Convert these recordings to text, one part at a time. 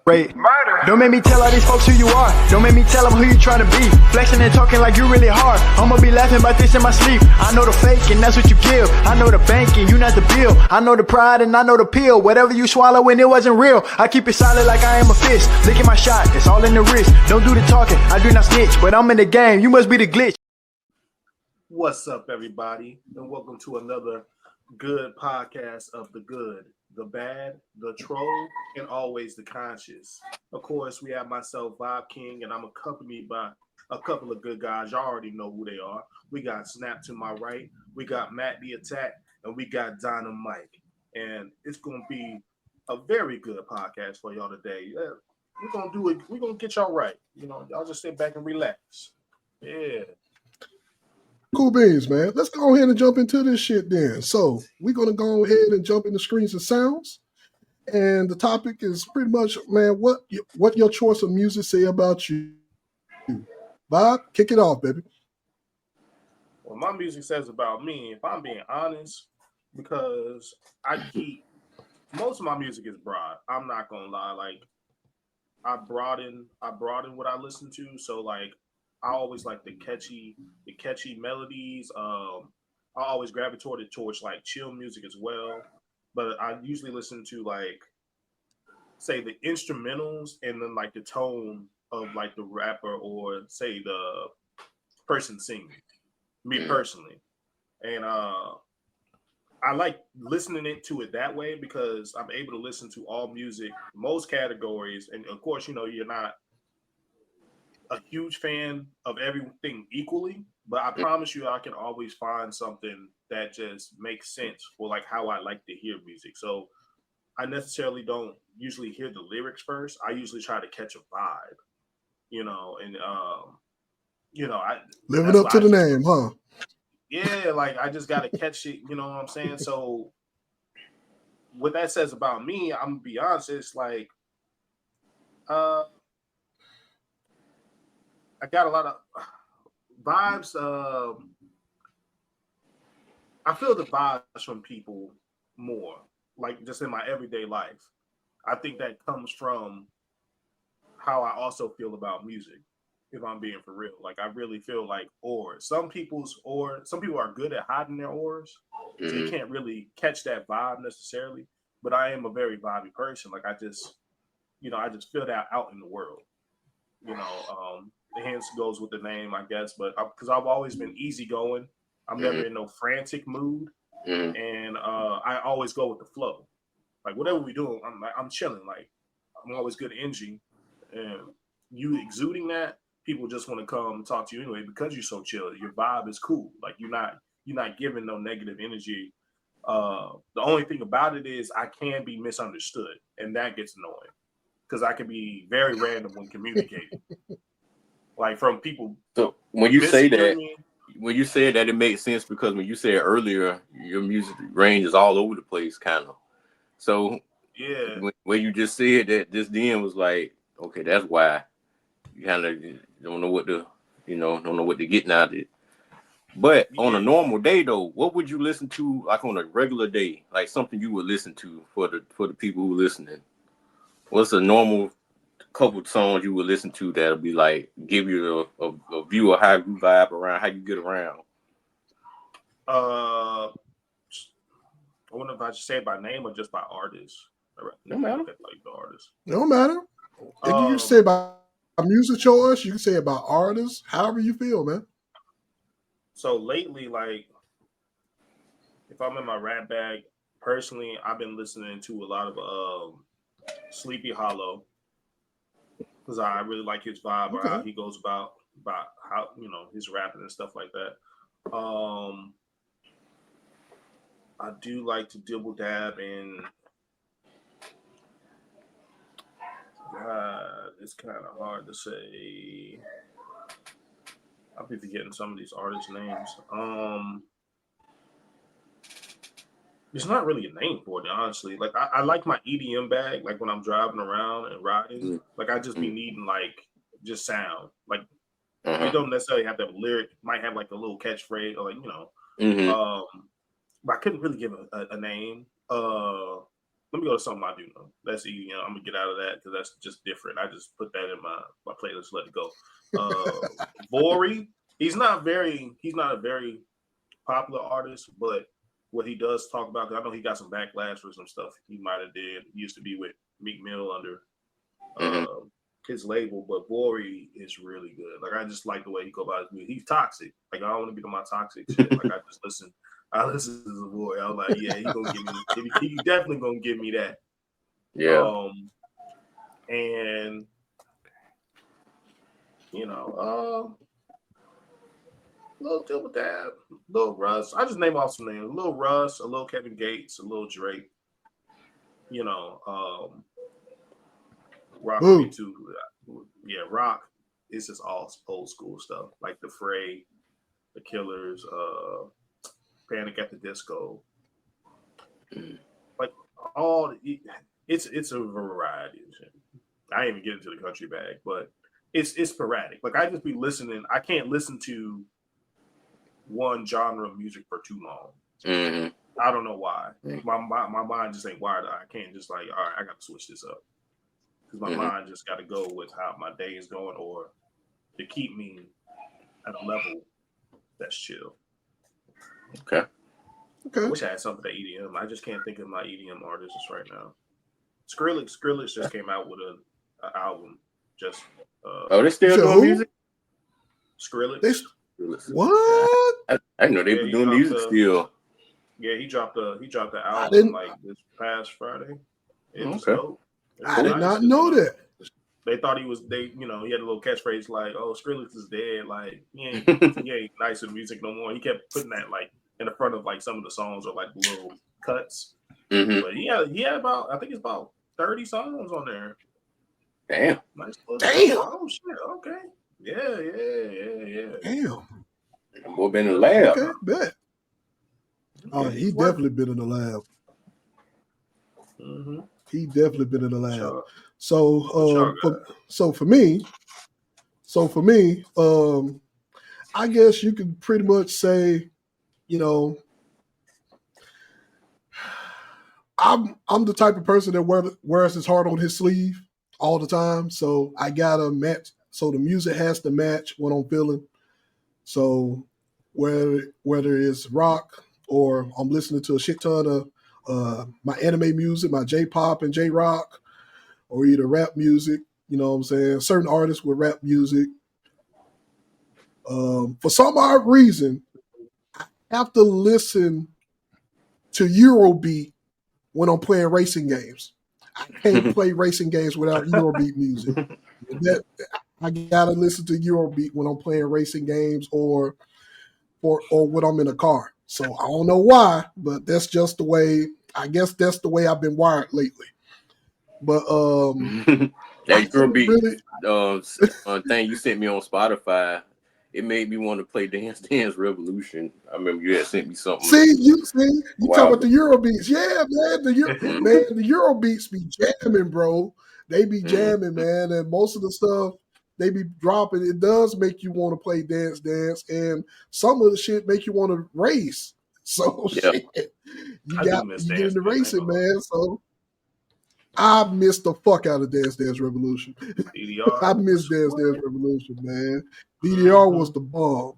Right. Don't make me tell all these folks who you are. Don't make me tell them who you trying to be. Flexing and talking like you really hard. I'ma be laughing about this in my sleep. I know the fake and that's what you give. I know the bank and you not the bill. I know the pride and I know the pill. Whatever you swallow when it wasn't real. I keep it solid like I am a fish. Look at my shot, it's all in the wrist. Don't do the talking, I do not snitch. But I'm in the game, you must be the glitch. What's up, everybody? And welcome to another good podcast of the good, the bad, the troll, and always the conscious. Of course, we have myself, Vibe King, and I'm accompanied by a couple of good guys. Y'all already know who they are. We got Snapp to my right, we got Matt the Attack, and we got Dynamite. And it's going to be a very good podcast for y'all today. We're going to do it. We're going to get y'all right. You know, y'all just sit back and relax. Yeah. Cool beans, man. Let's go ahead and jump into this shit then. So we're going to go ahead and jump into screens and sounds. And the topic is pretty much, man, what your choice of music say about you. Bob, kick it off, baby. Well, my music says about me, if I'm being honest, because most of my music is broad. I'm not going to lie. Like, I broaden what I listen to. So, like, I always like the catchy melodies. I always gravitated towards like chill music as well. But I usually listen to like, say, the instrumentals and then like the tone of like the rapper or say the person singing. Me personally, and I like listening to it that way because I'm able to listen to all music, most categories, and of course, you know, you're not a huge fan of everything equally, but I promise you I can always find something that just makes sense for like how I like to hear music. So I necessarily don't usually hear the lyrics first. I usually try to catch a vibe, you know, and you know, I living up to the name, huh? Yeah, like I just gotta catch it, you know what I'm saying? So what that says about me, I'm gonna be honest, it's like I got a lot of vibes. I feel the vibes from people more, like just in my everyday life. I think that comes from how I also feel about music, if I'm being for real. Like I really feel like auras. Some people are good at hiding their auras, so you can't really catch that vibe necessarily. But I am a very vibey person. Like I just feel that out in the world. You know, hence goes with the name, I guess. But because I've always been easygoing, I'm never in no frantic mood, and I always go with the flow. Like whatever we do, I'm chilling. Like I'm always good energy, and you exuding that, people just want to come talk to you anyway because you're so chill. Your vibe is cool. Like you're not giving no negative energy. The only thing about it is I can be misunderstood, and that gets annoying. Because I can be very random when communicating, like from people. So when you say that, it makes sense because when you said earlier, your music range is all over the place, kind of. So yeah, when you just said that, this then was like, okay, that's why you kind of don't know what to get out of it. But on a normal day, though, what would you listen to, like on a regular day, like something you would listen to for the people who are listening? What's a normal couple songs you would listen to that'll be like give you a view of how you vibe around, how you get around? I wonder if I should say it by name or just by artist. No matter. Like the artist. No matter. You can say about a music choice. You can say about artists. However you feel, man. So lately, like if I'm in my rap bag, personally, I've been listening to a lot of Sleepy Hollow. Because I really like his vibe or how he goes about how, you know, his rapping and stuff like that. I do like to dibble dab in. God, it's kind of hard to say. I'll be forgetting some of these artists' names. There's not really a name for it, honestly. Like I like my EDM bag, like when I'm driving around and riding. Like I just be needing like just sound. Like it don't necessarily have to have a lyric. It might have like a little catchphrase or like, you know. But I couldn't really give a name. let me go to something I do know. That's EDM. I'm gonna get out of that because that's just different. I just put that in my playlist. Let it go. Vori. He's not a very popular artist, but what he does talk about, because I know he got some backlash for some stuff he might have did. He used to be with Meek Mill under his label, but Vori is really good. Like I just like the way he go about his music. He's toxic. Like I don't want to be on my toxic shit. Like I listen to the boy. I was like, yeah, he gonna give me. He definitely gonna give me that. Yeah. And little deal with that. Little Russ. I just name off some names. A little Russ, a little Kevin Gates, a little Drake. Rock me too. Yeah, Rock. It's just all old school stuff like The Fray, The Killers, Panic at the Disco. Like all, it's a variety of shit. I ain't even get into the country bag, but it's sporadic. Like I just be listening. I can't listen to one genre of music for too long. Mm-hmm. I don't know why. My mind just ain't wired. I can't just like, all right, I got to switch this up because my mind just got to go with how my day is going, or to keep me at a level that's chill. Okay. I wish I had something to EDM. I just can't think of my EDM artists right now. Skrillex just came out with an album. Just they still doing music? Skrillex. What? I didn't know they were doing music still. Yeah, he dropped the album like this past Friday. It was dope. I did not know that. They thought he had a little catchphrase like, "Oh, Skrillex is dead." Like he ain't nice with music no more. He kept putting that like in the front of like some of the songs or like little cuts. Mm-hmm. But he had about, I think it's about 30 songs on there. Damn. Nice. Damn. Oh shit. Okay. Yeah. Damn. Boy been in the lab. Okay, bet. Oh, he definitely been in the lab. Mm-hmm. He definitely been in the lab. Sure. So for me, I guess you could pretty much say, I'm the type of person that wears his heart on his sleeve all the time. So I gotta match. So the music has to match what I'm feeling. So whether it's rock or I'm listening to a shit ton of my anime music, my J-pop and J-rock, or either rap music, you know what I'm saying? Certain artists with rap music. For some odd reason, I have to listen to Eurobeat when I'm playing racing games. I can't play racing games without Eurobeat music. I gotta listen to Eurobeat when I'm playing racing games or when I'm in a car. So I don't know why, but that's just the way. I guess that's the way I've been wired lately. But that Eurobeat thing you sent me on Spotify, it made me want to play Dance Dance Revolution. I remember you had sent me something. You talking about the Eurobeats. Yeah, man. The Eurobeats be jamming, bro. They be jamming, man. And most of the stuff they be dropping, it does make you want to play Dance Dance. And some of the shit make you want to race. So shit. You get into racing, man. So I missed the fuck out of Dance Dance Revolution. I missed Dance Dance Revolution, man. DDR was the bomb.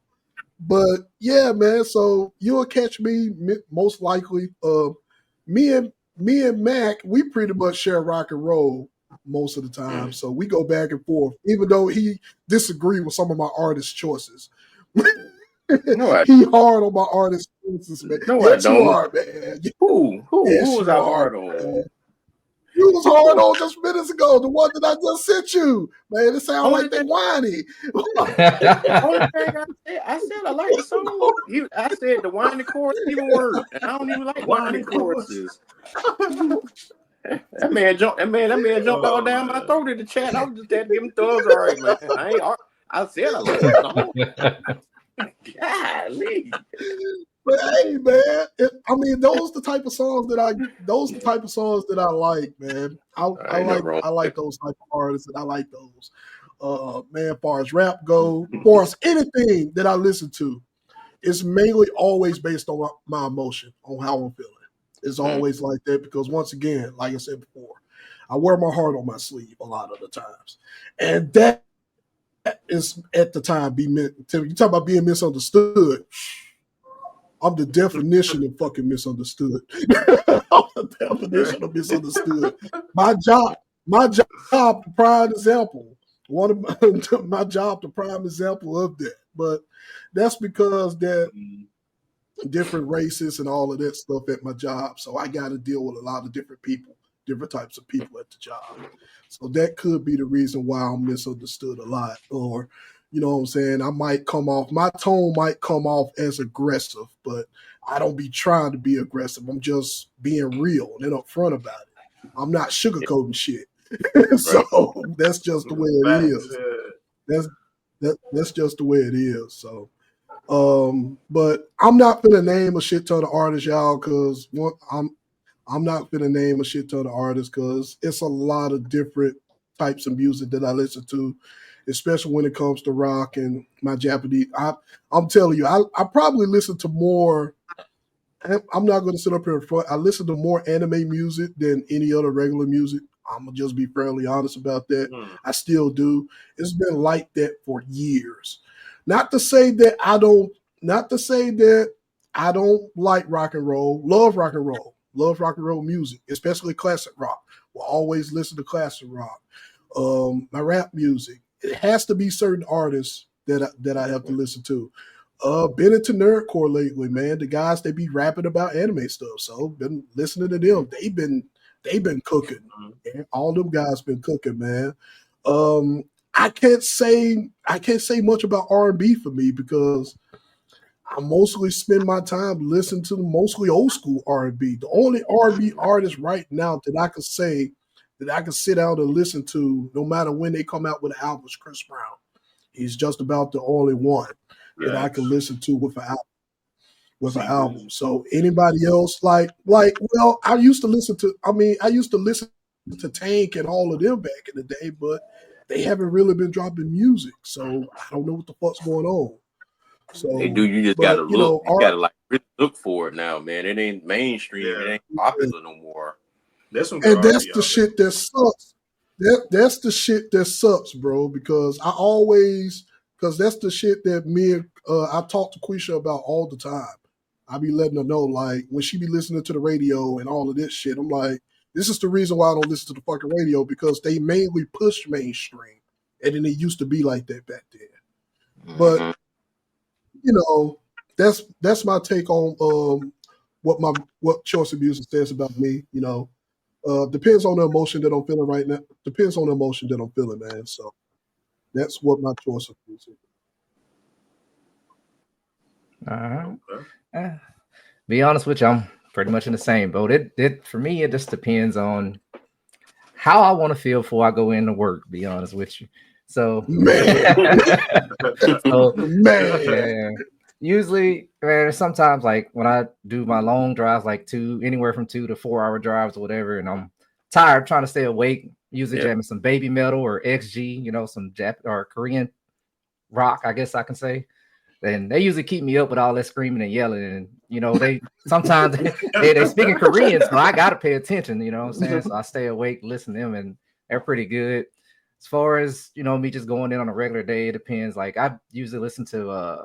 But yeah, man. So you'll catch me most likely. Me and Mac, we pretty much share rock and roll most of the time. So we go back and forth, even though he disagreed with some of my artist choices. He hard on my artist choices, man. No, yes, I don't. You are, man. Who was I hard on? Man. You was hard on just minutes ago. The one that I just sent you, man. It sounds like they whiny. Only thing I said I like the song. I said the whiny chorus even worse. And I don't even like whiny choruses. That man jumped all down my throat in the chat. I was just there to give him thumbs. All right, man. I said I like the song. Golly. But hey, man, those the type of songs that I like, man. I like those type of artists, and I like those. Man, as far as rap go, as far as anything that I listen to, it's mainly always based on my emotion, on how I'm feeling. It's always like that because once again, like I said before, I wear my heart on my sleeve a lot of the times, and that is at the time you talk about being misunderstood. I'm the definition of fucking misunderstood. I'm the definition of misunderstood. My job, the prime example. One of my job, the prime example of that. But that's because that different races and all of that stuff at my job. So I got to deal with a lot of different people, different types of people at the job. So that could be the reason why I'm misunderstood a lot. Or, you know what I'm saying? My tone might come off as aggressive, but I don't be trying to be aggressive. I'm just being real and upfront about it. I'm not sugarcoating shit. So that's just the way it is. That's just the way it is. So but I'm not gonna name a shit ton of artists, y'all, because I'm not gonna name a shit ton of artists because it's a lot of different types of music that I listen to, especially when it comes to rock and my Japanese. I'm telling you, I probably listen to more. I'm not going to sit up here in front. I listen to more anime music than any other regular music. I'm gonna just be fairly honest about that. I still do. It's been like that for years. Not to say that I don't. Not to say that I don't like rock and roll. Love rock and roll. Love rock and roll music, especially classic rock. Will always listen to classic rock. My rap music. It has to be certain artists that I have to listen to. Been into nerdcore lately, man. The guys they be rapping about anime stuff. So been listening to them. They've been cooking. Man. All them guys been cooking, man. I can't say much about R&B for me because I mostly spend my time listening to mostly old school R&B. The only R&B artist right now that I could say that I can sit down and listen to, no matter when they come out with an album, is Chris Brown. He's just about the only one that I can listen to with an album. So anybody else well, I used to listen to Tank and all of them back in the day, but they haven't really been dropping music. So I don't know what the fuck's going on. So they do. You just gotta look. You gotta like really look for it now, man. It ain't mainstream. It ain't popular no more. That's the shit that sucks. That's the shit that sucks, bro. Because that's the shit that I talk to Quisha about all the time. I be letting her know, like, when she be listening to the radio and all of this shit, I'm like, this is the reason why I don't listen to the fucking radio, because they mainly push mainstream. And then it used to be like that back then. But, you know, that's my take on what choice of music says about me, you know. Depends on the emotion that I'm feeling right now. Depends on the emotion that I'm feeling, man. So that's what my choice of music is. Be honest with you, I'm pretty much in the same boat. It for me, it just depends on how I want to feel before I go into work. Be honest with you. So, usually, man, sometimes like when I do my long drives, like anywhere from 2 to 4 hour drives or whatever, and I'm tired trying to stay awake, usually jamming some baby metal or XG, you know, some or Korean rock, I guess I can say. And they usually keep me up with all that screaming and yelling, and you know, they sometimes they speak in Korean, so I gotta pay attention, you know what I'm saying? So I stay awake, listen to them, and they're pretty good. As far as, you know, me just going in on a regular day, it depends. Like I usually listen to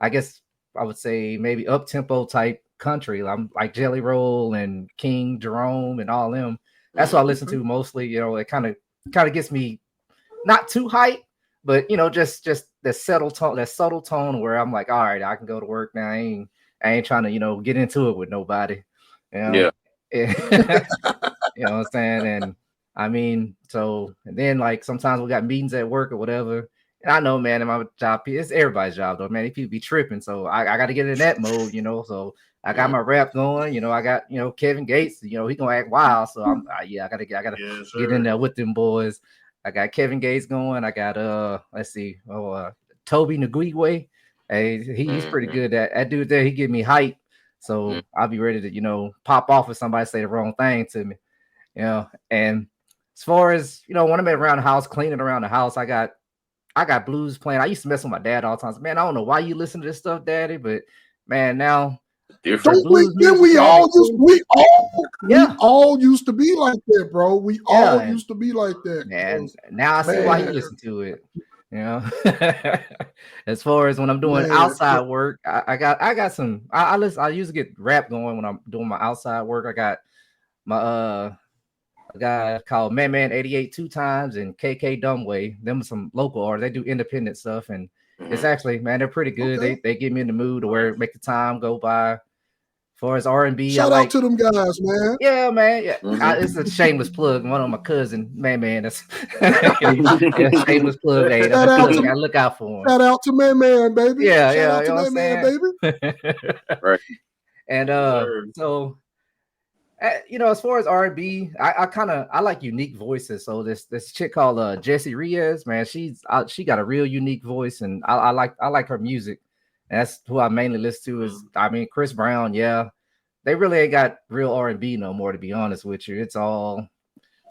I guess I would say maybe up tempo type country. I'm like Jelly Roll and King Jerome and all them. That's what I listen to mostly. You know, it kind of gets me not too hype, but you know, just that subtle tone where I'm like, all right, I can go to work now. I ain't trying to, you know, get into it with nobody. You know? You know what I'm saying? And I mean, so and then like sometimes we got meetings at work or whatever. And I know, man, in my job, it's everybody's job though, man. These people be tripping, so I got to get in that mode, you know. So I got my rap going, you know. I got, you know, Kevin Gates, you know, he gonna act wild, so I gotta get in there with them boys. I got Kevin Gates going. I got let's see, Toby Nguigwe. Hey, he's pretty good. That dude there, he give me hype, so I'll be ready to, you know, pop off if somebody say the wrong thing to me, you know. And as far as, you know, when I'm around the house, cleaning around the house, I got blues playing. I used to mess with my dad all the time. Man, I don't know why you listen to this stuff, Daddy, but man, now Different. blues music, we man. all used to be like that, bro. We all And used to be like that. man, now I see why you listen to it. You know, as far as when I'm doing outside work, I got some. I listen. I usually get rap going when I'm doing my outside work. I got my a guy called Man 88 Two Times and KK Dumbway. Them some local artists. They do independent stuff, and it's actually, man, they're pretty good. Okay. They get me in the mood to where make the time go by. As far as R&B, shout out to them guys, man. Yeah, man. Yeah, it's a shameless plug. One of my cousin, man. That's shameless plug. Hey, that's a cousin. Gotta look out for him. Shout out to Man, baby. Yeah, shout out to you know Man, baby. Right. And so, you know, as far as R&B, I like unique voices. So this chick called Jessie Reyes, man, she got a real unique voice, and I like her music. And that's who I mainly listen to. Is Chris Brown. Yeah, they really ain't got real R&B no more, to be honest with you. It's all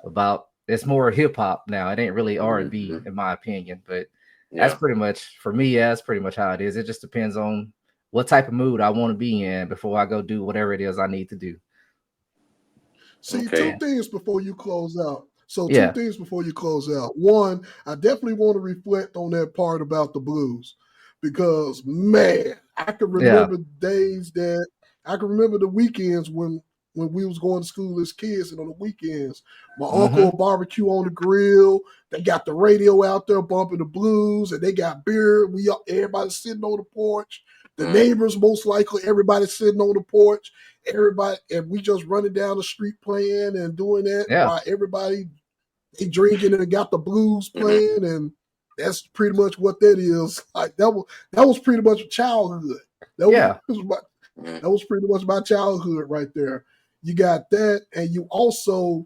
about, it's more hip hop now. It ain't really R&B in my opinion. But that's pretty much, for me, that's pretty much how it is. It just depends on what type of mood I want to be in before I go do whatever it is I need to do. See, two things before you close out. So two things before you close out. One, I definitely want to reflect on that part about the blues, because man, I can remember days that I can remember the weekends when we was going to school as kids, and on the weekends, my uncle will barbecue on the grill. They got the radio out there bumping the blues, and they got beer. Everybody sitting on the porch. The neighbors, most likely, everybody sitting on the porch. Everybody, and we just running down the street playing and doing that while everybody they drinking and got the blues playing, and that's pretty much what that is. Like that was pretty much childhood. That was pretty much my childhood right there. You got that, and you also,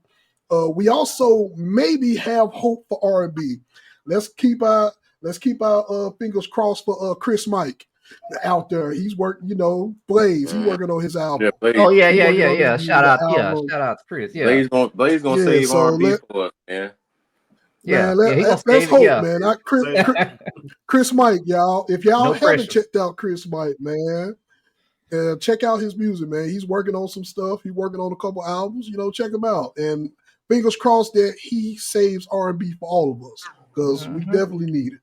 we also maybe have hope for R&B. Let's keep our fingers crossed for Chris Mike out there. He's working, Blaze. He's working on his album. Yeah, oh yeah. Shout out to Chris. Yeah, Blaze gonna save R&B for us, man. Yeah, let's hope, man. Chris Mike, y'all. If y'all haven't checked out Chris Mike, man, check out his music, man. He's working on some stuff. He's working on a couple albums. Check him out. And fingers crossed that he saves R&B for all of us, because we definitely need it.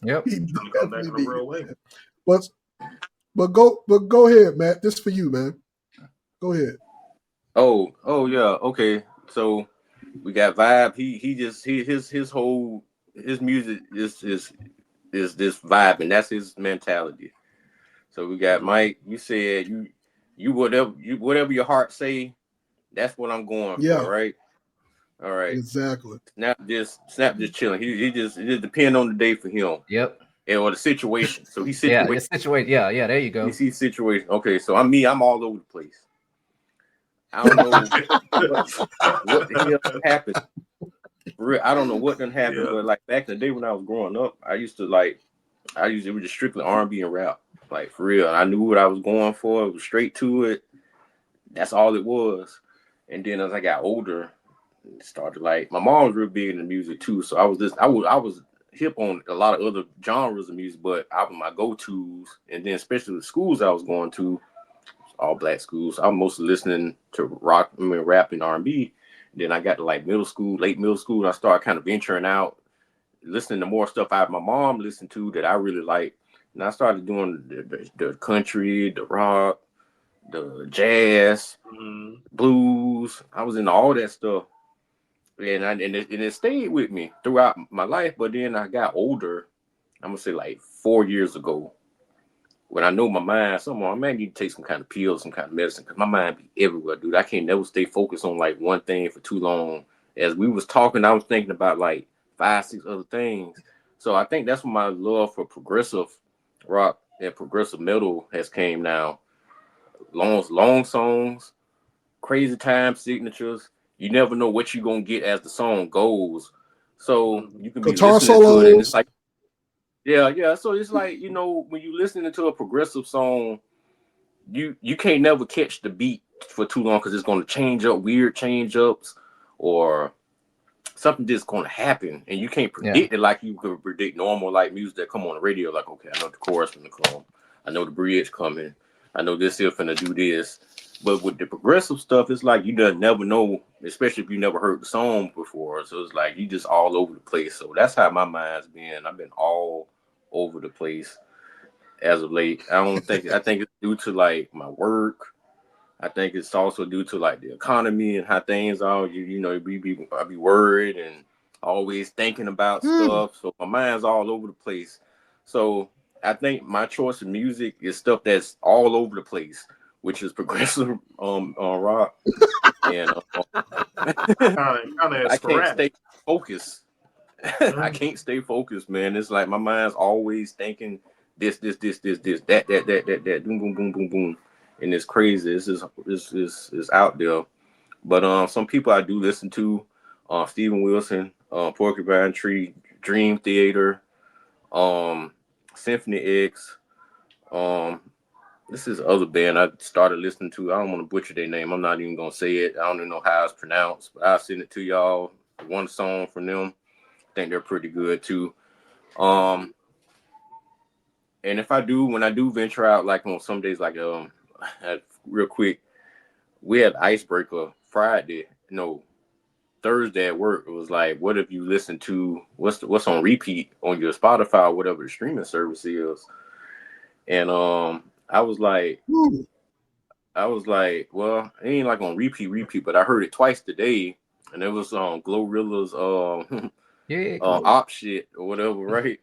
Yep. He definitely need it. But go ahead, Matt. This is for you, man. Go ahead. Oh yeah. Okay. So we got Vibe. His music is this vibe, and that's his mentality. So we got Mike. You said you whatever your heart say, that's what I'm going for, right? All right. Exactly. Snap just chilling. It just depends on the day for him. Yep. Or the situation. So he's situated. Yeah, there you go. You see situation. Okay, so I'm all over the place. I don't know what the hell happened. I don't know what done happened, but like back in the day when I was growing up, it was just strictly R&B and rap. Like for real. I knew what I was going for. It was straight to it. That's all it was. And then as I got older, it started like my mom was real big into music too. So I was hip on a lot of other genres of music, but my go-tos, and then especially the schools I was going to, all black schools, I was mostly listening to rap and R&B. Then I got to like late middle school, and I started kind of venturing out, listening to more stuff my mom listened to that I really liked. And I started doing the country, the rock, the jazz, blues. I was into all that stuff. And it stayed with me throughout my life. But then I got older, I'm going to say like 4 years ago, when I know my mind, I might need to take some kind of pill, some kind of medicine, because my mind be everywhere, dude. I can't never stay focused on like one thing for too long. As we was talking, I was thinking about like 5, 6 other things. So I think that's when my love for progressive rock and progressive metal has came now. Long songs, crazy time signatures. You never know what you're gonna get as the song goes. So you can be guitar listening solos. to it, and it's like, yeah. So it's like, when you're listening to a progressive song, you can't never catch the beat for too long, because it's gonna change up, weird change ups, or something just gonna happen, and you can't predict it like you could predict normal like music that come on the radio. Like, okay, I know the chorus gonna come, I know the bridge coming, I know this here finna do this. But with the progressive stuff, it's like you just never know, especially if you never heard the song before. So it's like you just all over the place. So that's how my mind's been. I've been all over the place as of late. I think it's due to like my work. I think it's also due to like the economy and how things are. I be worried and always thinking about stuff. So my mind's all over the place. So I think my choice of music is stuff that's all over the place, which is progressive rock. And kind of I can't stay sporadic. focused. I can't stay focused, man. It's like my mind's always thinking this, that, boom, boom, boom, boom, boom. And it's crazy. It's out there. But some people I do listen to, Steven Wilson, Porcupine Tree, Dream Theater, Symphony X. This is other band I started listening to. I don't want to butcher their name. I'm not even gonna say it. I don't even know how it's pronounced, but I'll send it to y'all. One song from them. I think they're pretty good too. And when I do venture out, like on some days, like real quick, we had Icebreaker Friday, Thursday at work. It was like, what if you listen to what's on repeat on your Spotify or whatever the streaming service is? And I was like, well, it ain't like on repeat, but I heard it twice today, and it was Glorilla's op shit or whatever, right?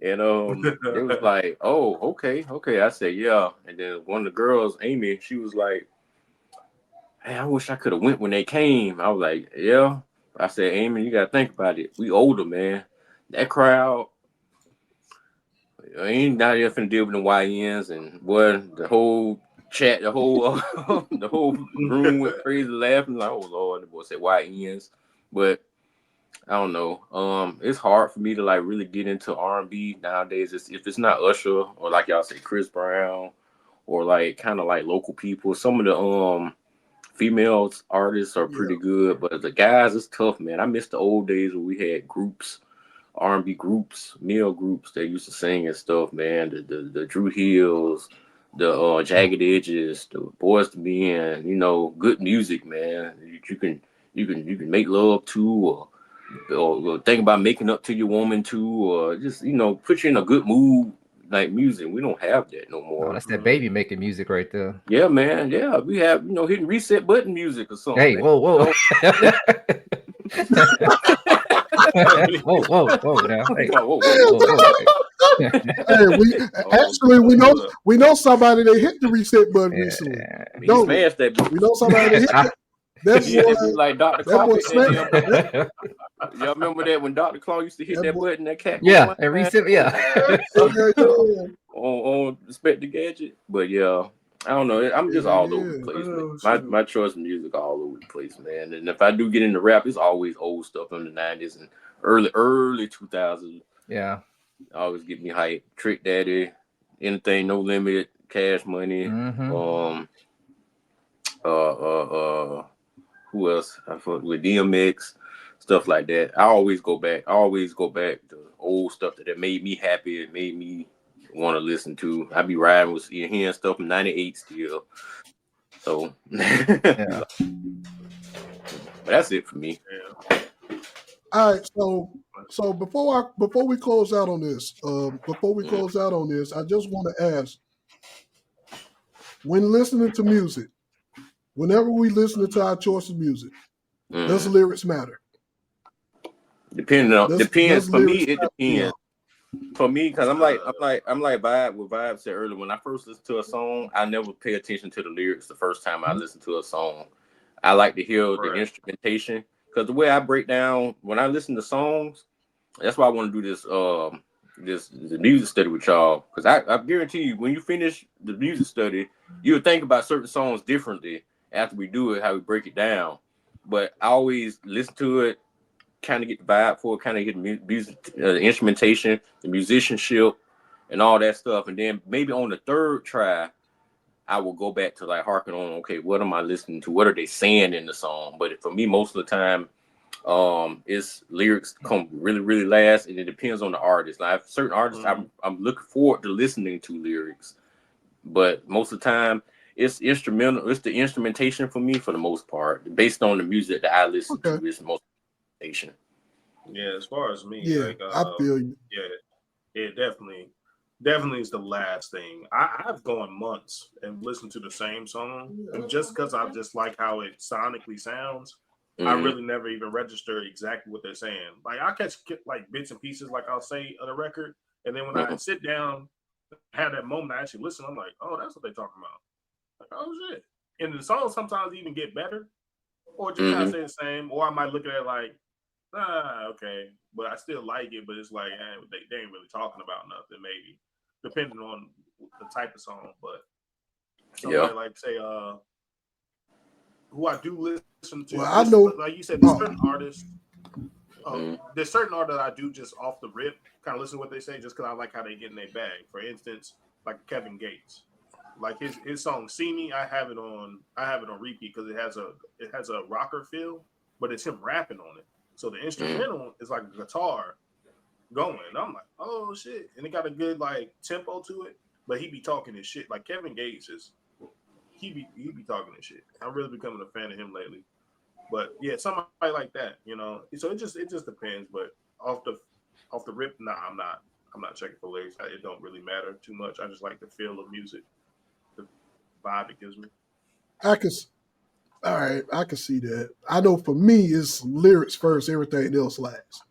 And it was like, oh, okay. I said, yeah. And then one of the girls, Amy, she was like, hey, I wish I could have went when they came. I was like, yeah. I said, Amy, you gotta think about it. We older, man. That crowd ain't not here finna deal with the YNs, and boy, the whole chat, the whole the whole room went crazy laughing. Like, oh Lord, the boy said YNs. But I don't know. It's hard for me to like really get into R&B nowadays. If it's not Usher or like y'all say Chris Brown or like kind of like local people. Some of the female artists are pretty good, but the guys, it's tough, man. I miss the old days when we had groups, R&B groups, male groups that used to sing and stuff, man. The Drew Hills, the Jagged Edges, the Boys to Men, good music, man. You can make love to, or think about making up to your woman too, or just put you in a good mood, like music. We don't have that no more. Oh, that's that baby making music right there. Yeah, man. Yeah, we have hitting reset button music or something. Hey, whoa. Whoa, now. Hey, whoa. Hey, we know somebody that hit the reset button recently. He smashed that. We know somebody that hit that. That's like Dr. Claw. Y'all remember that when Dr. Claw used to hit that button, that cat? Yeah, and reset. Yeah. on Inspector Gadget, but yeah. I don't know. I'm just all over the place. My choice of music all over the place, man. And if I do get into rap, it's always old stuff from the 90s and early 2000s. Yeah. Always get me hyped. Trick Daddy, Anything, No Limit, Cash Money. Who else? I fuck with DMX, stuff like that. I always go back to old stuff that made me happy. It made me want to listen to. I be riding with hearing stuff from '98 still. So yeah. But that's it for me. Yeah. All right, so before we close out on this, I just want to ask: when listening to music, whenever we listen to our choice of music, does the lyrics matter? Depends for me. It depends. Yeah. For me, because I'm like Vibe said earlier. When I first listen to a song, I never pay attention to the lyrics the first time I listen to a song. I like to hear the instrumentation, because the way I break down when I listen to songs, that's why I want to do the music study with y'all. Because I guarantee you, when you finish the music study, you'll think about certain songs differently after we do it, how we break it down. But I always listen to it, kind of get the vibe for it, kind of get the music, the instrumentation, the musicianship, and all that stuff. And then maybe on the third try, I will go back to like harken on, okay, what am I listening to? What are they saying in the song? But for me, most of the time, it's lyrics come really, really last, and it depends on the artist. Like certain artists, I'm looking forward to listening to lyrics. but most of the time it's instrumental. It's the instrumentation for me for the most part, based on the music that I listen to. It's most instrumentation. Yeah, as far as me, Yeah, like, I feel you. Yeah, it definitely is the last thing. I've gone months and listened to the same song, and just because I just like how it sonically sounds, I really never even register exactly what they're saying. Like I catch like bits and pieces, like I'll say on the record, and then when I sit down, have that moment, I actually listen. I'm like, oh, that's what they're talking about. Like, oh shit! And the songs sometimes even get better, or just kind of say the same, or I might look at it like, okay, but I still like it. But it's like they ain't really talking about nothing. Maybe depending on the type of song. But somebody like say, who I do listen to. Well, I know, like you said, there's certain artists. There's certain artists that I do just off the rip, kind of listen to what they say, just because I like how they get in their bag. For instance, like Kevin Gates, like his song "See Me," I have it on repeat because it has a rocker feel, but it's him rapping on it. So the instrumental is like a guitar going. And I'm like, oh shit, and it got a good like tempo to it. But he be talking his shit. Like Kevin Gates he be talking his shit. I'm really becoming a fan of him lately. But yeah, somebody like that, you know. So it just depends. But off the rip, nah, I'm not checking for lyrics. It don't really matter too much. I just like the feel of music, the vibe it gives me. All right, I can see that. I know for me, it's lyrics first, everything else last.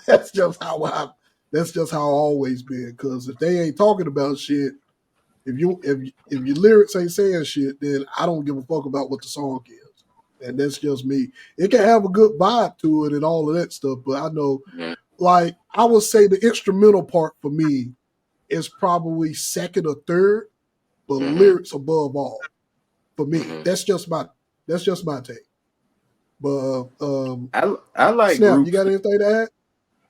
That's just how I've always been. Because if they ain't talking about shit, if your lyrics ain't saying shit, then I don't give a fuck about what the song is. And that's just me. It can have a good vibe to it and all of that stuff, but I know, like, I would say the instrumental part for me is probably second or third, but lyrics above all for me. That's just my take. But I like Snapp, groups. you got anything to add?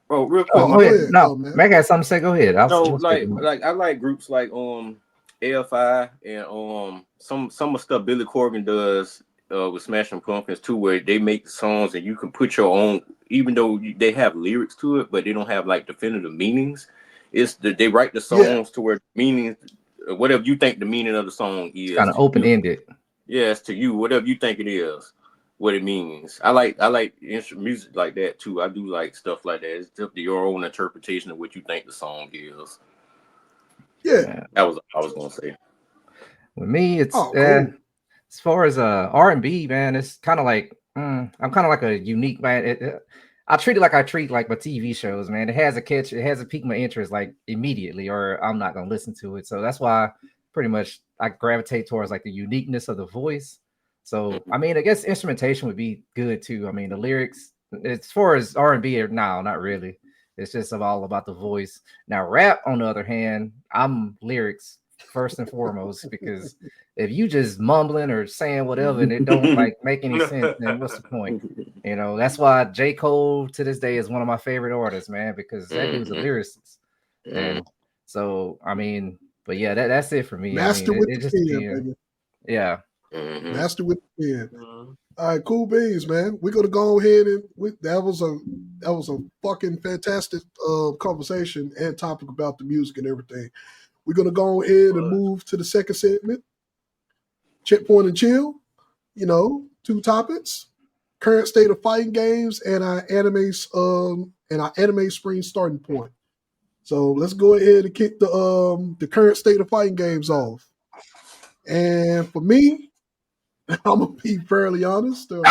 Oh, real quick. Oh, go ahead. Man. No, Mac had something to say. Go ahead. No, like I like groups like AFI and some of stuff Billy Corgan does with Smashing Pumpkins too, where they make the songs and you can put your own, even though they have lyrics to it, but they don't have like definitive meanings. They write the songs to where meanings, whatever you think the meaning of the song is, kind of open ended. Yes, to you, whatever you think it is, what it means. I like music like that too. I do like stuff like that. It's up to your own interpretation of what you think the song is. Yeah, that was I was gonna say. With me, it's cool. As far as R&B, man, it's kind of like I'm kind of like a unique man. I treat it like I treat like my TV shows, man. It has a pique my interest like immediately, or I'm not gonna listen to it. So that's why pretty much I gravitate towards like the uniqueness of the voice. So I mean, I guess instrumentation would be good too. I mean, the lyrics, as far as R&B, no, not really. It's just all about the voice. Now, rap, on the other hand, I'm lyrics first and foremost, because if you just mumbling or saying whatever and it don't like make any sense, then what's the point? You know, that's why J. Cole to this day is one of my favorite artists, man, because that dude's a lyricist. And so, I mean, but yeah, that's it for me. Master with it the just pen, baby. Yeah. Master with the pen. All right, cool beans, man. We're gonna go ahead and that was a fucking fantastic conversation and topic about the music and everything. We're gonna go ahead and move to the second segment. Checkpoint and chill. You know, 2 topics: current state of fighting games and our anime spring starting point. So let's go ahead and kick the current state of fighting games off. And for me, I'm gonna be fairly honest. The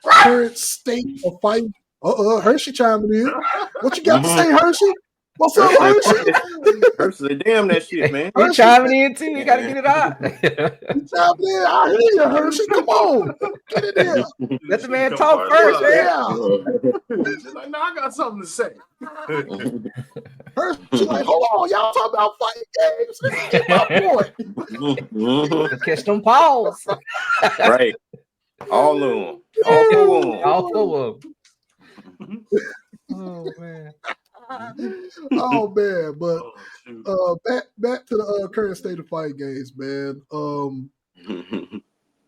current state of fighting. Hershey chiming in. What you got to say, Hershey? What's up, Hershey? Hershey, damn that shit, man. You chiming in too. You gotta get it out. You chiming in. I hear you, Hershey. Come on, get in there. Let the man talk first, man. She's like, no, I got something to say. Hershey's like, hold on, y'all talking about fighting games? Get my point. Let's catch them paws. Right. All of them. All 4 of them. Oh man. Oh man, but back to the current state of fighting games, man.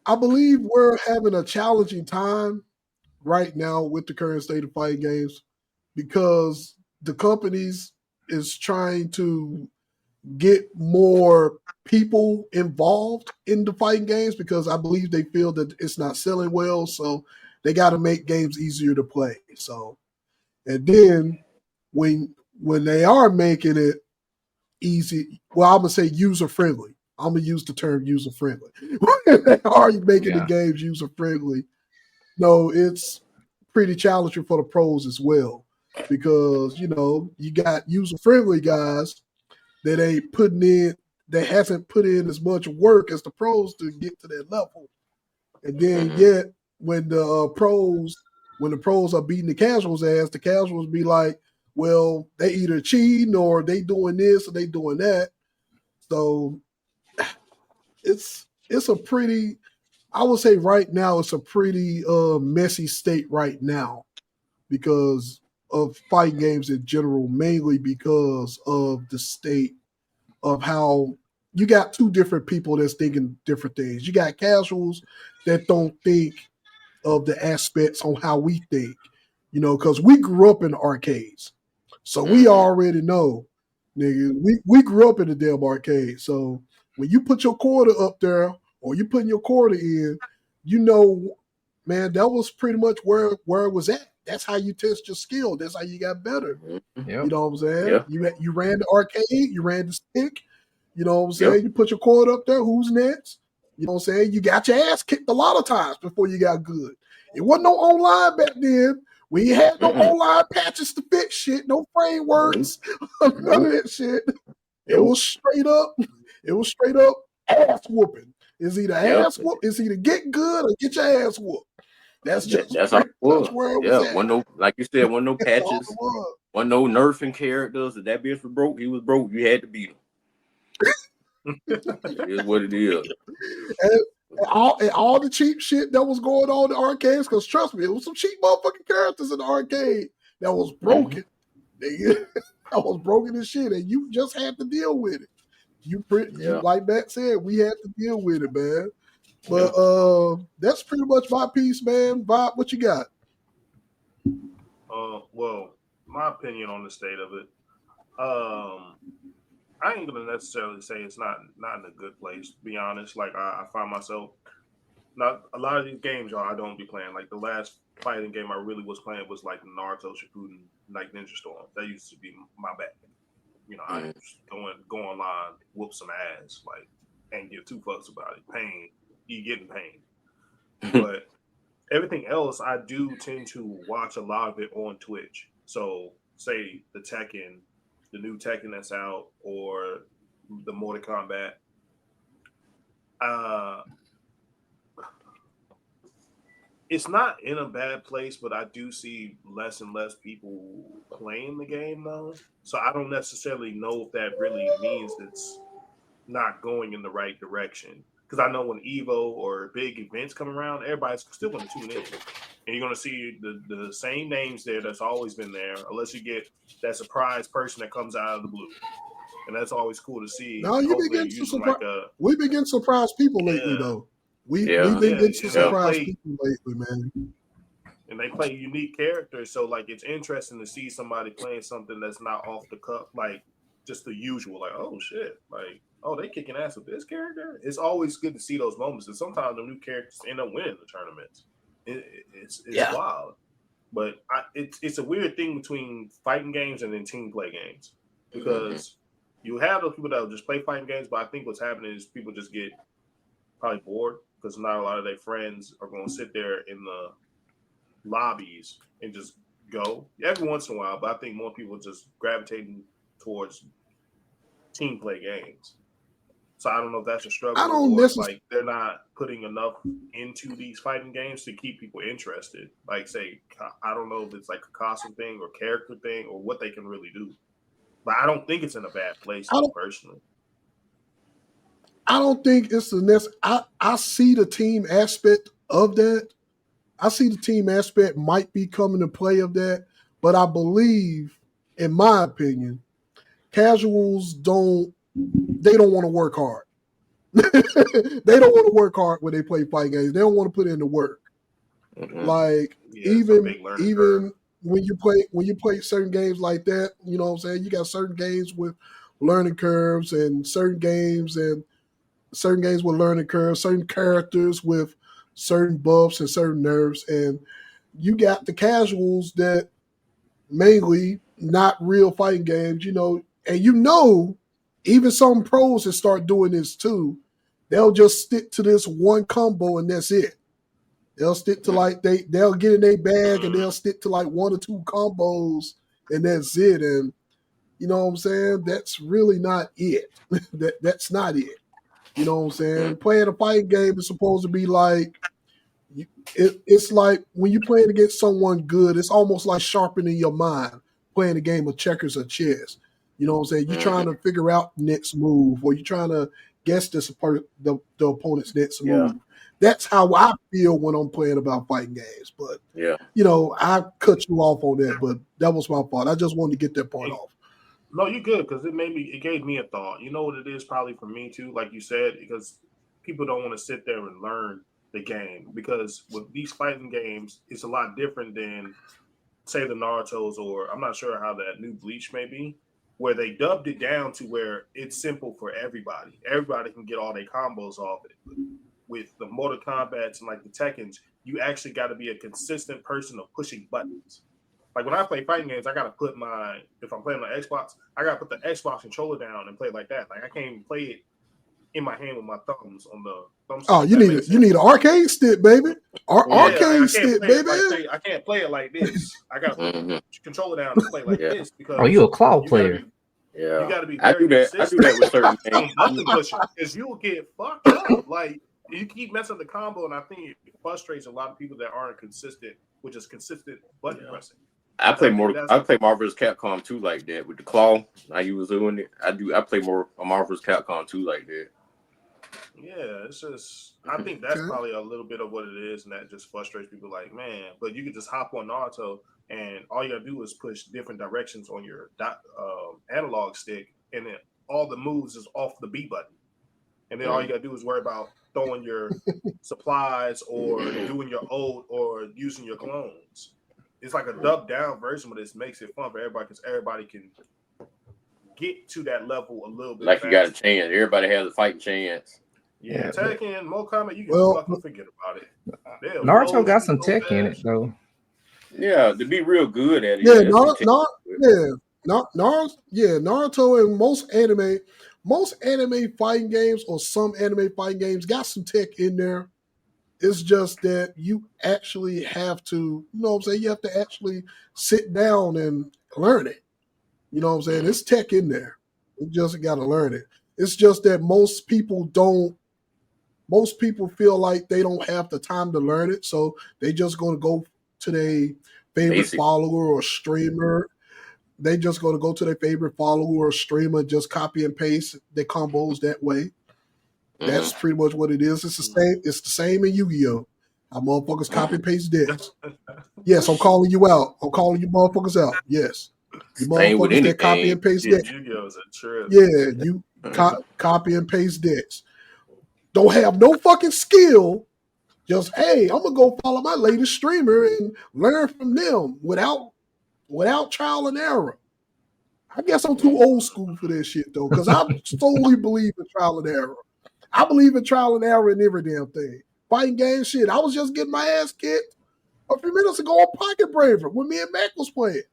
I believe we're having a challenging time right now with the current state of fighting games because the companies is trying to, get more people involved in the fighting games because I believe they feel that it's not selling well, so they got to make games easier to play. So, and then when they are making it easy, well, I'm gonna say user friendly. I'm gonna use the term user friendly. When they are making the games user friendly, no, it's pretty challenging for the pros as well because you got user friendly guys that ain't putting in, that hasn't put in as much work as the pros to get to that level. And then yet when the pros are beating the casuals ass, the casuals be like, well, they either cheating or they doing this or they doing that. So it's a pretty, I would say right now it's a pretty messy state right now because of fighting games in general, mainly because of the state of how you got two different people that's thinking different things. You got casuals that don't think of the aspects on how we think, because we grew up in the arcades. So we already know, nigga, we grew up in the damn arcade. So when you put your quarter up there or you putting your quarter in, man, that was pretty much where it was at. That's how you test your skill. That's how you got better. You know what I'm saying? You ran the arcade, you ran the stick. You know what I'm saying? You put your quarter up there. Who's next? You know what I'm saying? You got your ass kicked a lot of times before you got good. It wasn't no online back then. We had no online patches to fix shit, no frameworks, none of that shit. It was straight up. It was straight up ass whooping. It's either ass whoop. It's either get good or get your ass whooped. That's how it was. Where it was at. One no, like you said, one no patches, one no nerfing characters. If that bitch was broke, he was broke. You had to beat him. It is what it is. And all the cheap shit that was going on in the arcades, because trust me, it was some cheap motherfucking characters in the arcade that was broken. That was broken as shit, and you just had to deal with it. You like Matt said, we had to deal with it, man. But that's pretty much my piece, man. Bob, what you got? Well, my opinion on the state of it, I ain't gonna necessarily say it's not in a good place. To be honest, like I find myself not a lot of these games, y'all. I don't be playing. Like the last fighting game I really was playing was like Naruto Shippuden, like Ninja Storm. That used to be my bag. I just go online, whoop some ass, like, and give two fucks about it. Pain, you getting pain. But everything else, I do tend to watch a lot of it on Twitch. So, say the new Tekken that's out, or the Mortal Kombat. It's not in a bad place, but I do see less and less people playing the game though. So I don't necessarily know if that really means it's not going in the right direction. Because I know when Evo or big events come around, everybody's still going to tune in. And you're going to see the same names there that's always been there, unless you get that surprise person that comes out of the blue. And that's always cool to see. No, we've been getting surprised people lately, though. We've been getting some surprise people lately, man. And they play unique characters, so like it's interesting to see somebody playing something that's not off the cuff, like just the usual. Like, oh shit, like, oh, they kicking ass with this character. It's always good to see those moments, and sometimes the new characters end up winning the tournaments. It's wild, but it's a weird thing between fighting games and then team play games, because you have those people that will just play fighting games, but I think what's happening is people just get probably bored because not a lot of their friends are going to sit there in the lobbies and just go every once in a while. But I think more people just gravitating towards team play games. So I don't know if that's a struggle or like they're not putting enough into these fighting games to keep people interested. Like, say, I don't know if it's like a costume thing or character thing or what they can really do. But I don't think it's in a bad place, personally. I don't think it's the next. I see the team aspect of that. I see the team aspect might be coming to play of that, but I believe, in my opinion, casuals don't want to work hard. They don't want to work hard when they play fight games. They don't want to put in the work. Like even when you play certain games like that, you know what I'm saying? You got certain games with learning curves, and certain games with learning curves, certain characters with certain buffs and certain nerfs, and you got the casuals that mainly not real fighting games, and even some pros that start doing this too, they'll just stick to this one combo and that's it. They'll stick to they'll get in their bag and they'll stick to like one or two combos and that's it. And you know what I'm saying? That's really not it. That's not it. You know what I'm saying? Playing a fighting game is supposed to be like it's like when you're playing against someone good, it's almost like sharpening your mind, playing a game of checkers or chess. You know what I'm saying? You're trying to figure out the next move, or you're trying to guess the opponent's next move. That's how I feel when I'm playing about fighting games. But I cut you off on that, but that was my fault. I just wanted to get that point off. No, you're good because it gave me a thought. You know what it is probably for me too, like you said, because people don't want to sit there and learn the game, because with these fighting games, it's a lot different than say the Naruto's, or I'm not sure how that new Bleach may be, where they dubbed it down to where it's simple for everybody. Everybody can get all their combos off it. With the Mortal Kombats and like the Tekkens, you actually got to be a consistent person of pushing buttons. Like when I play fighting games, I got to put if I'm playing on Xbox, I got to put the Xbox controller down and play it like that. Like I can't even play it in my hand with my thumbs on the thumbs. Oh, you need an arcade stick, baby. Arcade stick, baby. I can't play it like this. I got to put the controller down and play like this because you a claw player? You got to be very consistent. I do that with certain things. Because you'll get fucked up. Like you keep messing up the combo, and I think it frustrates a lot of people that aren't consistent with just consistent button pressing. I play Marvel's Capcom 2 like that with the claw. You was doing it. I play more Marvel's Capcom 2 like that. Yeah, it's just I think that's probably a little bit of what it is, and that just frustrates people. Like, man, but you could just hop on Naruto, and all you gotta do is push different directions on your analog stick, and then all the moves is off the B button, and then all you gotta do is worry about throwing your supplies or doing your ult or using your clones. It's like a dubbed down version, but this makes it fun for everybody because everybody can get to that level a little bit. Like faster. You got a chance. Everybody has a fighting chance. Yeah, Tekken, Mortal Kombat, you can fucking forget about it. Naruto got some tech in it though. Yeah, to be real good at it. Naruto and most anime fighting games or some anime fighting games got some tech in there. It's just that you actually have to, you know what I'm saying? You have to actually sit down and learn it. You know what I'm saying? It's tech in there. You just got to learn it. It's just that most people feel like they don't have the time to learn it. So they just going to go to their favorite follower or streamer. They just going to go to their favorite follower or streamer, just copy and paste their combos that way. That's pretty much what it is. It's the same. It's the same in Yu-Gi-Oh! How motherfuckers copy and paste decks. Yes, I'm calling you out. I'm calling you motherfuckers out. Yes. You motherfuckers that copy and paste decks. Yeah, you copy and paste decks. Don't have no fucking skill. Just, hey, I'm going to go follow my latest streamer and learn from them without trial and error. I guess I'm too old school for that shit, though, because I solely believe in trial and error. I believe in trial and error in every damn thing. Fighting game shit. I was just getting my ass kicked a few minutes ago on Pocket Braver when me and Mac was playing.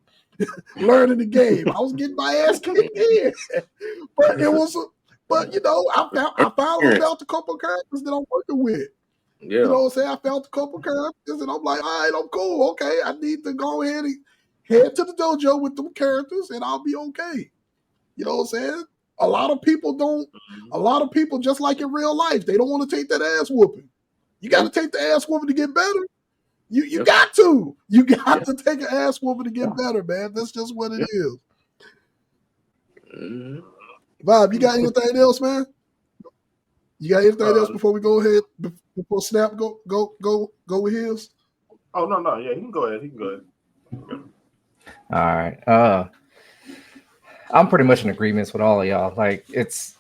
Learning the game. I was getting my ass kicked in. But I finally found a couple of characters that I'm working with. Yeah. You know what I'm saying? I found a couple of characters and I'm like, all right, I'm cool. Okay. I need to go ahead and head to the dojo with them characters and I'll be okay. You know what I'm saying? A lot of people, just like in real life, they don't want to take that ass whooping. You got to take the ass whooping to get better. You got to. You got to take an ass whooping to get better, man. That's just what it is. Bob, you got anything else, man? You got anything else before we go ahead? Before Snapp go with his? Oh no, yeah, he can go ahead. All right. I'm pretty much in agreement with all of y'all. Like it's,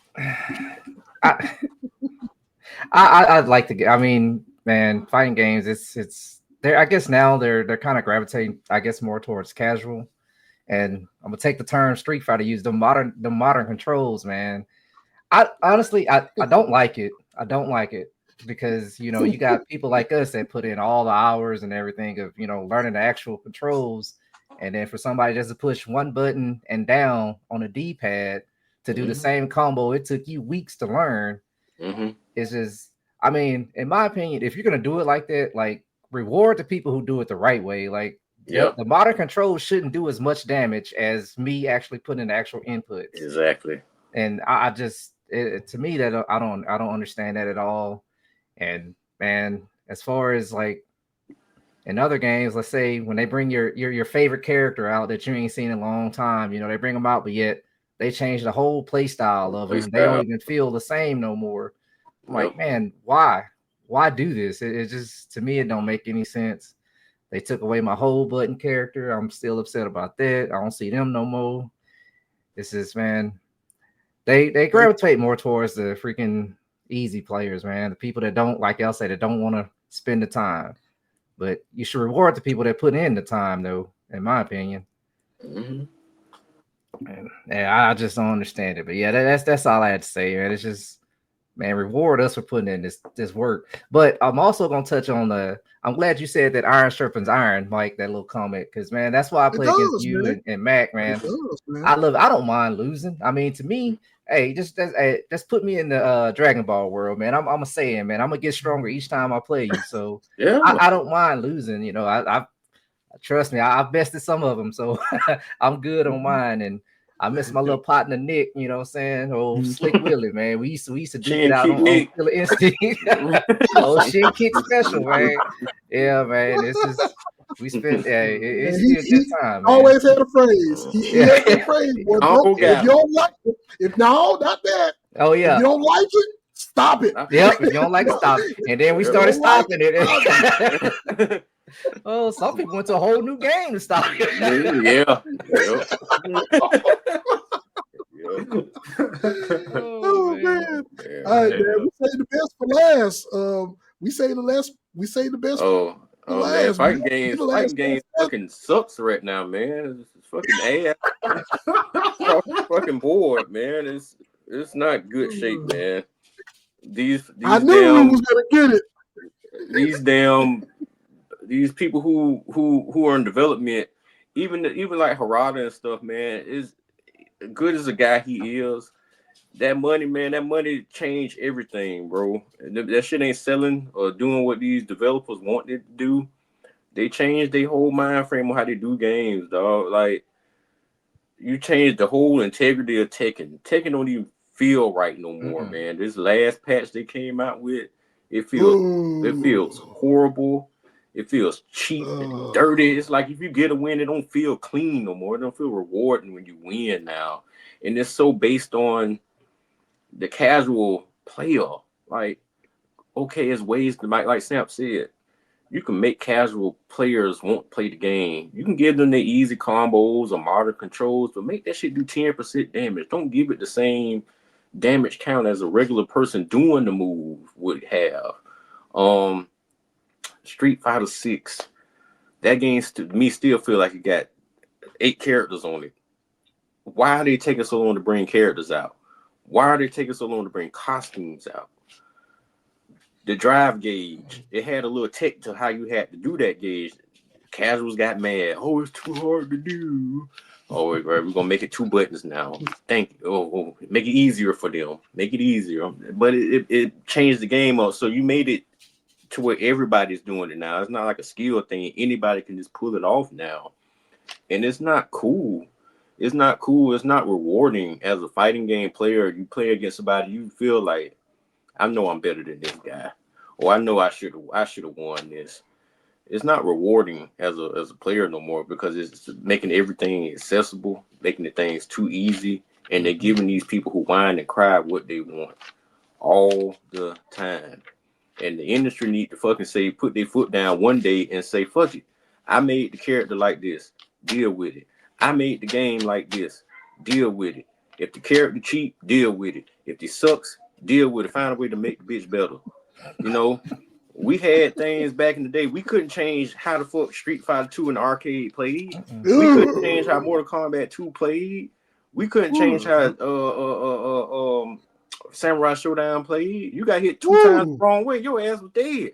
I'd like to get. I mean, man, fighting games. It's. I guess now they're kind of gravitating. I guess more towards casual, And I'm gonna take the term Street Fighter, use the modern controls, man. I honestly I don't like it. I don't like it because you know you got people like us that put in all the hours and everything of learning the actual controls, and then for somebody just to push one button and down on a D-pad to do the same combo it took you weeks to learn. It's just, I mean, in my opinion, if you're gonna do it like that, like reward the people who do it the right way. Like the modern controls shouldn't do as much damage as me actually putting in the actual inputs. Exactly. And I just to me that I don't understand that at all. And man, as far as like in other games, let's say when they bring your favorite character out that you ain't seen in a long time, they bring them out, but yet they change the whole play style of them. They don't even feel the same no more. I'm like, man, why do this? It just, to me, it don't make any sense. They took away my whole button character. I'm still upset about that. I don't see them no more. This is, man, they gravitate more towards the freaking easy players, man. The people that don't, like I said, that don't want to spend the time. But you should reward the people that put in the time, though, in my opinion. And, yeah, I just don't understand it. But yeah, that's all I had to say, man. It's just, man, reward us for putting in this work. But I'm also gonna touch on I'm glad you said that iron sharpens iron, Mike, that little comment, because man, that's why I play against you and Mac, man. Man. I don't mind losing. I mean, to me, hey, just put me in the Dragon Ball world, man. I'm a Saiyan, man. I'm gonna get stronger each time I play you. So I don't mind losing. I trust me, I've bested some of them, so I'm good on mine. And I miss my little partner Nick, you know what I'm saying? Oh, Slick Willie, man. We used to do it out on Killer Instinct. Oh, Shin Kick special, man. Yeah, man. It's just we spent it's still a good time, man. Always had a phrase. He had a phrase, boy. If you don't like it, not that. Oh yeah. If you don't like it, stop it. Yep, if you don't like it, stop it. And then we started stopping it. Oh, some people went to a whole new game to stop it. Oh man. All right, man. We say the best for last. We say the best. Man, fighting games fucking sucks right now, man. It's fucking ass. Fucking bored, man. It's not good shape, man. I knew we was gonna get it. These people who are in development, even like Harada and stuff, man, is good as a guy he is. That money changed everything, bro. That shit ain't selling or doing what these developers want it to do. They changed their whole mind frame on how they do games, dog. Like, you changed the whole integrity of Tekken. Tekken don't even feel right no more, man. This last patch they came out with, it feels horrible. It feels cheap and dirty. It's like if you get a win, it don't feel clean no more. It don't feel rewarding when you win now. And it's so based on the casual player. Like, okay, it's ways to make, like Snapp said, you can make casual players want to play the game. You can give them the easy combos or modern controls, but make that shit do 10% damage. Don't give it the same damage count as a regular person doing the move would have. Street Fighter 6, that game to me still feel like it got 8 characters on it. Why are they taking so long to bring characters out? Why are they taking so long to bring costumes out? The drive gauge, it had a little tech to how you had to do that gauge. Casuals got mad. Oh, it's too hard to do. Oh, we're gonna make it 2 buttons now. Thank you. Oh, make it easier for them. Make it easier. But it changed the game up. So you made it to where everybody's doing it now. It's not like a skill thing. Anybody can just pull it off now. And it's not cool. It's not cool. It's not rewarding as a fighting game player. You play against somebody, you feel like, I know I'm better than this guy. Or I know I should have won this. It's not rewarding as a player no more because it's making everything accessible, making the things too easy, and they're giving these people who whine and cry what they want all the time. And the industry need to fucking put their foot down one day and say, fuck it. I made the character like this. Deal with it. I made the game like this. Deal with it. If the character cheap, deal with it. If it sucks, deal with it. Find a way to make the bitch better. We had things back in the day. We couldn't change how the fuck Street Fighter 2 in the arcade played. We couldn't change how Mortal Kombat 2 played. We couldn't change how Samurai Showdown played. You got hit 2 times the wrong way. Your ass was dead.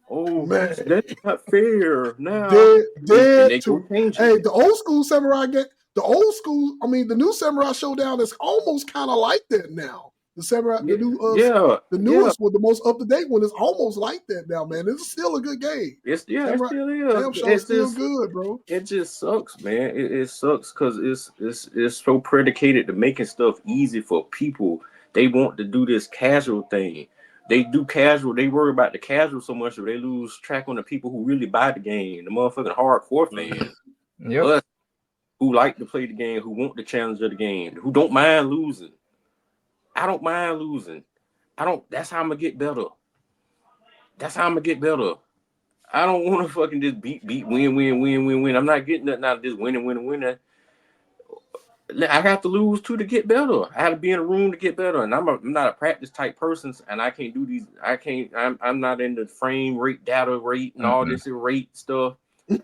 Oh, man, that's not fair. Now dead they to change hey, it. the old school Samurai game, the new Samurai Showdown is almost kind of like that now. The Samurai, the newest one, the most up to date one, is almost like that now, man. It's still a good game. It still is. Damn show is still good, bro. It just sucks, man. It sucks because it's so predicated to making stuff easy for people. They want to do this casual thing. They do casual. They worry about the casual so much that they lose track on the people who really buy the game, the motherfucking hardcore fans. Yep. Us who like to play the game, who want the challenge of the game, who don't mind losing. I don't mind losing. That's how I'm gonna get better. I don't want to fucking just beat, win. I'm not getting nothing out of this winning. I have to lose too to get better. I have to be in a room to get better, and I'm not a practice type person, and I can't do these. I'm not in the frame rate, data rate, and all this rate stuff.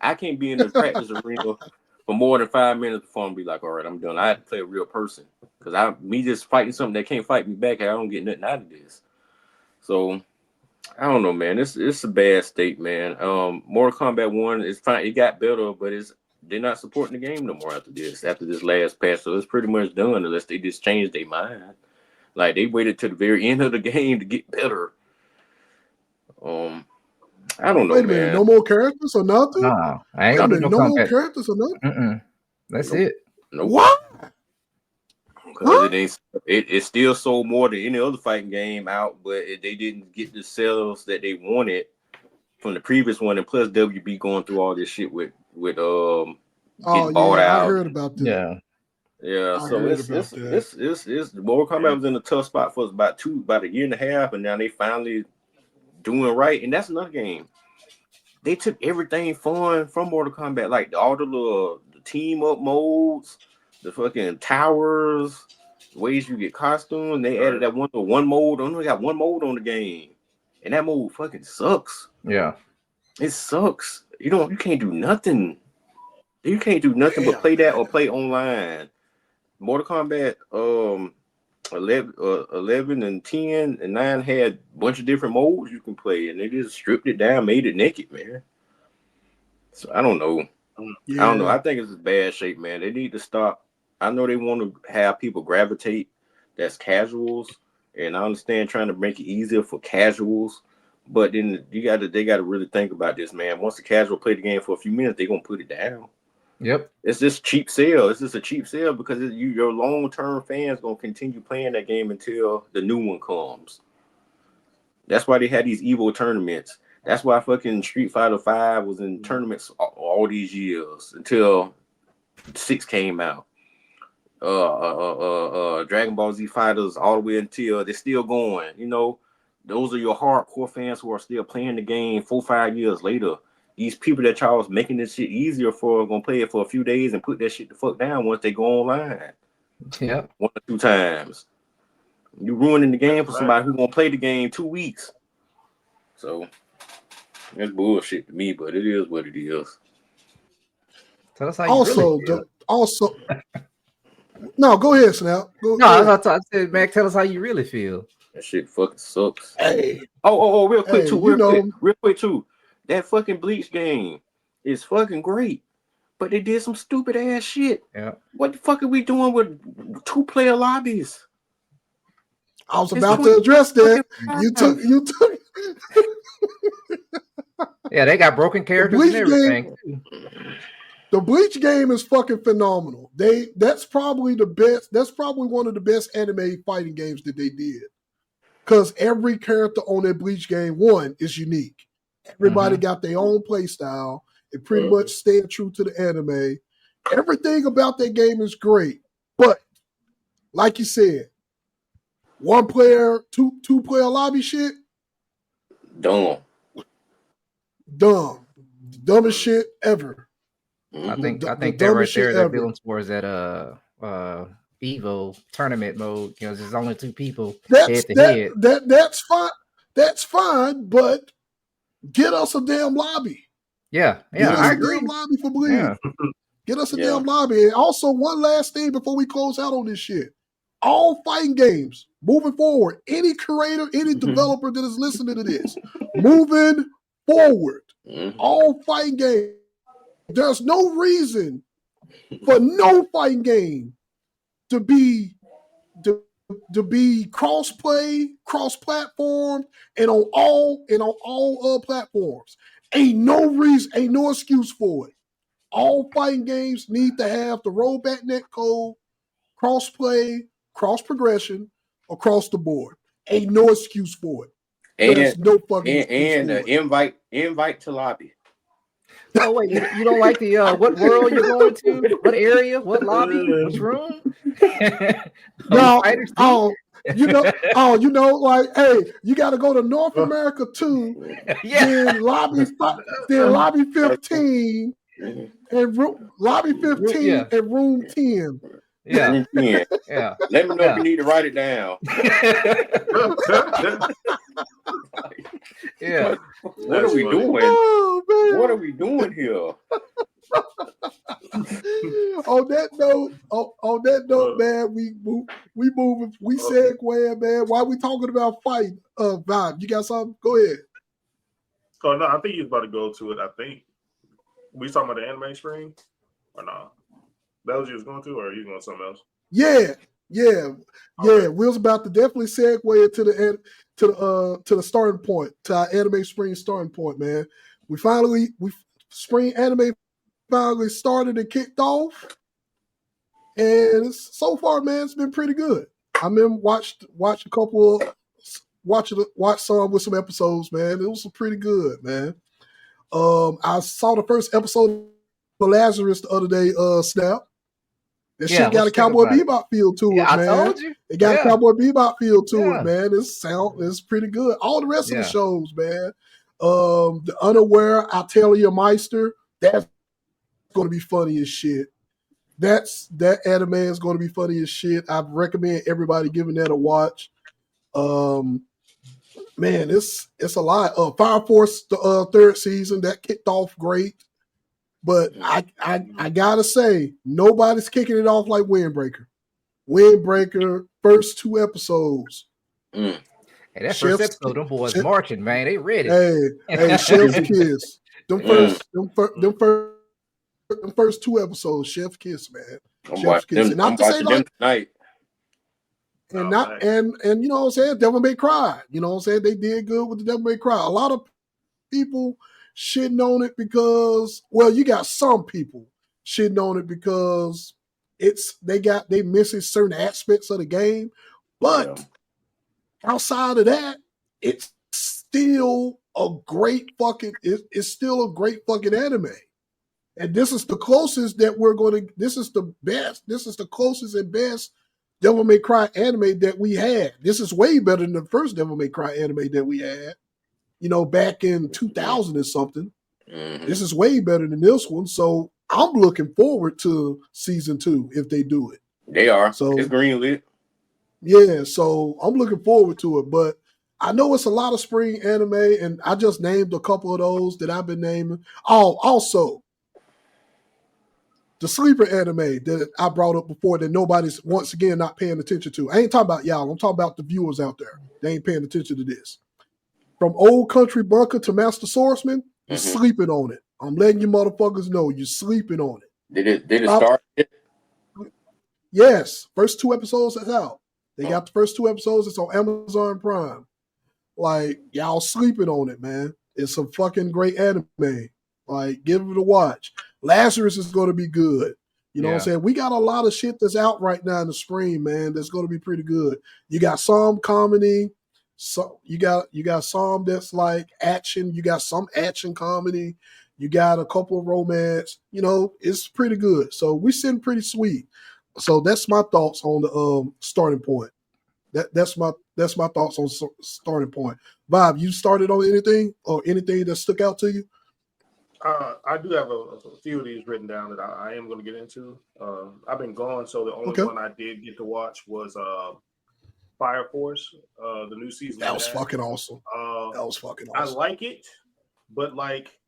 I can't be in the practice arena for more than 5 minutes before I'm be like, all right, I'm done. I have to play a real person because me just fighting something that can't fight me back. I don't get nothing out of this. So I don't know, man. It's a bad state, man. Mortal Kombat 1 is fine. It got better, but they're not supporting the game no more after this last patch. So it's pretty much done unless they just change their mind. Like they waited to the very end of the game to get better. I don't know. Wait a minute, no more characters or nothing? No, I ain't gonna do no more characters or nothing. That's it. Nope. What? Because it still sold more than any other fighting game out, but they didn't get the sales that they wanted from the previous one, and plus WB going through all this shit with getting bought out. I heard about that. Yeah. So it's Mortal Kombat was in a tough spot for us about a year and a half, and now they finally doing right. And that's another game. They took everything fun from Mortal Kombat, like all the team up modes, the fucking towers, ways you get costumes. They added that one mode. Only got one mode on the game, and that mode fucking sucks. Yeah, it sucks. You can't do nothing. You can't do nothing but play that or play online. Mortal Kombat 11 and 10 and 9 had a bunch of different modes you can play, and they just stripped it down, made it naked, man. So I don't know. Yeah. I don't know. I think it's in bad shape, man. They need to stop. I know they want to have people gravitate that's casuals, and I understand trying to make it easier for casuals, but then they got to really think about this, man. Once the casual play the game for a few minutes, they're gonna put it down. Yep. It's just cheap sale. It's just a cheap sale because your long-term fans gonna continue playing that game until the new one comes. That's why they had these Evo tournaments. That's why fucking Street Fighter 5 was in tournaments all these years until 6 came out. Dragon Ball Z Fighters all the way until they're still going. Those are your hardcore fans who are still playing the game 4-5 years later. These people that y'all was making this shit easier for are gonna play it for a few days and put that shit the fuck down once they go online. Yeah. 1 or 2 times. You ruining the game for somebody who's gonna play the game 2 weeks. So that's bullshit to me, but it is what it is. Tell us how you really feel. No, go ahead, Snapp. I said, Mac, tell us how you really feel. That shit fucking sucks. Hey. Real quick too. That fucking Bleach game is fucking great, but they did some stupid ass shit. Yeah. What the fuck are we doing with 2-player lobbies? I was about to address that. You took. Yeah, they got broken characters and everything. The Bleach game is fucking phenomenal. That's probably the best. That's probably one of the best anime fighting games that they did. Because every character on that Bleach game, one, is unique. Everybody got their own play style. It pretty much stayed true to the anime. Everything about that game is great. But, like you said, 1-player, 2-player lobby shit. Dumb. Dumbest shit ever. I think that right there, they're building towards that Evo tournament mode. There's only 2 people head to head. That's fine. that's fine, but get us a damn lobby. Yeah, Get us I a agree. damn lobby for Bleed. Yeah. Get us a damn lobby. And also, one last thing before we close out on this shit. All fighting games, moving forward, any creator, any developer that is listening to this, moving forward, all fighting games, there's no reason for no fighting game to be cross-play, cross-platform, and on all platforms. Ain't no reason, ain't no excuse for it. All fighting games need to have the rollback net code, cross-play, cross-progression across the board. Ain't no excuse for it. There's no fucking excuse for it. Invite to lobby. Oh wait, you don't like the what world you're going to? What area? What lobby? Which room? No, you know, like, hey, you got to go to North America too. Then lobby 15, and lobby 15 and room 10. Yeah. Room 10. Yeah. Let me know if you need to write it down. Yeah. What are we doing? Oh, man. What are we doing here? On that note, man, we segue, man. Why we talking about fight? Vibe, you got something? Go ahead. Oh no, I think he's about to go to it. I think we talking about the anime stream or no? That was you was going to, or are you going something else? Yeah. Right. We was about to definitely segue into the starting point, to our anime spring starting point, man. Spring anime finally started and kicked off, and so far, man, it's been pretty good. I mean, watched a couple, watched some with some episodes, man. It was pretty good, man. I saw the first episode of Lazarus the other day. Snapp. That shit got a Cowboy Bebop feel to it, man. I told you. It got a Cowboy Bebop feel to it, man. It's pretty good. All the rest of the shows, man. The Unaware, Atelier Meister, that's going to be funny as shit. That anime is going to be funny as shit. I recommend everybody giving that a watch. Man, it's a lot. Fire Force, the third season, that kicked off great. But I gotta say, nobody's kicking it off like Windbreaker. Windbreaker, first 2 episodes. Hey, that first episode, them boys marching, man. They ready. Hey, Chef's Kiss. Them first 2 episodes, Chef Kiss, man. Chef's Kiss. And not to say like tonight. And you know what I'm saying? Devil May Cry. You know what I'm saying? They did good with the Devil May Cry. A lot of people shitting on it because, well, you got some people shitting on it because they missing certain aspects of the game. But outside of that, it's still a great fucking anime. And this is the closest that this is the closest and best Devil May Cry anime that we had. This is way better than the first Devil May Cry anime that we had, back in 2000 or something. Mm-hmm. This is way better than this one. So I'm looking forward to season 2 if they do it. They are. So it's greenlit. Yeah, so I'm looking forward to it. But I know it's a lot of spring anime, and I just named a couple of those that I've been naming. Oh, also, the sleeper anime that I brought up before that nobody's, once again, not paying attention to. I ain't talking about y'all. I'm talking about the viewers out there. They ain't paying attention to this. From Old Country Bunker to Master Swordsman, you're sleeping on it. I'm letting you motherfuckers know you're sleeping on it. Did it start? Yes. First 2 episodes is out. They got the first 2 episodes. It's on Amazon Prime. Like, y'all sleeping on it, man. It's a fucking great anime. Like, give it a watch. Lazarus is going to be good. You know what I'm saying? We got a lot of shit that's out right now in the spring, man, that's going to be pretty good. You got some comedy. So you got some that's like action. You got some action comedy. You got a couple of romance. It's pretty good. So we sitting pretty sweet. So that's my thoughts on the starting point. That's my thoughts on starting point. Bob, you started on anything or anything that stuck out to you? I do have a few of these written down that I am going to get into. I've been gone, so the only one I did get to watch was Fire Force, the new season. That was fucking awesome. That was fucking awesome. I like it, but like,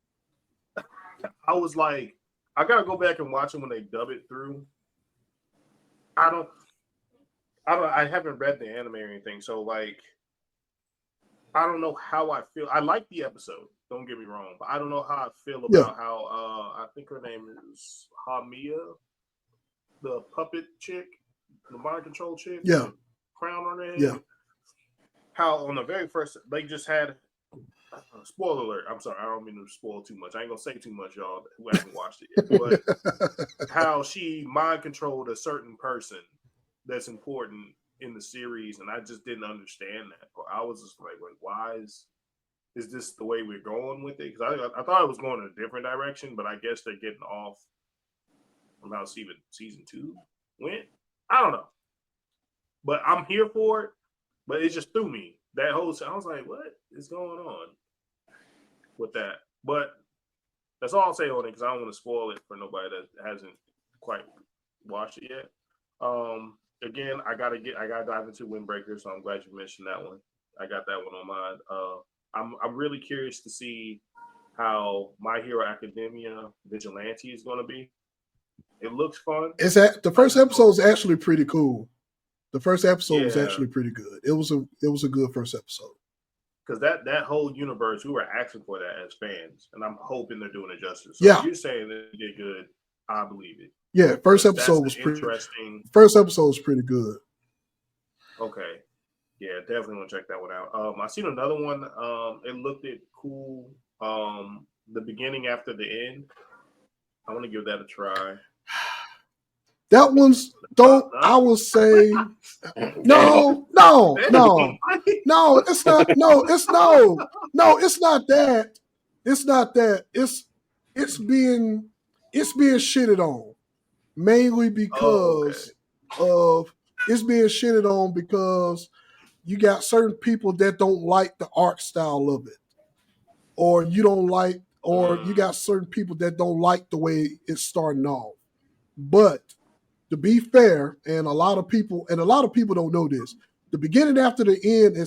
I was like, I gotta go back and watch it when they dub it through. I haven't read the anime or anything, so like, I don't know how I feel. I like the episode. Don't get me wrong, but I don't know how I feel about how I think her name is Hamiya, the puppet chick, the mind control chick. Yeah. Crown on her head. Yeah. How on the very first they just had spoiler alert. I'm sorry, I don't mean to spoil too much. I ain't gonna say too much, y'all who haven't watched it yet. But how she mind controlled a certain person that's important in the series, and I just didn't understand that. I was just like why is this the way we're going with it? Because I thought it was going in a different direction, but I guess they're getting off from how season 2 went. I don't know. But I'm here for it. But it just threw me. That whole I was like, what is going on with that? But that's all I'll say on it because I don't want to spoil it for nobody that hasn't quite watched it yet. Again, I gotta dive into Windbreaker, so I'm glad you mentioned that one. I got that one on mine. I'm really curious to see how My Hero Academia Vigilante is going to be. It looks fun. The first episode is actually pretty cool. The first episode was actually pretty good. It was a good first episode. Because that whole universe, we were asking for that as fans, and I'm hoping they're doing it justice. So if you're saying that it did good, I believe it. Yeah, first episode was pretty interesting. First episode was pretty good. Okay. Yeah, definitely want to check that one out. I seen another one. It looked cool. The beginning after the end. I want to give that a try. That one's I will say no, it's not. No, it's not that. It's not that. It's being shitted on. Mainly because it's being shitted on because you got certain people that don't like the art style of it. Or you don't like, or you got certain people that don't like the way it's starting off. But to be fair, and a lot of people don't know this, the beginning after the end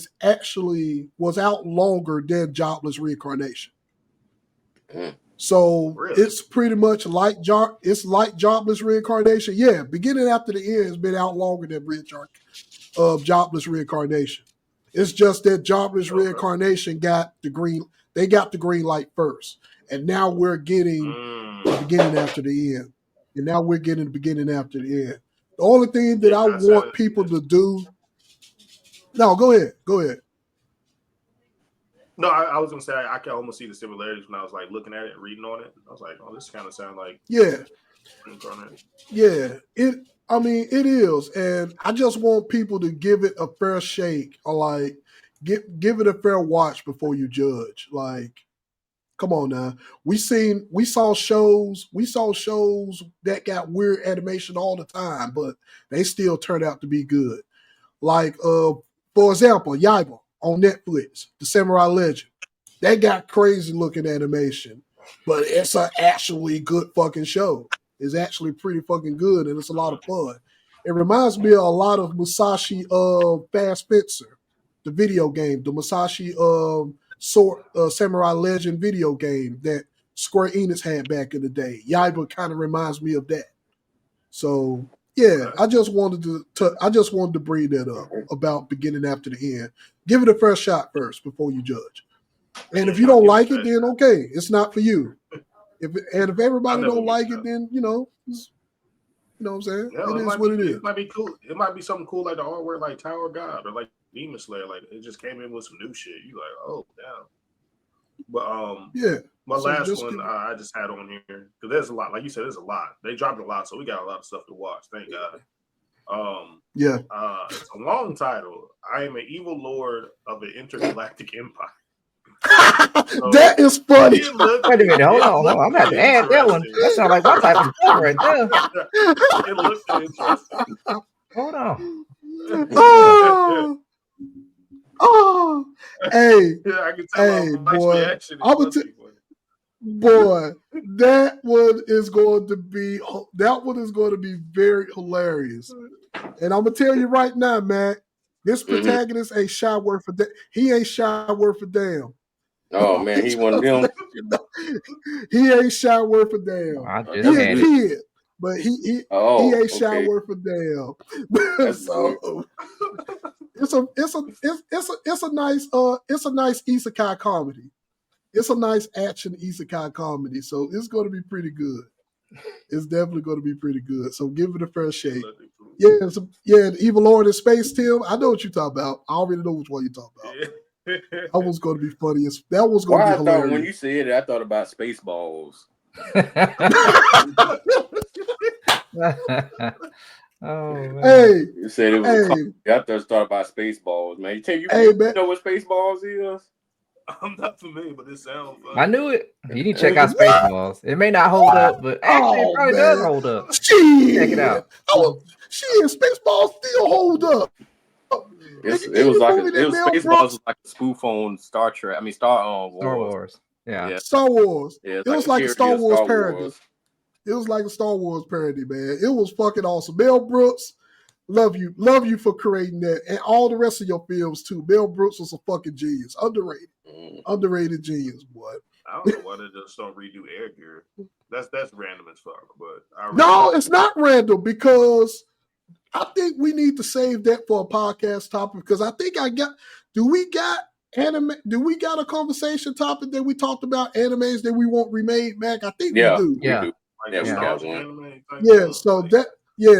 was out longer than Jobless Reincarnation. So it's pretty much like Jobless Reincarnation. Yeah, beginning after the end has been out longer than Jobless Reincarnation. It's just that Jobless Reincarnation got the green light first, and now we're getting the beginning after the end. And now we're getting the beginning after the end. The only thing that I want people to do. No, go ahead. No, I was gonna say I can almost see the similarities when I was like looking at it and reading on it. I was like, oh, this kind of sounds like it is, and I just want people to give it a fair shake, or like give it a fair watch before you judge. Like, come on now. We saw shows that got weird animation all the time, but they still turned out to be good. Like, for example, Yaiba on Netflix, the Samurai Legend. That got crazy looking animation, but it's an actually good fucking show. It's actually pretty fucking good, and it's a lot of fun. It reminds me a lot of Musashi Fast Fencer, the video game, the Musashi Samurai Legend video game that Square Enix had back in the day. Yaiba kind of reminds me of that. So yeah, I just wanted to bring that up about beginning after the end. Give it a fair shot first before you judge. And if you don't like it, then okay, it's not for you. If everybody don't like it, then you know what I'm saying? Yeah, it is what it is. It might be cool. It might be something cool like the artwork like Tower of God or like Demon Slayer. Like it just came in with some new shit. You like, oh damn. But my last one I just had on here because there's a lot. Like you said, there's a lot. They dropped a lot, so we got a lot of stuff to watch. Thank God. It's a long title. I am an evil lord of an intergalactic empire. So, that is funny. Wait a minute, hold on. I'm gonna have to add that one. That sounds like my type of stuff right there. It looks interesting. Hold on. Hey, yeah, I can tell boy, boy, that one is going to be very hilarious. And I'm gonna tell you right now, Mac, This protagonist ain't shy worth for he ain't shy worth for damn. Oh man, he one of them. He ain't shy worth for damn. He a kid, but he ain't shy worth for damn. So it's a nice isekai comedy. It's a nice action isekai comedy. So it's going to be pretty good. It's definitely going to be pretty good. So give it a fair shake. Yeah, the Evil Lord in Space, Tim. I know what you're talking about. I already know which one you're talking about. That was going to be funny. That was going to be hilarious. When you said it, I thought about Spaceballs. Oh man. Hey, you said it was. I thought about Spaceballs, man. You know what Spaceballs is? I'm not familiar, but it sounds funny. I knew it. You need to check out Spaceballs. It may not hold up, but actually it probably does hold up. Check it out. Spaceballs still hold up. It was Spaceballs was like a spoof on Star Trek. I mean Star Wars. Yeah. Star Wars. Yeah, it was like a Star Wars parody. It was like a Star Wars parody, man. It was fucking awesome. Mel Brooks, love you for creating that, and all the rest of your films too. Mel Brooks was a fucking genius, underrated genius, boy. I don't know why they just don't redo Air Gear. That's random as fuck. But it's not random because I think we need to save that for a podcast topic because I think do we got a conversation topic that we talked about animes that we want remade, Mac? I think we do. Yeah.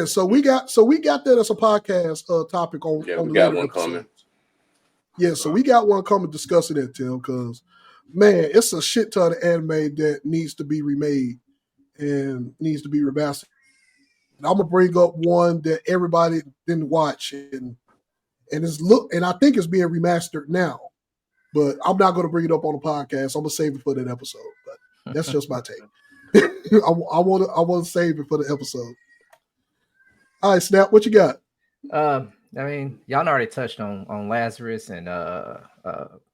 So we got that as a podcast topic on. Yeah, on we the got one episode. coming. Yeah, so we got one coming discussing it, Tim, because man, it's a shit ton of anime that needs to be remade and needs to be remastered. And I'm gonna bring up one that everybody didn't watch and I think it's being remastered now, but I'm not gonna bring it up on the podcast. I'm gonna save it for that episode. But that's just my take. I want to save it for the episode. All right, Snapp, what you got? I mean, y'all already touched on Lazarus and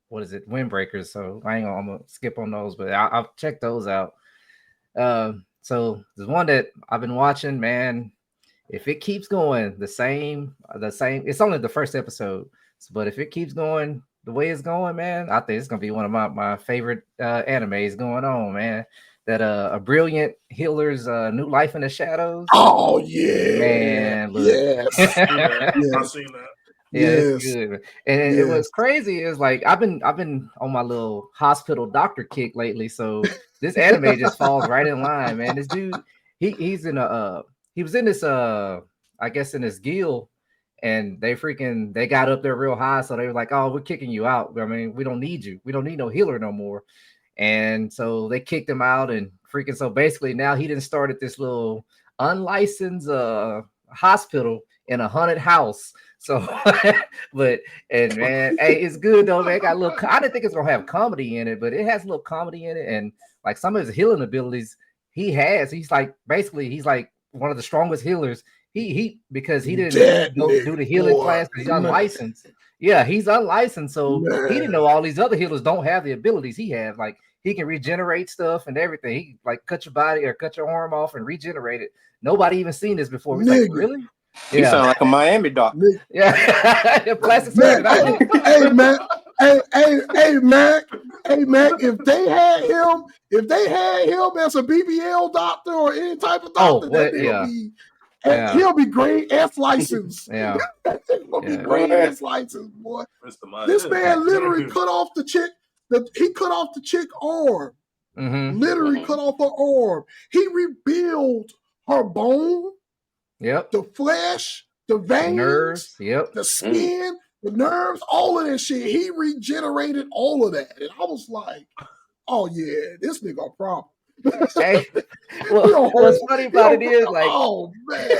what is it, Windbreakers. So I'm gonna skip on those, but I'll check those out. So there's one that I've been watching, man. If it keeps going the same, it's only the first episode, but if it keeps going the way it's going, man, I think it's gonna be one of my favorite animes going on, man. That a brilliant healer's new life in the shadows. Oh yeah, man! Look. Yes, I've seen that. Yeah, it's good. And it was crazy. Is like I've been on my little hospital doctor kick lately, so this anime just falls right in line, man. This dude, he's in he was in this I guess in this guild, and they got up there real high, so they were like, oh, we're kicking you out. I mean, we don't need you. We don't need no healer no more. And so they kicked him out, and so basically now he didn't start at this little unlicensed hospital in a haunted house. So, man, hey, it's good though, man. Got a little. I didn't think it's gonna have comedy in it, but it has a little comedy in it, and like some of his healing abilities, he's like one of the strongest healers. Because he didn't do the healing class because he's unlicensed. Yeah, he's unlicensed, so he didn't know all these other healers don't have the abilities he has. Like he can regenerate stuff and everything. He like cut your body or cut your arm off and regenerate it. Nobody even seen this before. He's like, really? You sound like a Miami doctor. Yeah, plastic surgeon. Hey, man. Hey, Mac. If they had him as a BBL doctor or any type of doctor, he'll be great F license. Yeah, he'll be great F license, boy. This man literally cut off the chick. He cut off the chick arm. Mm-hmm. Literally cut off her arm. He rebuilt her bone. Yep. The flesh, the veins, nerves, yep. The skin, the nerves, all of that shit. He regenerated all of that. And I was like, oh yeah, this nigga a problem. Hey, well, what's funny about it is like, oh man.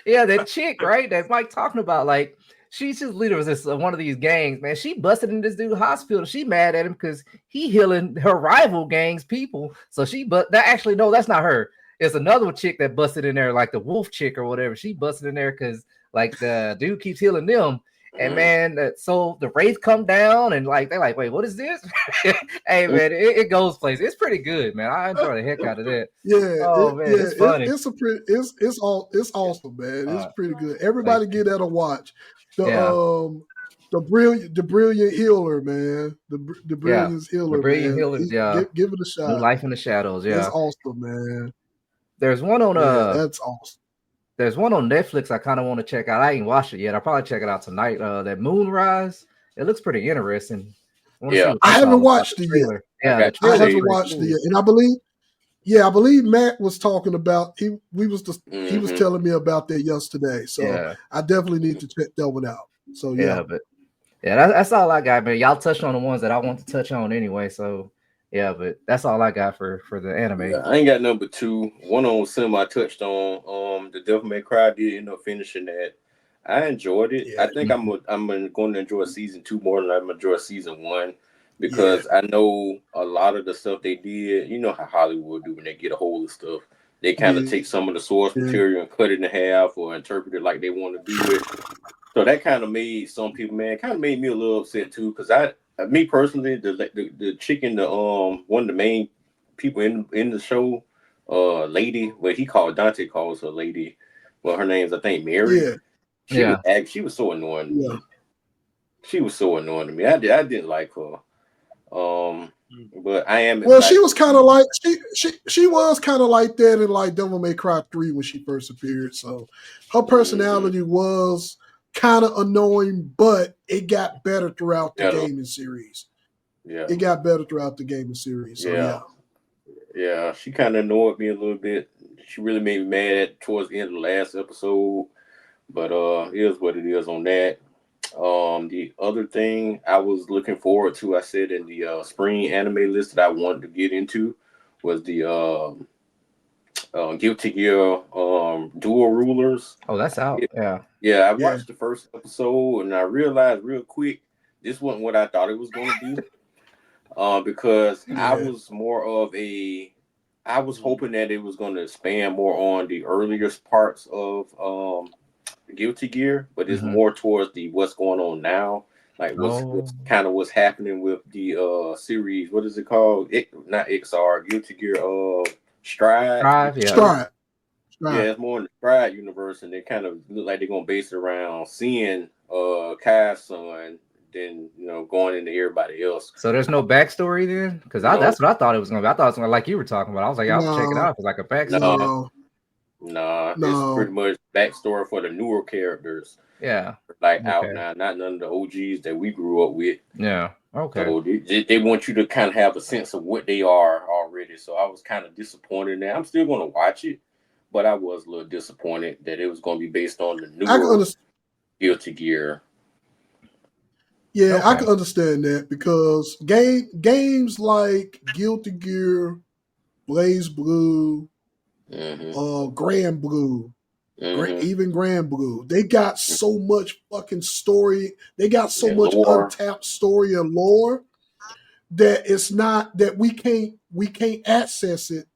Yeah, that chick, right? That Mike talking about, like, she's just leader of this one of these gangs, man. She busted in this dude's hospital. She mad at him because he healing her rival gangs people. So that's not her. It's another chick that busted in there, like the wolf chick or whatever. She busted in there because like the dude keeps healing them. And man, so the Wraith come down and like they're like, wait, what is this? Hey man, it goes places. It's pretty good, man. I enjoy the heck out of that. It's funny. It's awesome, man. It's pretty good. Everybody get that a watch. The brilliant healer, man. The brilliant healer, man. Give it a shot. New Life in the Shadows. Yeah, it's awesome, man. There's one on that's awesome. There's one on Netflix I kind of want to check out. I ain't watched it yet. I'll probably check it out tonight. That Moonrise. It looks pretty interesting. I haven't watched it yet. Yeah, I haven't watched it yet. And I believe Matt was talking about he was telling me about that yesterday. So I definitely need to check that one out. So that's all I got, man. Y'all touched on the ones that I want to touch on anyway. So but that's all I got for the anime. I ain't got number 2. One on cinema I touched on. The Devil May Cry did end up finishing that. I enjoyed it. I think I'm going to enjoy season 2 more than I'm enjoy season 1 because I know a lot of the stuff they did. You know how Hollywood do when they get a hold of stuff. They kind of take some of the source material and cut it in half or interpret it like they want to do it. So that kind of made some people, man, kind of made me a little upset too because me personally, the chicken, one of the main people in the show, lady, he Dante calls her lady. Well, her name's I think Mary. She was so annoying to me. She was so annoying to me. I didn't like her. But I am. Well, she was kind of like she was kind of like that in like Devil May Cry 3 when she first appeared. So her personality was kind of annoying, but it got better throughout the gaming series. Yeah, it got better throughout the gaming series. So yeah, she kind of annoyed me a little bit. She really made me mad towards the end of the last episode, but it is what it is on that. The other thing I was looking forward to, I said in the spring anime list that I wanted to get into was the Guilty Gear Dual Rulers. Oh, that's out. I watched the first episode and I realized real quick this wasn't what I thought it was going to be. Because I was more of I was hoping that it was going to expand more on the earliest parts of Guilty Gear, but it's more towards the what's going on now, like what's happening with the series. What is it called? Not XR, Guilty Gear Stride. Stride. Yeah, it's more in the Stride universe, and they kind of look like they're gonna base it around seeing Kai's son, then going into everybody else. So there's no backstory then, because that's what I thought it was gonna be. I thought it was gonna like you were talking about. I was like, I'll check it out. It's like a backstory. No, it's pretty much backstory for the newer characters. Yeah, like out now, not none of the OGs that we grew up with. Yeah, okay. So they want you to kind of have a sense of what they are already. So I was kind of disappointed in that. I'm still going to watch it, but I was a little disappointed that it was going to be based on the newer Guilty Gear. Yeah, I can understand that because games like Guilty Gear, Blaze Blue, Grand Blue, even Grand Blue, they got so much fucking story. They got so much untapped story and lore that it's not that we can't access it.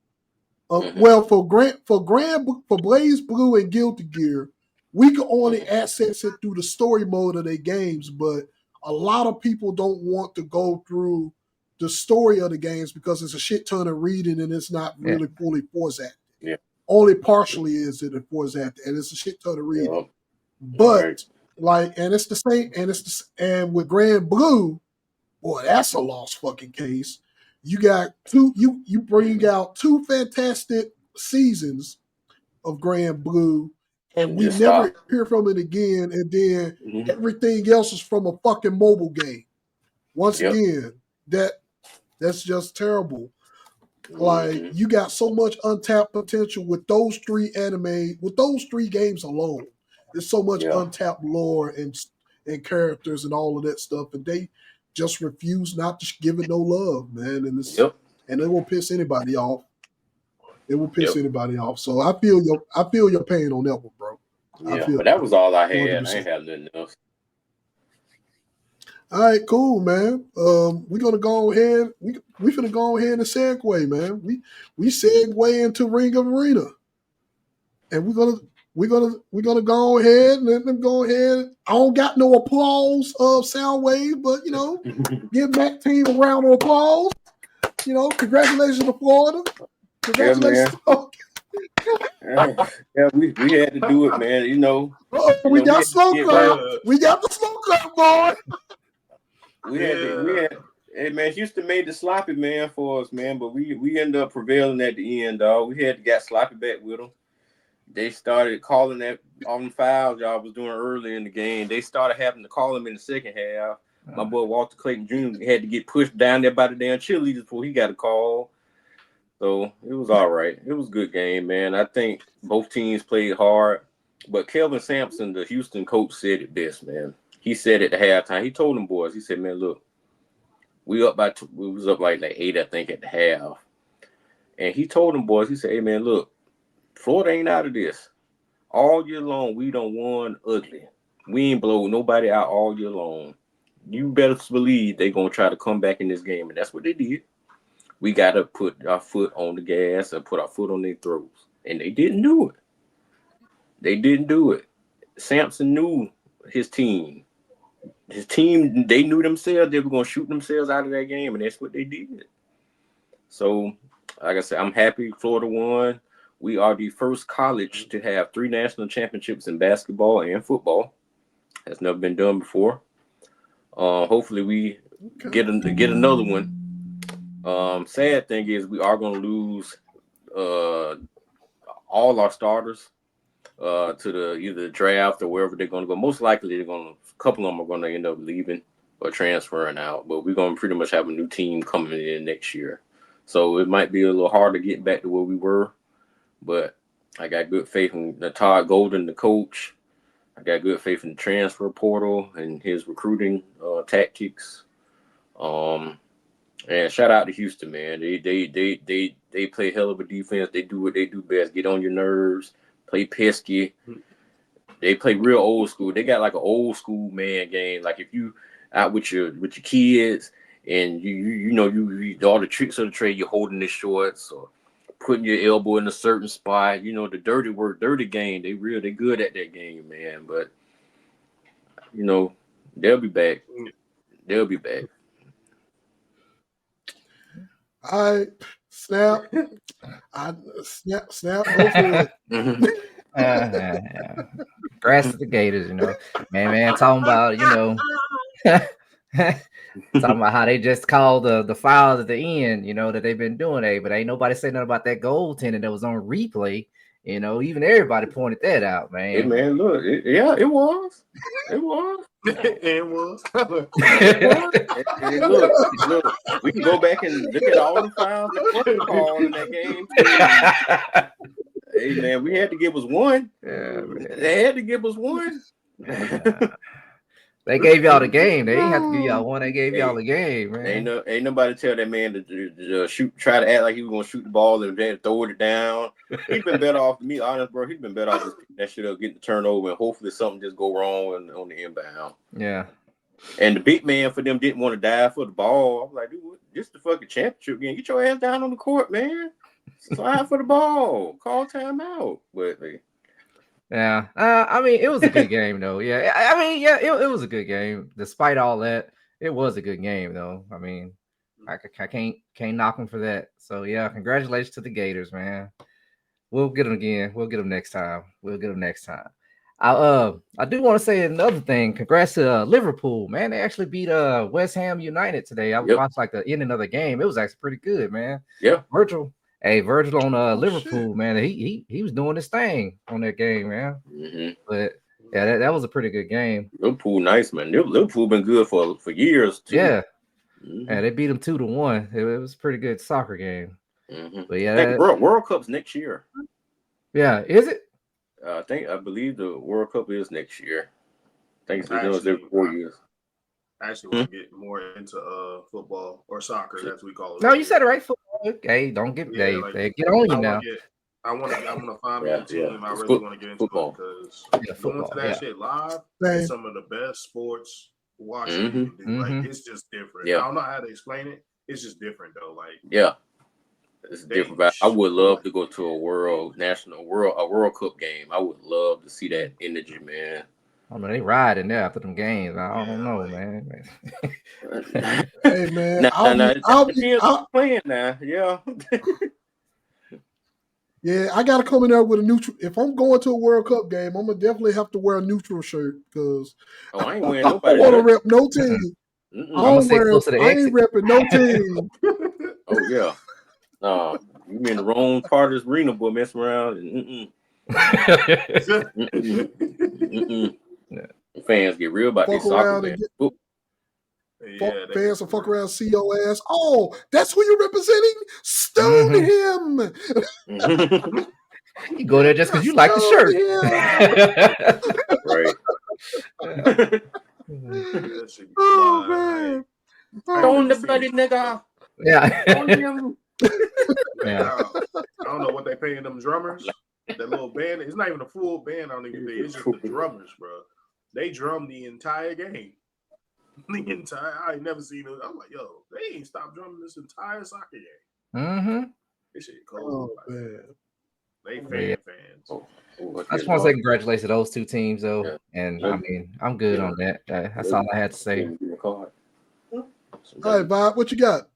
Well, for Blaze Blue and Guilty Gear, we can only access it through the story mode of their games, but a lot of people don't want to go through the story of the games because it's a shit ton of reading and it's not really fully voice acted. Yeah. Only partially is it a voice acted, and it's a shit ton of reading. But and it's the same, and with Grand Blue, boy, that's a lost fucking case. You got you bring out 2 fantastic seasons of Grand Blue, and we never hear from it again, and then everything else is from a fucking mobile game. Once again, that's just terrible. Like, you got so much untapped potential with those 3 games alone. There's so much untapped lore and characters and all of that stuff, and they just refuse not to give it no love, man. And and it will piss anybody off. It will piss anybody off. So I feel your pain on that one, bro. Yeah, but that was all I had. 100%. I ain't have nothing else. All right, cool, man. We're gonna go ahead. We finna go ahead and segue, man. We segue into Ring of Arena, and we're we're gonna go ahead and let them go ahead. I don't got no applause of Soundwave, but give Mac team a round of applause. Congratulations to Florida. Congratulations. Yeah, we had to do it, man. We got smoke up. right. We got the smoke up, boy. We had. Hey man, Houston made the sloppy man for us, man. But we ended up prevailing at the end, dog. We had to get sloppy back with them. They started calling that on fouls y'all was doing early in the game. They started having to call him in the second half. My boy Walter Clayton Jr. had to get pushed down there by the damn cheerleaders before he got a call. So it was all right. It was a good game, man. I think both teams played hard. But Kelvin Sampson, the Houston coach, said it best, man. He said at the halftime, he told them boys, he said, man, look, we was up like 8, I think, at the half. And he told them boys, he said, hey, man, look, Florida ain't out of this. All year long, we done won ugly. We ain't blow nobody out all year long. You better believe they going to try to come back in this game. And that's what they did. We got to put our foot on the gas and put our foot on their throats. And they didn't do it. They didn't do it. Sampson knew his team. His team, they knew themselves. They were going to shoot themselves out of that game, and that's what they did. So, like I said, I'm happy Florida won. We are the first college to have 3 national championships in basketball and football. That's never been done before. Hopefully, we get another one. Sad thing is we are going to lose all our starters to either the draft or wherever they're going to go. Most likely, a couple of them are going to end up leaving or transferring out. But we're going to pretty much have a new team coming in next year. So it might be a little hard to get back to where we were. But I got good faith in Todd Golden, the coach. I got good faith in the transfer portal and his recruiting tactics. And shout out to Houston, man. They play hell of a defense. They do what they do best. Get on your nerves. Play pesky. They play real old school. They got like an old school man game. Like if you out with your kids and you all the tricks of the trade, you're holding the shorts or putting your elbow in a certain spot. The dirty work, dirty game. They good at that game, man. But they'll be back. They'll be back. All right, Snap. Snap. Go for it. Grass to the Gators, man, talking about, talking about how they just called the fouls at the end, that they've been doing, but ain't nobody saying nothing about that goaltending that was on replay. Even everybody pointed that out, man. Hey, man, look, it was. It was. It was. And look, we can go back and look at all the fouls that were called in that game. Hey, man, we had to give us one. Yeah, they had to give us one. They gave y'all the game. They didn't have to give y'all one. They gave y'all the game, man. Ain't nobody tell that man to shoot, try to act like he was gonna shoot the ball and then throw it down. He's been better off, to be honest, bro. He's been better off just picking that shit up, getting the turnover, and hopefully something just go wrong on the inbound. Yeah. And the big man for them didn't want to die for the ball. I'm like, dude, this the fucking championship game. Get your ass down on the court, man. Slide for the ball. Call timeout. But yeah, I mean, it was a good game, though. Yeah, I mean, yeah, it was a good game. Despite all that, it was a good game, though. I mean, I can't knock them for that. So, yeah, congratulations to the Gators, man. We'll get them again. We'll get them next time. I do want to say another thing. Congrats to Liverpool, man. They actually beat West Ham United today. I watched like the ending of the game. It was actually pretty good, man. Yeah, Virgil on Liverpool, shit. Man. He was doing his thing on that game, man. Mm-hmm. But yeah, that was a pretty good game. Liverpool, nice, man. Liverpool been good for years too. Yeah, they beat them 2-1. It was a pretty good soccer game. Mm-hmm. But yeah, World Cup's next year. Yeah, is it? I believe the World Cup is next year. I think it's every 4 years. I actually want to get more into football or soccer, as we call it. No, you said it right. Football. Hey, don't get get on you now. I want to find me a team. I really want to get into football because going to that shit live is some of the best sports watching. Like it's just different. I don't know how to explain it. It's just different though. Like It's different. But I would love to go to a World Cup game. I would love to see that energy, man. I don't know, they ride in there after them games. I don't know, man. Hey man, I'll be playing now. Yeah. Yeah, I gotta come in there with a neutral. If I'm going to a World Cup game, I'm gonna definitely have to wear a neutral shirt because I ain't wearing I nobody. don't want to rep no team. I ain't repping no team. Oh yeah. You mean the wrong part of this arena, boy, messing around. Fans get real about this soccer, man. Fans will fuck around, see your ass. Oh, that's who you're representing? Stone him. You go there just because you like the shirt. Right. Oh, man. Stone the bloody nigga. Yeah. I don't know what they paying them drummers. That little band. It's not even a full band. I don't even think it's just the drummers, bro. They drum the entire game. I ain't never seen it. I'm like, yo, they ain't stopped drumming this entire soccer game. This shit cold. Oh, man. They fans. I just want to say congratulations to those two teams, though. And I mean, I'm good on that. That's all I had to say. All right, Bob, what you got?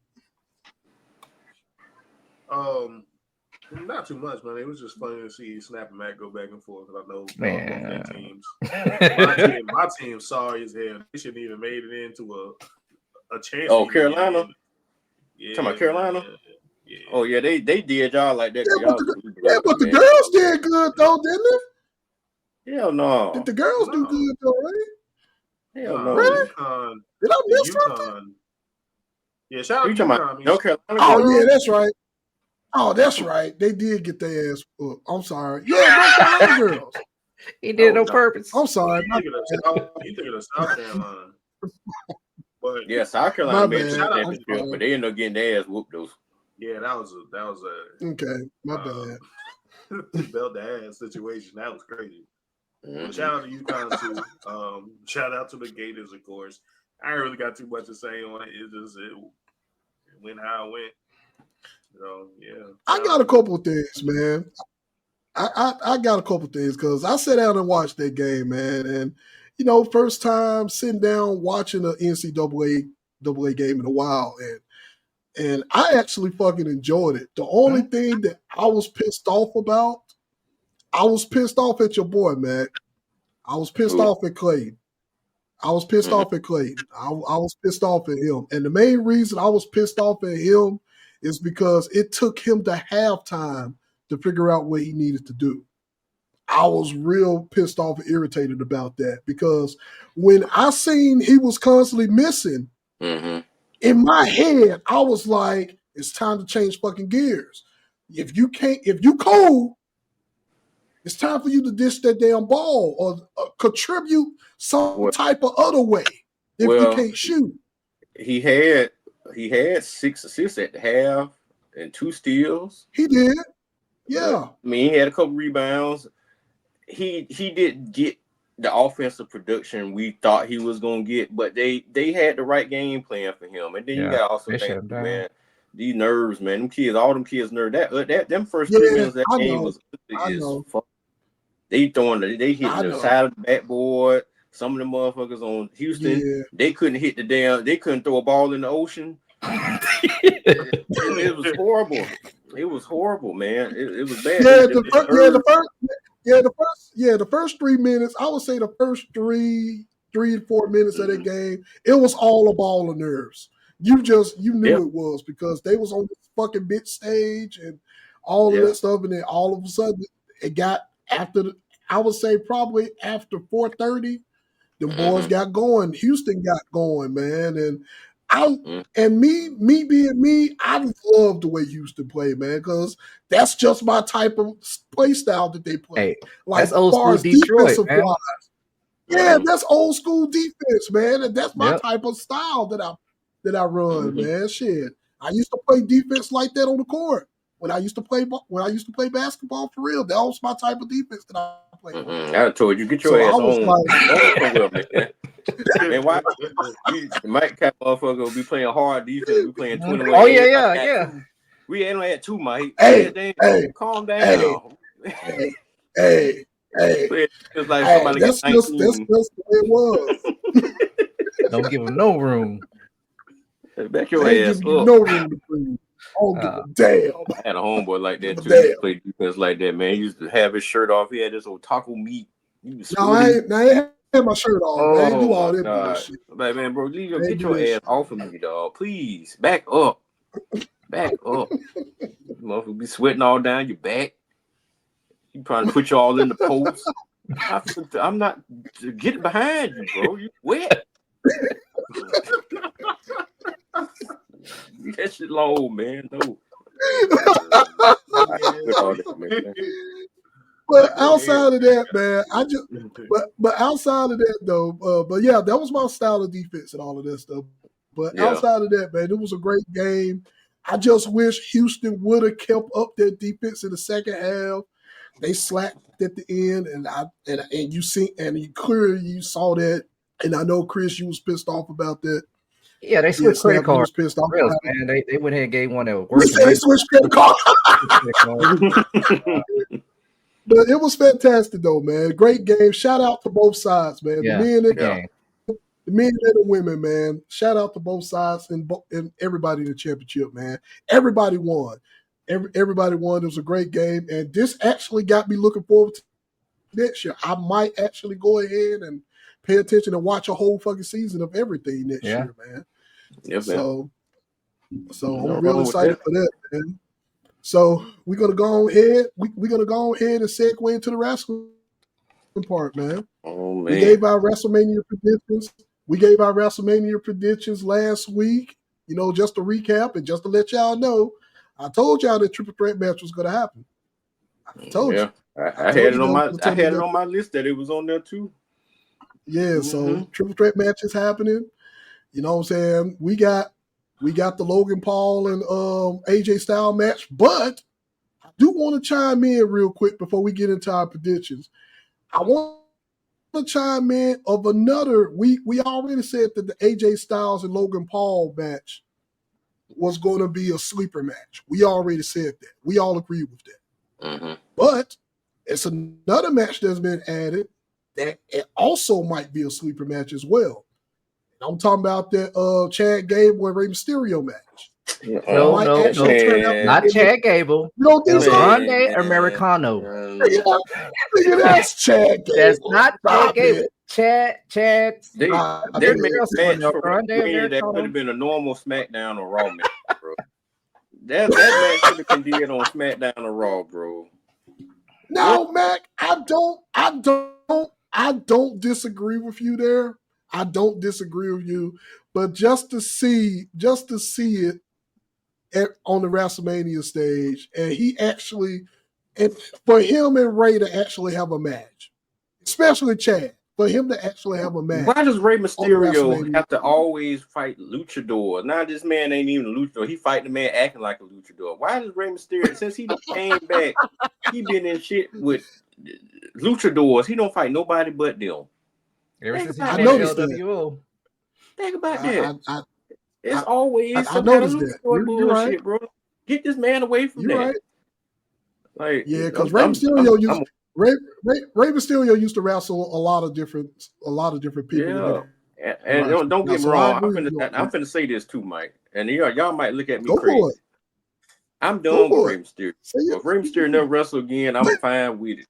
Not too much, man. It was just funny to see Snapp and Matt go back and forth. I know both their teams. My team sorry as hell. They shouldn't even made it into a chance. Oh, Carolina. Yeah, talking about Carolina. Yeah. Oh yeah, they did y'all like that. But the girls did good though, didn't they? Hell no. Did the girls do good though, right? Hell no. Really? Did I miss something? Yeah, shout out to UConn. No Carolina. Oh yeah, that's right. Oh, that's right. They did get their ass up. I'm sorry. Yeah, North Carolina girls. He did it on purpose. I'm sorry. You think of the South Carolina. But yeah, South Carolina made the championship, but they ended up getting their ass whooped those. Yeah, that was a okay. My bad. Belt the ass situation. That was crazy. Shout out to UConn too. Shout out to the Gators, of course. I ain't really got too much to say on it. It went how it went. So yeah. I got a couple of things, man. I got a couple of things because I sat down and watched that game, man. And first time sitting down watching an NCAA game in a while, and I actually fucking enjoyed it. The only thing that I was pissed off about, I was pissed off at your boy, Mac. I was pissed off at Clayton. I was pissed off at Clayton. I was pissed off at him. And the main reason I was pissed off at him is because it took him to halftime to figure out what he needed to do. I was real pissed off and irritated about that because when I seen he was constantly missing, in my head, I was like, it's time to change fucking gears. If you cold, it's time for you to dish that damn ball or contribute some type of other way if you can't shoot. He had 6 assists at the half and 2 steals. He did. Yeah. I mean, he had a couple rebounds. He didn't get the offensive production we thought he was going to get, but they had the right game plan for him. And then you got also think, man, these nerves, man, all them kids nerves. Them first 3 minutes of that game was fuck. They hitting the side of the backboard. Some of the motherfuckers on Houston, they couldn't they couldn't throw a ball in the ocean. It was horrible. It was horrible, man. It was bad. The first 3 minutes, I would say the first 3 to 4 minutes of that game, it was all a ball of nerves. You knew it was because they was on this fucking big stage and all of that stuff, and then all of a sudden it got I would say probably after 4:30, the boys got going. Houston got going, man, and me being me, I love the way Houston play, man, because that's just my type of play style that they play. Hey, like that's old school Detroit, man. Yeah, that's old school defense, man, and that's my type of style that I run, man. Shit, I used to play defense like that on the court when I used to play basketball for real. That was my type of defense that I played. I told you, get your ass on. Man, why? Mike Cap motherfucker will be playing hard defense. Be playing 21. Oh yeah. We ain't had 2, Mike. Hey, calm down. Hey. It's like somebody That's got just 19. the way it was. Don't give him no room. Back your I ain't ass giving you up. no room to breathe. I don't give a damn. I had a homeboy like that too. Damn. He used to play defense like that, man. He used to have his shirt off. He had this old taco meat. No, I ain't had my shirt off. I ain't do all that God. bullshit. Like, man, bro, get your that ass shit. off of me, dog. Please. Back up. Motherfucker be sweating all down your back. You trying to put you all in the post. I'm not get behind you, bro. You wet. That shit low, man. No. But outside of that, man, but outside of that though, but yeah, that was my style of defense and all of that stuff. But outside of that, man, it was a great game. I just wish Houston would have kept up their defense in the second half. They slacked at the end, and you clearly you saw that. And I know Chris, you was pissed off about that. Yeah, they switched credit Snap, cards. pissed off Real, about man. They went ahead and gave one that was We worse. say they switched credit card. But it was fantastic though, man. Great game. Shout out to both sides, man. Yeah, The men and game. the men and the women, man. Shout out to both sides and everybody in the championship, man. Everybody won. Everybody won. It was a great game, and this actually got me looking forward to next year. I might actually go ahead and pay attention and watch a whole fucking season of everything next year, man. Yep, so no I'm real excited for that, man. So we're gonna go ahead. We're gonna go ahead and segue into the wrestling part, man. Oh man. We gave our WrestleMania predictions last week. You know, just to recap and just to let y'all know, I told y'all that triple threat match was gonna happen. I told you. I had it on my list that it was on there too. Yeah, so triple threat match is happening. You know what I'm saying? We got the Logan Paul and AJ Styles match, but I do want to chime in real quick before we get into our predictions. I want to chime in of another. We already said that the AJ Styles and Logan Paul match was going to be a sleeper match. We already said that. We all agree with that. But it's another match that's been added that it also might be a sleeper match as well. I'm talking about that Chad Gable and Rey Mysterio match. No, not Chad Gable. You don't think so? Grande Americano. That's Chad Gable. That's not Chad Gable. Chad. They made a match for Grande that could have been a normal SmackDown or Raw match, bro. That match should have been did on SmackDown or Raw, bro. No, Mac, I don't disagree with you there. I don't disagree with you, but just to see it on the WrestleMania stage, and for him and Ray to actually have a match, especially Chad, for him to actually have a match. Why does Rey Mysterio have to always fight luchador? Now this man ain't even a luchador. He fighting the man acting like a luchador. Why does Rey Mysterio, since he came back, he been in shit with luchadors? He don't fight nobody but them. Ever since I noticed LWO. Think about that. It's I always some kind of luchador bullshit, bro. Get this man away from that. Right. Like, yeah, because Rey Mysterio used to wrestle a lot of different people. Yeah, and don't get me wrong. I'm finna say this too, Mike. And y'all might look at me crazy. I'm done with Rey Mysterio. If Rey Mysterio never wrestle again, I'm fine with it.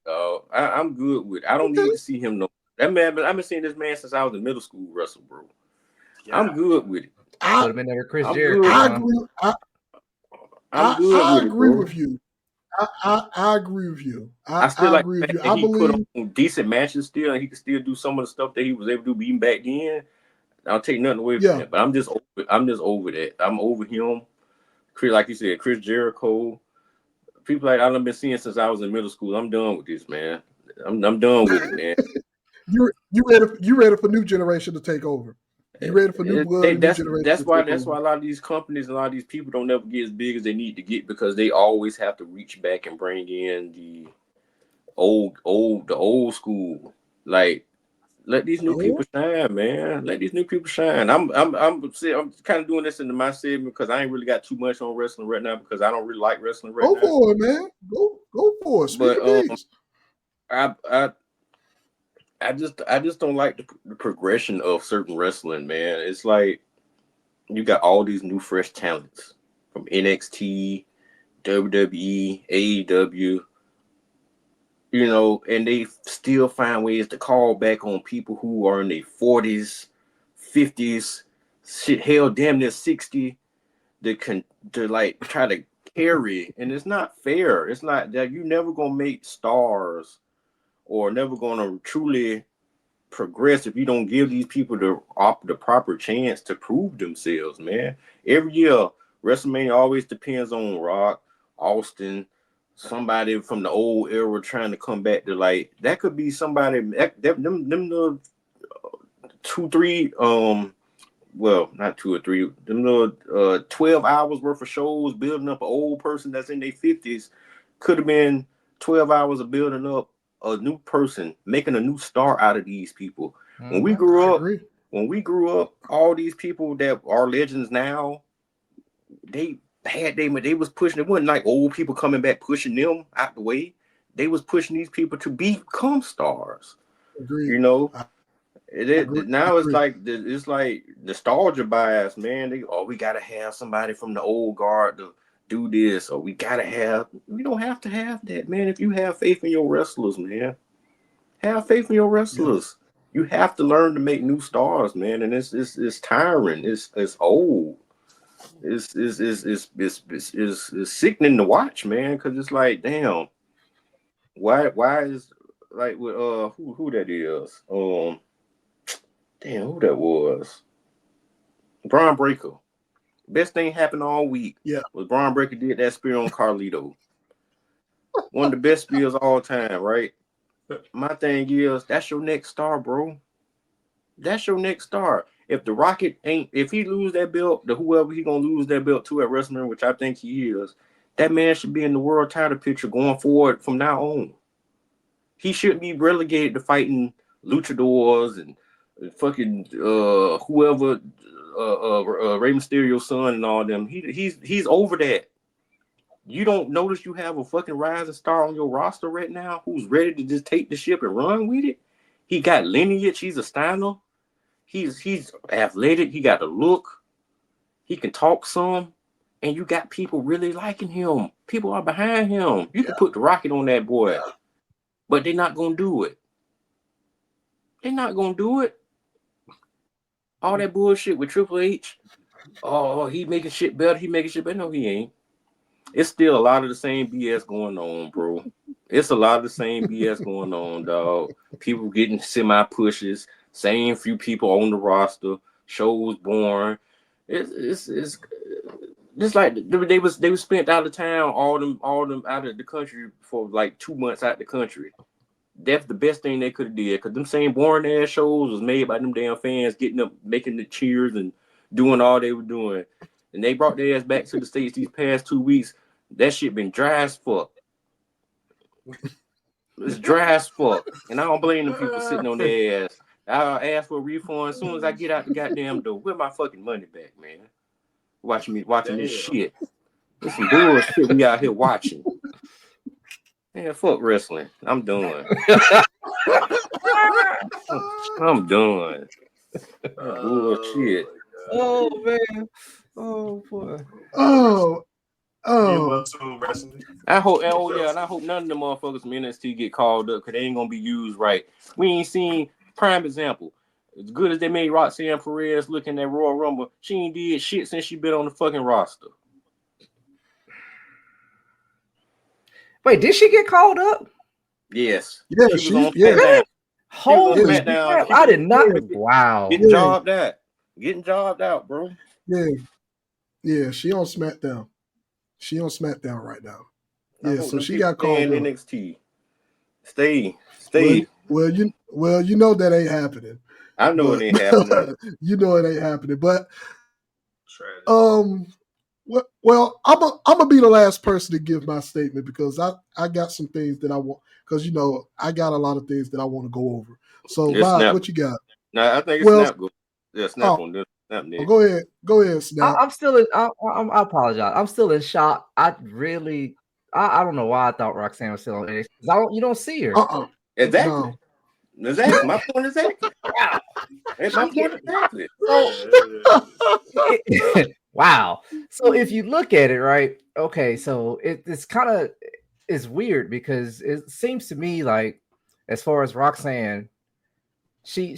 I'm good with it. I don't need to see him no. That man, I've been seeing this man since I was in middle school wrestle, bro. Yeah. I'm good with it. Could have been there with Chris Jericho. I agree with you. I agree with you. I still like agree with you. I believe put on decent matches still, and he can still do some of the stuff that he was able to do even back then. I'll take nothing away from that. But I'm just over that. I'm over him. Like you said, Chris Jericho. People like I've been seeing since I was in middle school. I'm done with this, man. I'm done with it, man. You ready for new generation to take over? You ready for new blood? That's why a lot of these companies and a lot of these people don't never get as big as they need to get, because they always have to reach back and bring in the old school. Like Let these new people shine, man. Let these new people shine. I'm kind of doing this into my segment because I ain't really got too much on wrestling right now because I don't really like wrestling right now. Go for it, man. Go for it. Speak I just don't like the progression of certain wrestling, man. It's like you got all these new fresh talents from NXT, WWE, AEW. You know, and they still find ways to call back on people who are in their 40s, 50s, shit, hell, damn near 60, to like try to carry. And it's not fair. It's not that you never gonna make stars or never gonna truly progress if you don't give these people the proper chance to prove themselves, man. Every year, WrestleMania always depends on Rock, Austin, somebody from the old era trying to come back to like that could be somebody them the 2, 3 well, not 2 or 3, them little 12 hours worth of shows building up an old person that's in their 50s could have been 12 hours of building up a new person, making a new star out of these people. When we grew up, all these people that are legends now, they was pushing. It wasn't like old people coming back pushing them out the way. They was pushing these people to become stars. Agreed. You know, now it's like nostalgia bias, man. We gotta have somebody from the old guard to do this, or we don't have to have that, man. If you have faith in your wrestlers, man, have faith in your wrestlers. Yeah. You have to learn to make new stars, man, and it's tiring. It's old. It's sickening to watch, man, because it's like, damn, why is like with who that is? Damn, who that was? Braun Breaker. Best thing happened all week. Yeah, was Braun Breaker did that spear on Carlito. One of the best spears of all time, right? My thing is, that's your next star, bro. That's your next star. If the Rocket if he lose that belt to whoever he gonna lose that belt to at WrestleMania, which I think he is, that man should be in the world title picture going forward from now on. He shouldn't be relegated to fighting luchadors and fucking whoever, Rey Mysterio's son and all them. He's over that. You don't notice you have a fucking rising star on your roster right now who's ready to just take the ship and run with it? He got lineage. He's a Steiner. He's athletic. He got a look. He can talk some. And you got people really liking him. People are behind him. You can put the rocket on that boy. But they're not going to do it. They're not going to do it. All that bullshit with Triple H. Oh, he making shit better. No, he ain't. It's still a lot of the same BS going on, bro. It's a lot of the same BS going on, dog. People getting semi-pushes. Same few people on the roster. Shows born. It's just like they was spent out of town, all them out of the country for like 2 months out the country. That's the best thing they could have did, because them same boring ass shows was made by them damn fans getting up, making the cheers and doing all they were doing. And they brought their ass back to the States these past 2 weeks. That shit been dry as fuck. It's dry as fuck. And I don't blame them people sitting on their ass. I'll ask for a refund as soon as I get out the goddamn door. Where my fucking money back, man? Watching this shit. There's some bullshit we out here watching. Man, fuck wrestling. I'm done. I'm done. Bullshit. Oh man. Oh boy. Oh. I hope. And I hope none of them motherfuckers from NXT get called up because they ain't gonna be used right. We ain't seen prime example. As good as they made Roxanne Perez looking at Royal Rumble, she ain't did shit since she been on the fucking roster. Wait, did she get called up? Yes. Yeah, she was on SmackDown. Really? Holy SmackDown. crap! I did not. Wow. Getting jobbed out, bro. Yeah. She on SmackDown. She on SmackDown right now. Yeah, so she got called up. NXT. Stay. Well, you know that ain't happening. I know it ain't happening. You know it ain't happening. But well, I'm gonna be the last person to give my statement because I got some things that I want, because I got a lot of things that I want to go over. So, It's Bob, Snapp. what you got? No, I think it's Well, Snapp. Yeah, Snapp oh, on this. Snapp next. go ahead, Snap. I'm still in. I apologize. I'm still in shock. I don't know why I thought Roxanne was still on NXT. You don't see her. Exactly. No. Exactly. My point exactly. Wow. That's my point exactly. So wow. So if you look at it, right? Okay, so it's kind of it's weird because it seems to me like as far as Roxanne, they're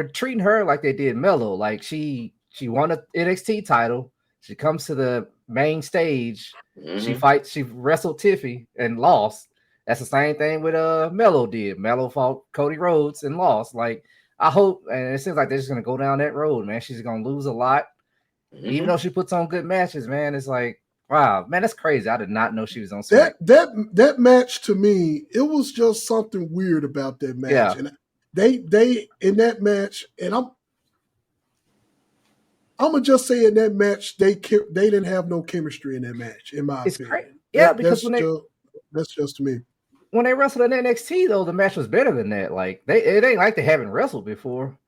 treating her like they did Mello. Like she won an NXT title. She comes to the main stage. Mm-hmm. She wrestled Tiffy and lost. That's the same thing with Mello did. Mello fought Cody Rhodes and lost. Like I hope, and it seems like they're just gonna go down that road, man. She's gonna lose a lot. Mm-hmm. Even though she puts on good matches, man. It's like, wow, man, that's crazy. I did not know she was on Smack. That match to me, it was just something weird about that match. Yeah. And they in that match, and I'm gonna just say in that match, they didn't have no chemistry in that match, in my It's opinion. crazy. Yeah, because that's just me. When they wrestled in NXT, though, the match was better than that. Like it ain't like they haven't wrestled before.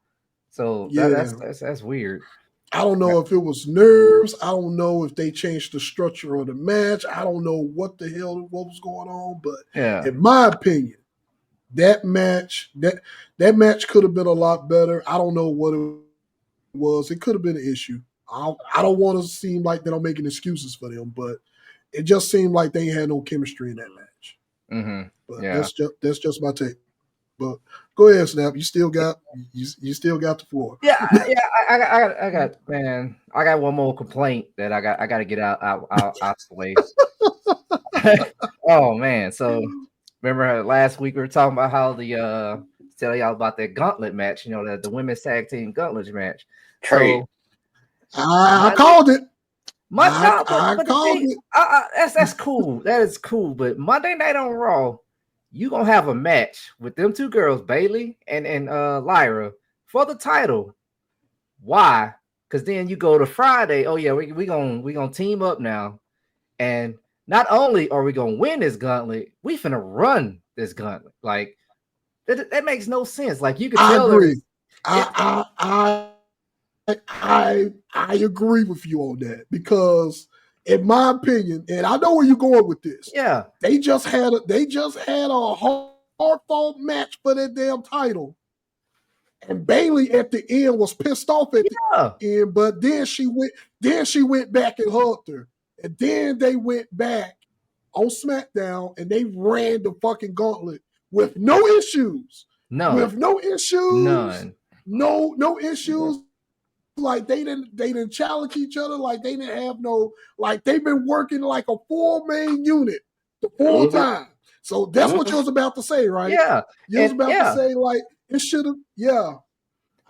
So that's weird. I don't know if it was nerves. I don't know if they changed the structure of the match. I don't know what was going on. But in my opinion, that match could have been a lot better. I don't know what it was. It could have been an issue. I don't want to seem like that I'm making excuses for them, but it just seemed like they had no chemistry in that match. Mm-hmm. But that's just my take. But go ahead, Snap. You still got the floor. Yeah. I got one more complaint that I got to get out the way. Oh man! So remember last week we were talking about how tell y'all about that gauntlet match. You know, the women's tag team gauntlet match. So I called it. I called it. That's cool. That is cool. But Monday Night on Raw, you gonna have a match with them two girls, Bailey and Lyra, for the title. Why? Because then you go to Friday. Oh yeah, we gonna team up now, and not only are we gonna win this gauntlet, we finna run this gauntlet. Like that makes no sense. Like you could tell. I agree. I agree with you on that because, in my opinion, and I know where you're going with this. Yeah, they just had a hard fought match for that damn title, and Bailey at the end was pissed off at the end, but then she went back and hugged her, and then they went back on SmackDown and they ran the fucking gauntlet with no issues. With no issues. None. No issues. Like they didn't challenge each other. Like they didn't have they've been working like a full main unit the full time. So that's what you was about to say, right? Yeah. You was about to say like it should have. Yeah,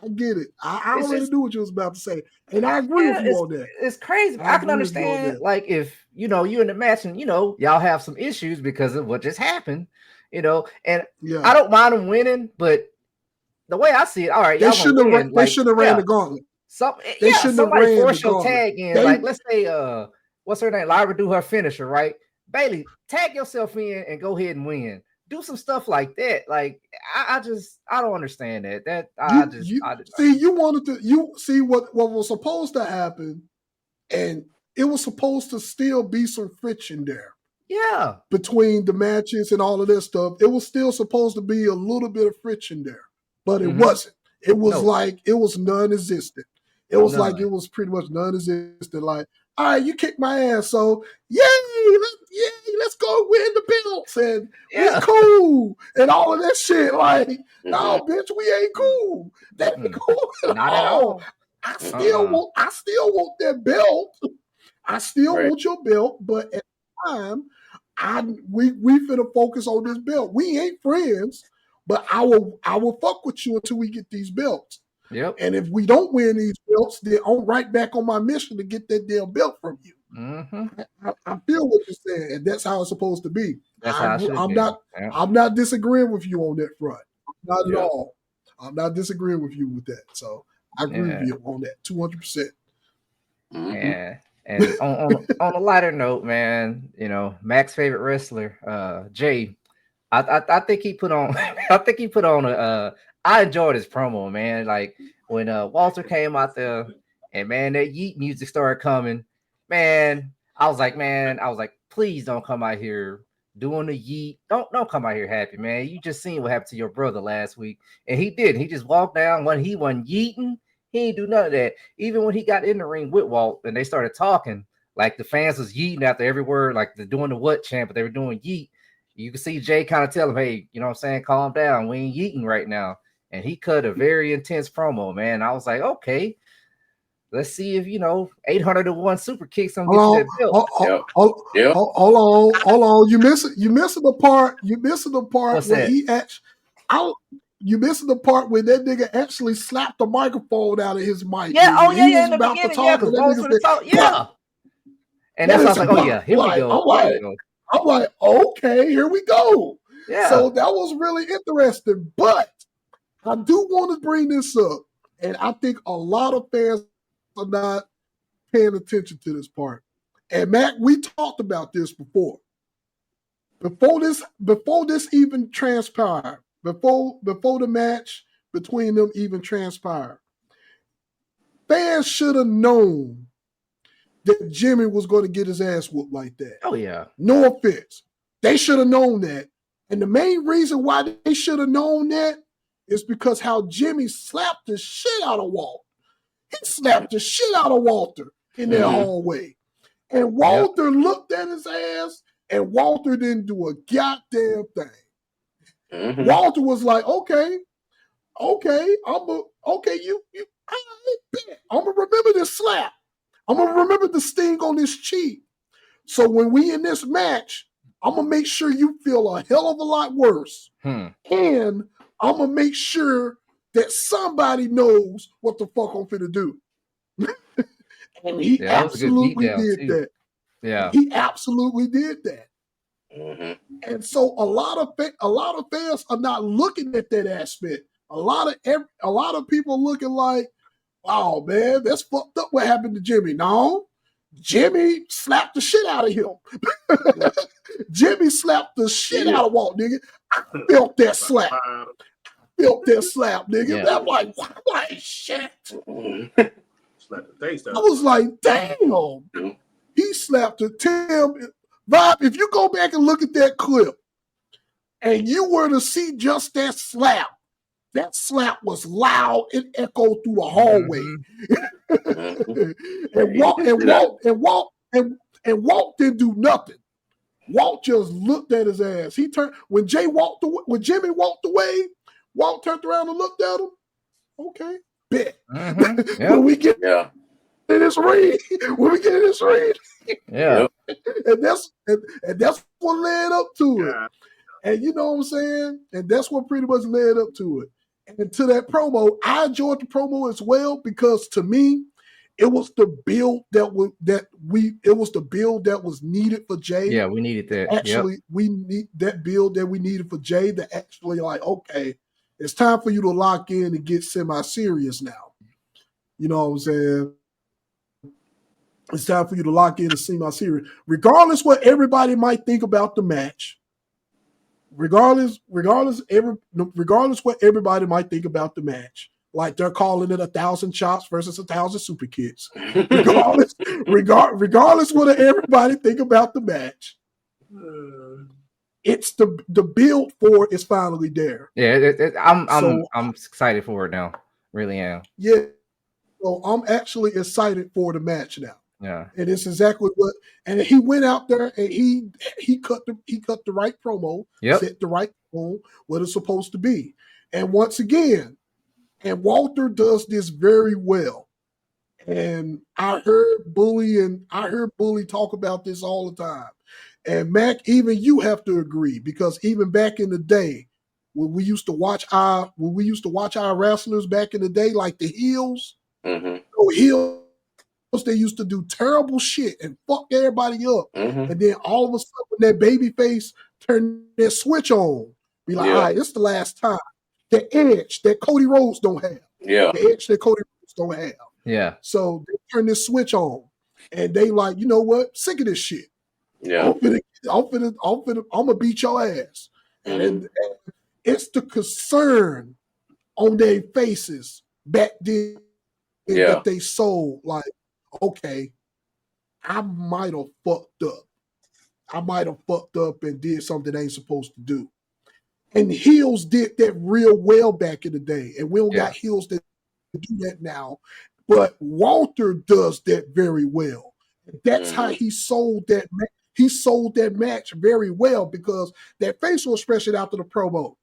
I get it. I already knew what you was about to say, and I agree with you on that. It's crazy. I can understand like if you in the match and y'all have some issues because of what just happened, and I don't mind them winning, but the way I see it, all right, they shouldn't have ran the gauntlet. Somebody force your tag in. Like, let's say, what's her name? Lyra do her finisher, right? Bailey, tag yourself in and go ahead and win. Do some stuff like that. Like, I don't understand that. You wanted to see what was supposed to happen, and it was supposed to still be some friction there. Yeah. Between the matches and all of this stuff, it was still supposed to be a little bit of friction there, but it wasn't. It was like it was non-existent. It was like it was pretty much non-existent. Like, all right, you kicked my ass, so let's go win the belts and it's cool and all of that shit. Like, no, bitch, we ain't cool. That ain't cool at all. I still want that belt. I still want your belt, but at the time, we finna focus on this belt. We ain't friends, but I will fuck with you until we get these belts. Yep. And if we don't win these belts, then I'm right back on my mission to get that damn belt from you. Mm-hmm. I feel what you're saying, and that's how it's supposed to be. I'm not disagreeing with you on that front. Not at all. I'm not disagreeing with you with that. So I agree with you on that 200%. Yeah. And on a lighter note, man, Mac's favorite wrestler, Jay, I think he put on. I think he put on a. I enjoyed his promo, man. Like when Walter came out there, and man, that Yeet music started coming. Man, I was like, please don't come out here doing the Yeet. Don't come out here happy, man. You just seen what happened to your brother last week, and he did. He just walked down when he wasn't yeeting. He ain't do none of that. Even when he got in the ring with Walt and they started talking, like the fans was yeeting after every word, like they're doing the what chant, but they were doing Yeet. You can see Jay kind of tell him, hey, you know what I'm saying? Calm down. We ain't eating right now. And he cut a very intense promo, man. I was like, okay, let's see if, 801 super kicks don't get you that belt. Hold on. You missing the part. You missing the part What's where that? he actually. You missing the part where that nigga actually slapped the microphone out of his mic. Yeah, nigga. yeah, He was in the about beginning, to talk, because and that Walter nigga was said, talk, yeah. And that's why I was like, oh yeah, here we go. I'm like, okay, here we go. Yeah. So that was really interesting. But I do want to bring this up, and I think a lot of fans are not paying attention to this part. And Mac, we talked about this before. Before this even transpired, before the match between them even transpired, fans should have known that Jimmy was going to get his ass whooped like that. Oh yeah. No offense. They should have known that. And the main reason why they should have known that is because how Jimmy slapped the shit out of Walt. He slapped the shit out of Walter in that hallway. And Walter looked at his ass, and Walter didn't do a goddamn thing. Walter was like, okay, I'm gonna remember this slap. I'm gonna remember the sting on this cheek. So when we in this match, I'm gonna make sure you feel a hell of a lot worse. And I'm gonna make sure that somebody knows what the fuck I'm finna do. And he absolutely did that. Yeah, he absolutely did that. And so a lot of fans are not looking at that aspect. A lot of people looking like, oh man, that's fucked up what happened to Jimmy. No, Jimmy slapped the shit out of him. Jimmy slapped the shit out of Walt, nigga. I felt that slap. Nigga. Yeah. I'm like, shit. I I was like, damn. He slapped a Tim. Bob, if you go back and look at that clip and you were to see just that slap was loud and echoed through the hallway. And Walt didn't do nothing. Walt just looked at his ass. He turned when Jimmy walked away, Walt turned around and looked at him. Okay, bet. When we get in this ring, yeah, and that's what led up to it. And you know what I'm saying? And that's what pretty much led up to it. And to that promo, I enjoyed the promo as well because to me, it was the build that was needed for Jay. Yeah, we needed that. Actually, we need that build that we needed for Jay to actually like, okay, it's time for you to lock in and get semi-serious now. You know what I'm saying? It's time for you to lock in and semi-serious. Regardless what everybody might think about the match, regardless what everybody might think about the match, like they're calling it 1,000 chops versus 1,000 super kicks. Regardless what everybody think about the match, it's the build for it is finally there. Yeah, I'm excited for it now. Really am. Yeah, so I'm actually excited for the match now. Yeah, and it's exactly what. And he went out there and he cut the right promo, set the right tone, what it's supposed to be. And once again, and Walter does this very well. And I heard Bully talk about this all the time. And Mac, even you have to agree because even back in the day, when we used to watch our wrestlers back in the day, like the heels, heels. They used to do terrible shit and fuck everybody up. And then all of a sudden, when that baby face turned that switch on, be like, all right, this is the last time. The edge that Cody Rhodes don't have. Yeah. The edge that Cody Rhodes don't have. Yeah. So they turn this switch on. And they like, you know what? Sick of this shit. Yeah. I'm gonna beat your ass. And it's the concern on their faces back then that they sold. Like, okay, I might have fucked up. I might have fucked up and did something I ain't supposed to do. And Hills did that real well back in the day. And we don't got Hills that do that now. But Walter does that very well. That's how he sold that. He sold that match very well because that facial expression after the promo,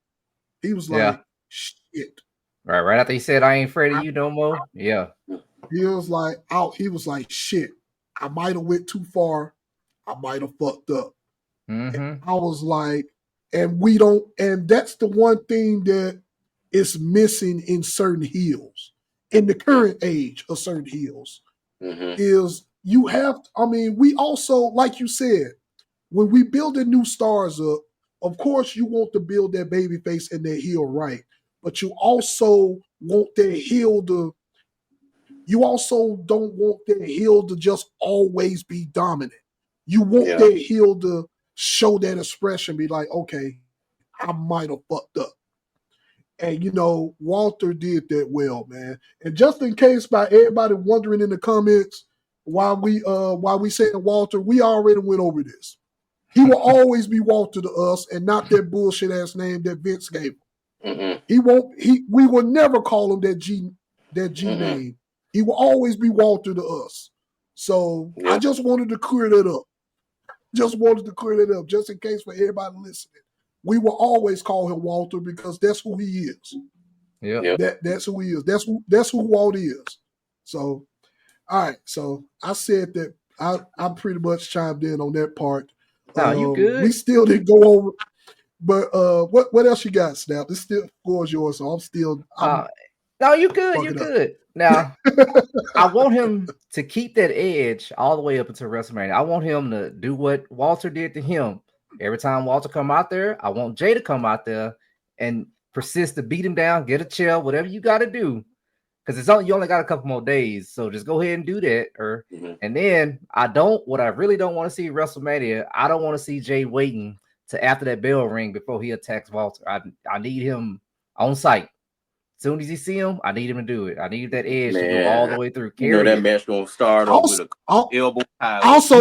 he was like, shit. Right after he said, I ain't afraid of you no more. Yeah. He was like, shit. I might have went too far. I might have fucked up. I was like, and that's the one thing that is missing in certain heels, in the current age of certain heels, is you have, we also, like you said, when we building new stars up, of course you want to build that baby face and that heel right, but you also want that heel to, you also don't want that heel to just always be dominant. You want that heel to show that expression, be like, okay, I might have fucked up. And, Walter did that well, man. And just in case by everybody wondering in the comments why we saying Walter, we already went over this. He will always be Walter to us and not that bullshit ass name that Vince gave him. We will never call him that G name. He will always be Walter to us. So I just wanted to clear that up. Just in case for everybody listening. We will always call him Walter because that's who he is. Yeah. That's who he is. That's who Walt is. So, all right. So I said that I pretty much chimed in on that part. You good? We still didn't go over, but what else you got, Snap? This still scores yours, so no, you good. You good. Now, I want him to keep that edge all the way up until WrestleMania. I want him to do what Walter did to him. Every time Walter come out there, I want Jay to come out there and persist to beat him down, get a chair, whatever you got to do. Because you only got a couple more days. So just go ahead and do that. And then what I really don't want to see WrestleMania, I don't want to see Jay waiting to after that bell ring before he attacks Walter. I need him on site. As soon as you see him, I need him to do it. I need that edge to go all the way through. That match gonna start off with a elbow tie. Also,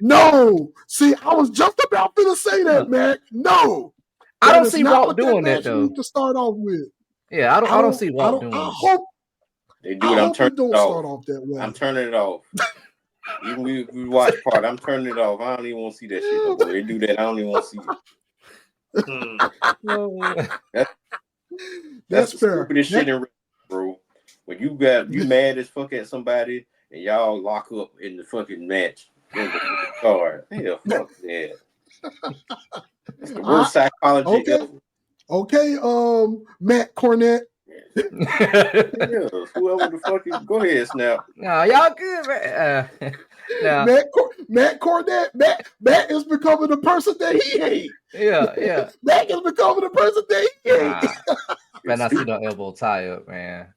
no. See, I was just about to say that, Mac. No, I don't see Walt doing that though. To start off with, yeah, I don't see Walt doing. I hope they do it. I'm turning it off. Start off that way. I'm turning it off. Even we watch part. I'm turning it off. I don't even want to see that shit. No more. They do that. I don't even want to see it. That's fair. Stupidest shit in, bro. When you mad as fuck at somebody and y'all lock up in the fucking match in the card. Hell, fuck that. It's the worst psychology ever. Okay, Matt Cornette. Yeah, whoever the fuck is, go ahead, Snap. No, y'all good, man. No. Matt Cornette. Matt is becoming the person that he hates. Yeah. Matt is becoming the person that he hates. Man, I see no elbow tie up, man.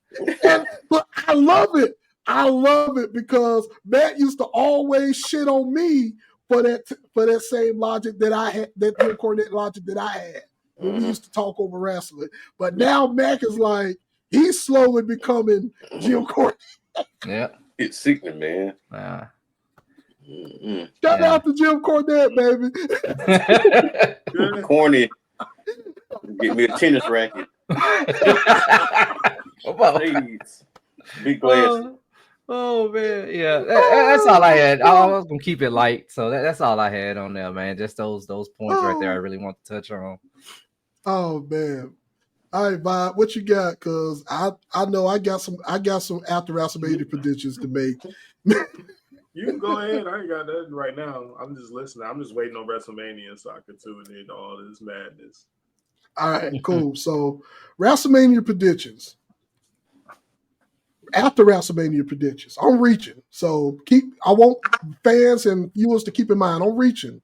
But I love it. I love it because Matt used to always shit on me for that same logic that I had, that Jim Cornette logic that I had when we used to talk over wrestling. But now Mac is like, he's slowly becoming Jim Cornette. Yeah. It's sickening, man. Shout out to Jim Cornette, baby. Corny. Get me a tennis racket. Please. Big glass. Oh man, yeah. That's all I had. I was gonna keep it light, so that's all I had on there, man. Just those points right there. I really want to touch on. Oh man. All right, Bob, what you got? Cause I know I got some after WrestleMania predictions to make. You can go ahead. I ain't got nothing right now. I'm just listening. I'm just waiting on WrestleMania so I can tune in to all this madness. All right, cool. So WrestleMania predictions. After WrestleMania predictions, I'm reaching. So I want fans and viewers to keep in mind, I'm reaching.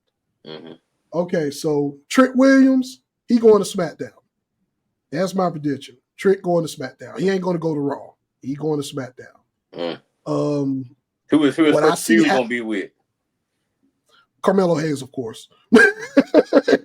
Okay, so Trick Williams, he going to SmackDown. That's my prediction. Trick going to SmackDown. He ain't going to go to Raw. He going to SmackDown. Who is going to be with? Carmelo Hayes, of course.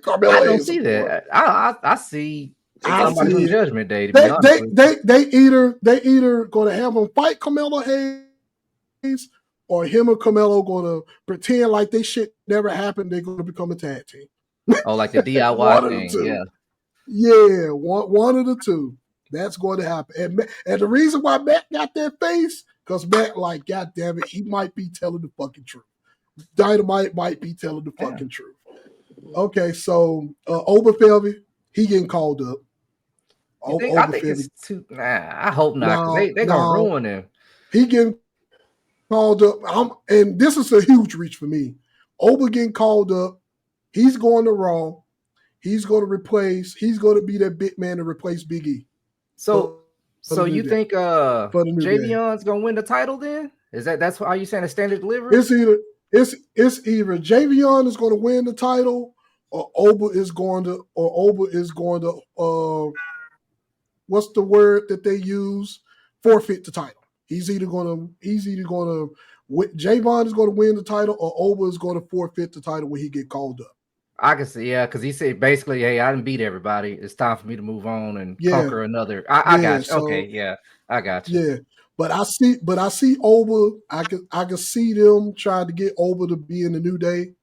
Carmelo I don't Hayes, see of course. that. I see I somebody see from it. Judgment Day. To be honest with you. They either going to have him fight Carmelo Hayes, or him and Carmelo going to pretend like they shit never happened. They're going to become a tag team. Oh, like the DIY One of the thing. two. Yeah. Yeah, one of the two. That's going to happen. And the reason why Matt got that face, because Matt, like, God damn it, he might be telling the fucking truth. Dynamite might be telling the fucking truth. Okay, so Oberfelby, he getting called up. You think, I think it's too. Nah, I hope not. Because they gonna ruin him. He getting called up. And this is a huge reach for me. Ober getting called up. He's going to Raw. He's going to be that big man to replace Big E. So you think Javion's gonna win the title then? That's are you saying a standard delivery? It's either Javion is going to win the title, or Ober is going to what's the word that they use? Forfeit the title. Javon is going to win the title, or Ober is going to forfeit the title when he get called up. I can see, yeah, because he said basically, hey, I didn't beat everybody. It's time for me to move on and conquer another. I got you. So, okay, yeah, I got you. Yeah, but I see Ober. I can see them trying to get Ober to be in the New Day,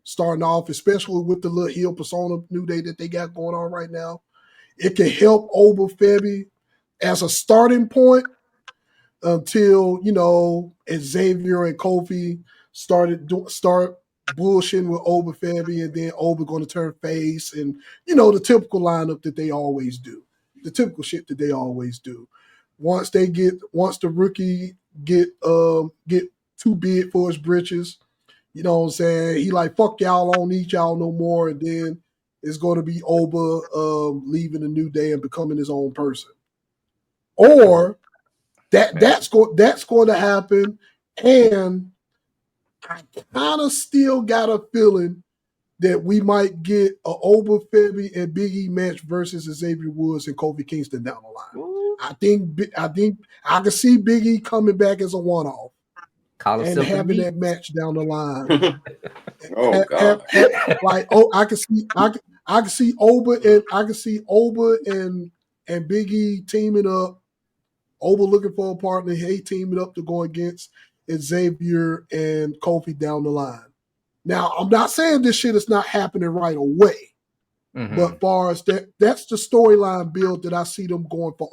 starting off, especially with the little heel persona New Day that they got going on right now. It can help Oberfelby as a starting point until Xavier and Kofi start bullshitting with Oberfelby, and then Ober going to turn face, and the typical lineup that they always do, the typical shit that they always do. Once the rookie get too big for his britches, you know what I'm saying? He like, fuck y'all, I don't need y'all no more, and then it's going to be Ober leaving the New Day and becoming his own person, or that's going to happen, and I kind of still got a feeling that we might get a Oberfelby and Big E match versus Xavier Woods and Kofi Kingston down the line. Ooh. I think I can see Big E coming back as a one-off and having that match down the line. Oh God! I can see Ober and Big E teaming up. Ober looking for a partner. Hey, teaming up to go against Xavier and Kofi down the line. Now, I'm not saying this shit is not happening right away, but far as that's the storyline build that I see them going for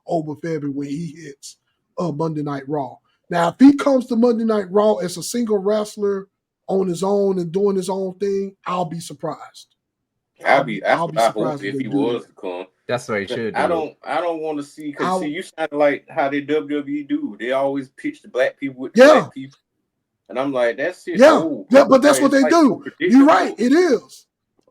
Oberfelby when he hits Monday Night Raw. Now, if he comes to Monday Night Raw as a single wrestler on his own and doing his own thing, I'll be surprised. I'll be surprised if he was to come. That's what he should do. I don't want to see, because you sound like how the WWE do. They always pitch the black people with the black people. And I'm like, that's it. Yeah, but that's what they do. You're right. It is.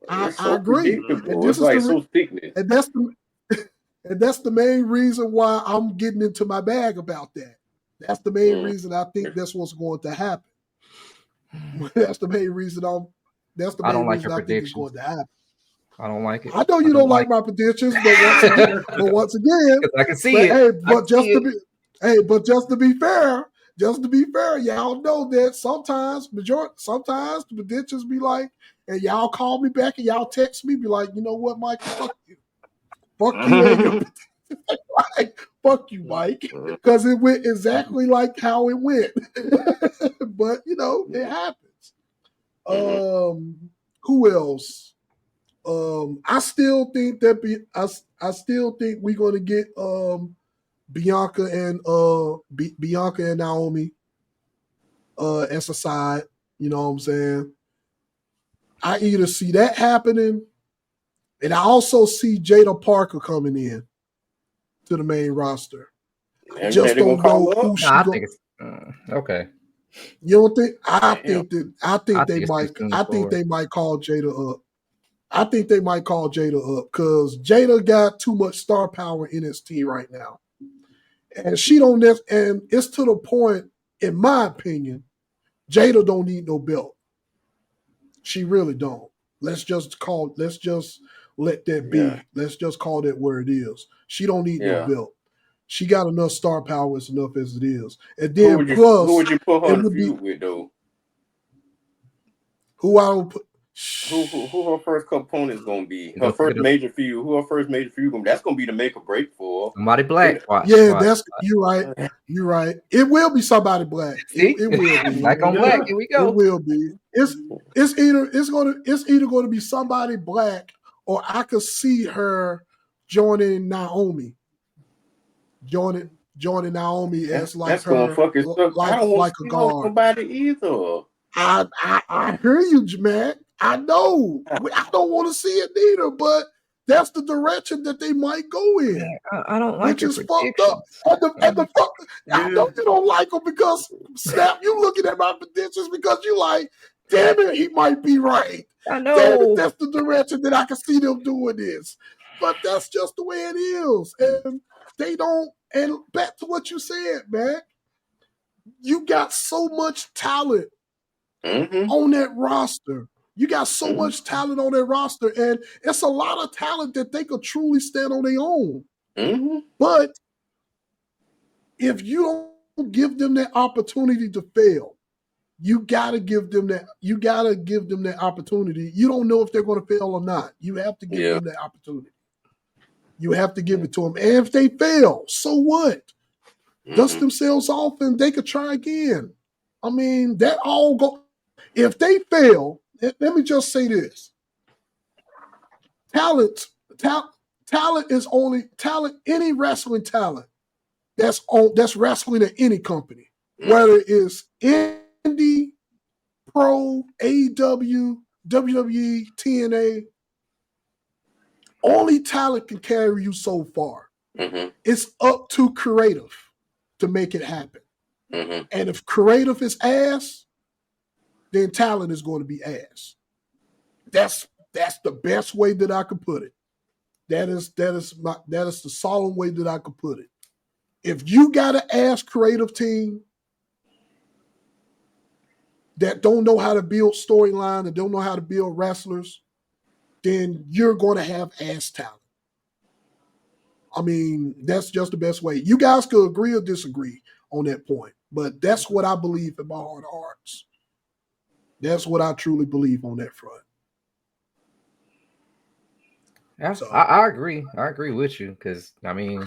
I agree. And this is so thickness. And that's the main reason why I'm getting into my bag about that. That's the main reason I think that's what's going to happen. That's the main reason I think it's going to happen. I don't like it. I know you don't like my predictions, but once again, I can see it. But just to be fair, y'all know that sometimes the predictions be like, and y'all call me back and y'all text me, be like, you know what, Mike, fuck you. Fuck you. Like, fuck you, Mike. Because it went exactly like how it went. But it happens. Who else? I still think we're gonna get Bianca and Naomi as a side. You know what I'm saying? I either see that happening, and I also see Jada Parker coming in to the main roster. I just don't know who she's going. Okay. You don't think? I think they might call Jada up. I think they might call Jada up because Jada got too much star power in NXT right now. And and it's to the point, in my opinion, Jada don't need no belt. She really don't. Let's just let that be. Yeah. Let's just call that where it is. She don't need no belt. She got enough star power enough as it is. And then who would you put her in the feud with though? Who I would put? Who her first component's gonna be? Her Don't first forget major feud. Who her first major feud gonna be? That's gonna be the make or break for somebody black. Watch. Yeah, watch. you're right. You're right. It will be somebody black. See? It will be. Black on black. Here we go. It will be. It's either going to be somebody black, or I could see her joining Naomi. Joining Naomi as like that's her, gonna fucking suck. I don't want like to a see on guard. nobody either. I hear you, man. I know. I don't want to see it either, but that's the direction that they might go in. I don't like Which your is fucked up. And the fuck, I know you don't like them because Snap, you looking at my predictions because you like, damn it, he might be right. I Damn know. it, that's the direction that I can see them doing this. But that's just the way it is. And they don't, and back to what you said, man. You got so much talent on that roster. You got so much talent on that roster, and it's a lot of talent that they could truly stand on their own. But if you don't give them that opportunity to fail, you gotta give them that. You gotta give them that opportunity. You don't know if they're going to fail or not. You have to give them that opportunity. You have to give it to them. And if they fail, so what? Dust themselves off, and they could try again. I mean, that all go. If they fail, let me just say this: talent is only talent. Any wrestling talent that's wrestling at any company, whether it's indie, pro, AEW, WWE, TNA, only talent can carry you so far. It's up to creative to make it happen. And if creative is ass, then talent is going to be ass. That's the best way that I could put it. That is the solemn way that I could put it. If you got an ass creative team that don't know how to build storyline and don't know how to build wrestlers, then you're going to have ass talent. I mean, that's just the best way. You guys could agree or disagree on that point, but that's what I believe in my heart of hearts. That's what I truly believe on that front. Yeah, so, I agree. I agree with you because I mean,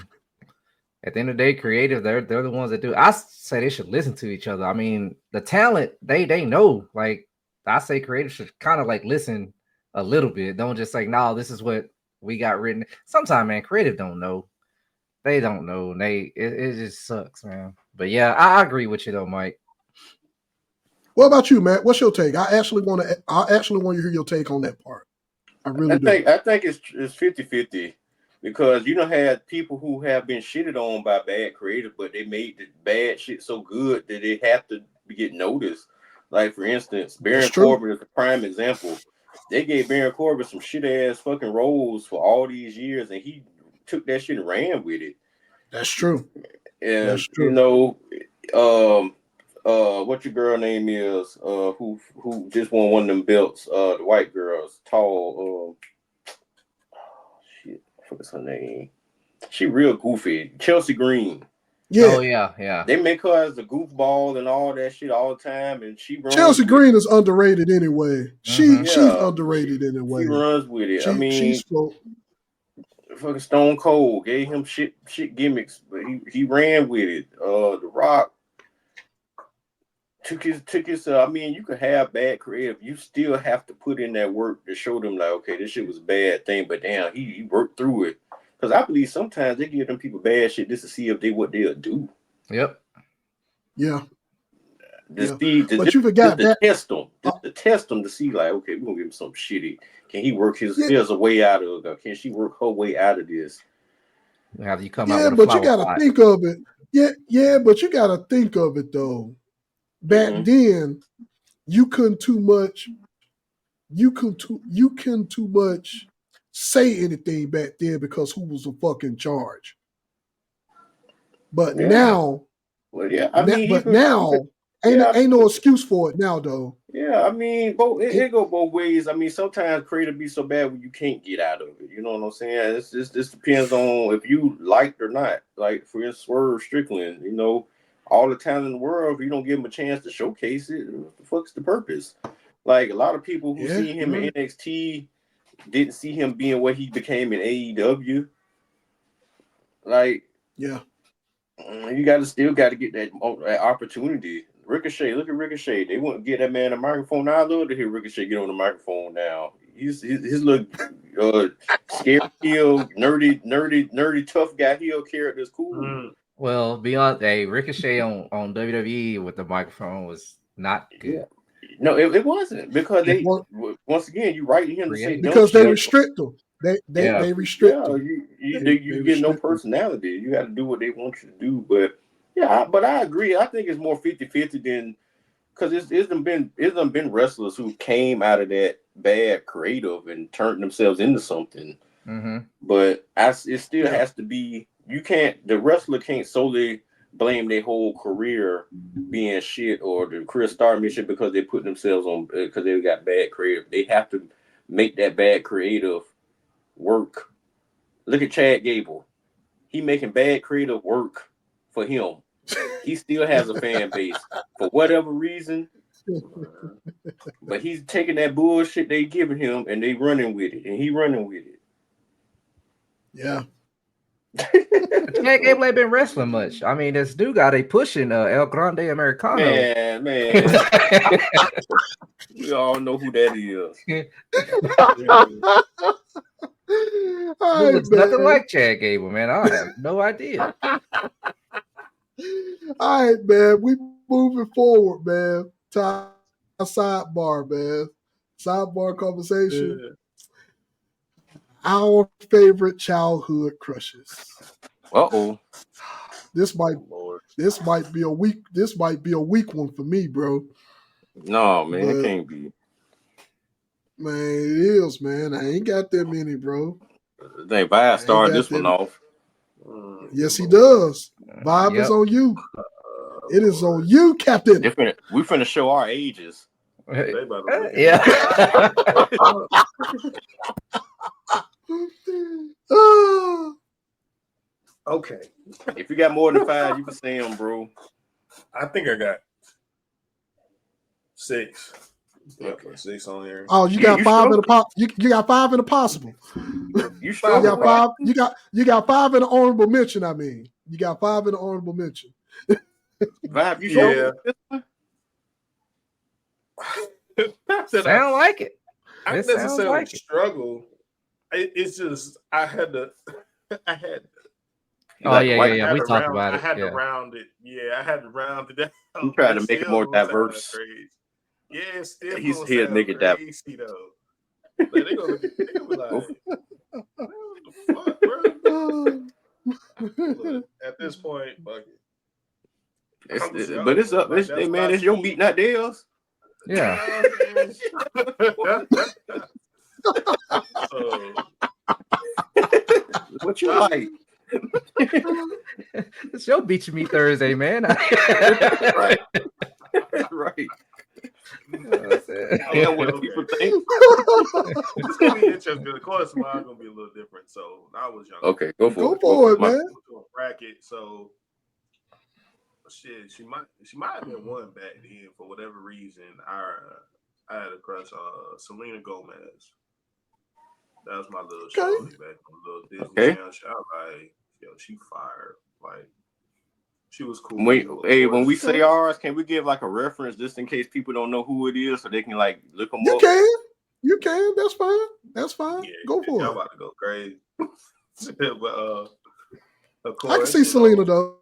at the end of the day, creative, they're the ones that do. I say they should listen to each other. I mean, the talent they know. Like I say, creative should kind of like listen a little bit. Don't just say, no, this is what we got written. Sometimes, man, creative don't know. They don't know. It just sucks, man. But yeah, I agree with you though, Mike. What about you, Matt? What's your take? I actually want to hear your take on that part. I really do. I think it's 50-50 because you don't have people who have been shitted on by bad creators, but they made the bad shit so good that they have to get noticed. Like for instance, Baron Corbin is a prime example. They gave Baron Corbin some shit ass fucking roles for all these years, and he took that shit and ran with it. That's true. And that's true. You know, what your girl name is, who just won one of them belts, the white girls, tall, shit, what's her name? She real goofy. Chelsea Green. Yeah. Oh yeah. They make her as a goofball and all that shit all the time, and she runs. Chelsea Green is underrated anyway. She's underrated anyway. She runs with it. She's fucking Stone Cold gave him shit gimmicks, but he ran with it. The Rock took his. I mean, you could have bad creative. You still have to put in that work to show them like, okay, this shit was a bad thing, but damn, he worked through it. Because I believe sometimes they give them people bad shit just to see if what they'll do. Yep. Yeah. But you forgot that test them. Just to test them to see like, okay, we're gonna give him some shitty. Can he work his way out of it? Can she work her way out of this? Have you come out with a but you gotta think of it. Yeah, but you gotta think of it though. Back then, you couldn't too much say anything back then because who was the fucking charge. But now, ain't no excuse for it now though. Yeah, I mean, it go both ways. I mean, sometimes creative be so bad when you can't get out of it. You know what I'm saying? This depends on if you liked or not. Like for instance, Swerve Strickland, you know, all the time in the world, if you don't give him a chance to showcase it, what the fuck's the purpose? Like a lot of people who Yeah, see him in NXT didn't see him being what he became in AEW. Like, yeah. you still got to get that opportunity. Ricochet, look at Ricochet. They wouldn't get that man a microphone. Now I love to hear Ricochet get on the microphone now. His little scary heel, nerdy tough guy heel character is cool. Well, beyond Ricochet on WWE with the microphone was not good. Yeah. No, it wasn't because they once again you right him to say because they restrict them. They restrict them. You get no personality. You got to do what they want you to do. But but I agree. I think it's more 50-50 than because it's been wrestlers who came out of that bad creative and turned themselves into something. Mm-hmm. But it still has to be. The wrestler can't solely blame their whole career being shit or the career starting being shit because they put themselves on because they got bad creative. They have to make that bad creative work. Look at Chad Gable. He making bad creative work for him. He still has a fan base for whatever reason. But he's taking that bullshit they giving him and they running with it. And he running with it. Yeah. Chad Gable ain't been wrestling much. I mean, this dude got a pushing El Grande Americano. Man. We all know who that is. He looks nothing like Chad Gable, man. I have no idea. All right, man. We moving forward, man. To our sidebar, man. Sidebar conversation. Yeah. Our favorite childhood crushes. Uh-oh. This might be a weak one for me, bro. No, man, it can't be. Man, it is, man. I ain't got that many, bro. They Vibe started this one off. Yes, he does. Vibe is on you. It is on you, Captain. We finna show our ages. Yeah. Okay. If you got more than 5, you can say them, bro. I think I got 6. Okay, 6 on here. Oh, you got 5 in the you got 5 in the possible. You sure? You got 5. You got 5 in the honorable mention. I mean, you got 5 in the honorable mention. Vibe, you sure? Sound like it. I didn't necessarily struggle. It's just I had. Oh yeah. We talked about it. I had to round it. Yeah, I had to round it down. You try to make it more diverse. Yeah, still he'll make it diverse. Though. Like, they gonna be like, what the fuck, bro? Look, at this point, fuck it. But it's up. Man, it's your meat, not theirs. Yeah. What you like? It's your beach meat Thursday, man. Right. I know what people think. It's gonna be interesting. Of course, mine's gonna be a little different. So I was young. Okay, go for it, man. Bracket. So shit, she might have been one back then for whatever reason. I had a crush on Selena Gomez. That was my little show back on the little Disney Channel show. Like, yo, she fired. Like, she was cool. When we say ours, can we give like a reference just in case people don't know who it is, so they can like look them up? You can. That's fine. Yeah, go for it. I'm about to go crazy. But of course, I can see Selena though.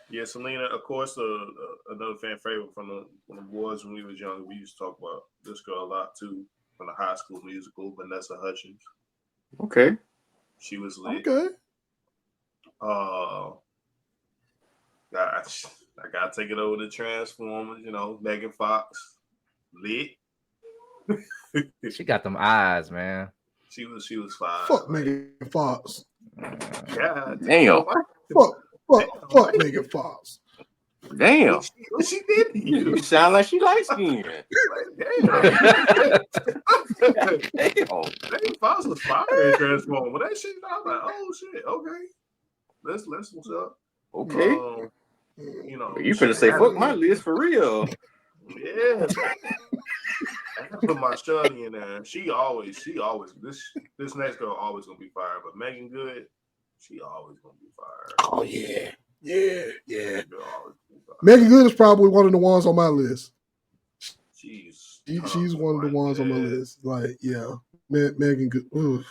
Yeah, Selena. Of course, another fan favorite from the boys when we was young. We used to talk about this girl a lot too. From the High School Musical, Vanessa Hudgens. Okay. She was lit. Okay. I gotta take it over to Transformers, Megan Fox. Lit. She got them eyes, man. She was fine. Fuck Megan Fox. God damn. Fuck Megan Fox. Damn. What she did to you? You sound like she light skinned. Damn. Megan Fox was fire in Transformers. When that shit, I was like, oh shit, okay. Let's what's up. Okay. You finna say fuck my list for real. Yeah. put my shorty in there. She always this next girl always gonna be fired, but Megan Good, she always gonna be fired. Oh yeah. Megan Good always gonna be fired. Megan Good is probably one of the ones on my list. She's one of the ones on my list. Like, yeah, Megan Good. Oof.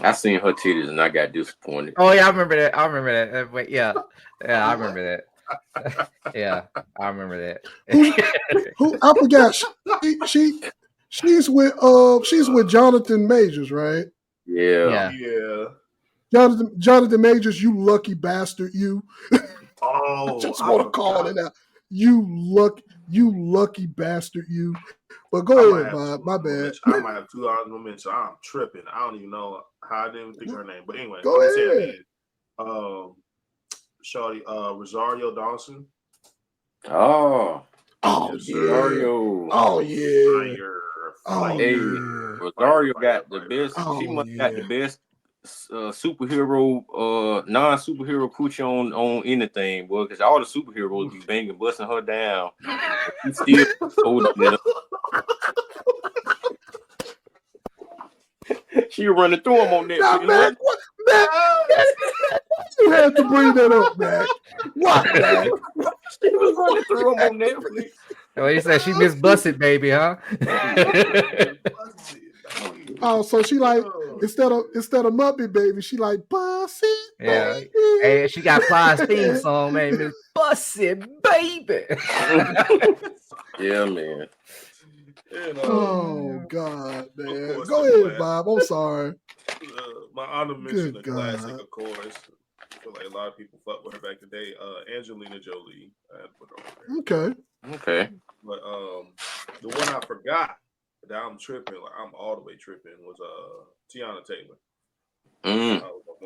I seen her titties and I got disappointed. Oh yeah, I remember that. Wait, yeah, I remember that. Yeah, I remember that. Who I forgot? She's with Jonathan Majors, right? Yeah. Jonathan Majors, you lucky bastard, you. Oh, I just want to call it out. You lucky bastard, you. But go ahead, Bob. My bad. I might have 2 hours mention. I'm tripping. I don't even know how I didn't even think of her name. But anyway, go ahead. Shorty, Rosario Dawson. Oh yes, yeah. Rosario. Oh yeah. Fire. Rosario got the best. She must got the best superhero, non-superhero coochie on anything, boy. Because all the superheroes be banging, busting her down. She still holding it up. She running through him on that. Now, Mac, you had to bring that up, Mac. What, Mac? She was running through him on Netflix. Well, he said she Miss Busted, baby, huh? Oh, so she like instead of Muppet Baby, she like Busted. Yeah, hey, she got Plies theme song, man. Miss Busted, baby. Yeah, man. Oh God, man. Go ahead, Bob. I'm sorry. My honor mention the classic, of course. I feel like a lot of people fuck with her back today. Angelina Jolie. I had to put her on there. Okay. But the one I forgot that I'm tripping, like I'm all the way tripping, was Tiana Taylor.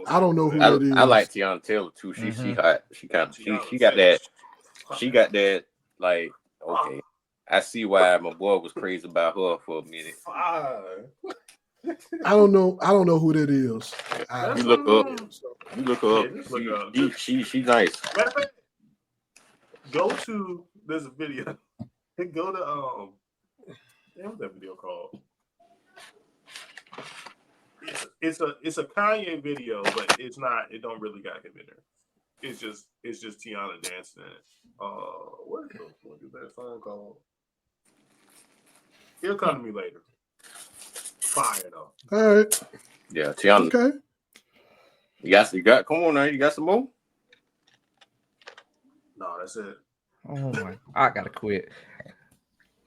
I don't know who that is. I like Tiana Taylor too. She hot. She got that. She got that. Like, okay, I see why my boy was crazy about her for a minute. I don't know who that is. You look up. She's nice. Go to there's a video. Go to what's that video called? It's a Kanye video, but it's not. It don't really got him in there. It's just Tiana dancing in it. What is that song called? It'll come to me later. Fire though. All right. Yeah, Tiana. Okay. You got. Come on now. You got some more? No, that's it. Oh my! I gotta quit.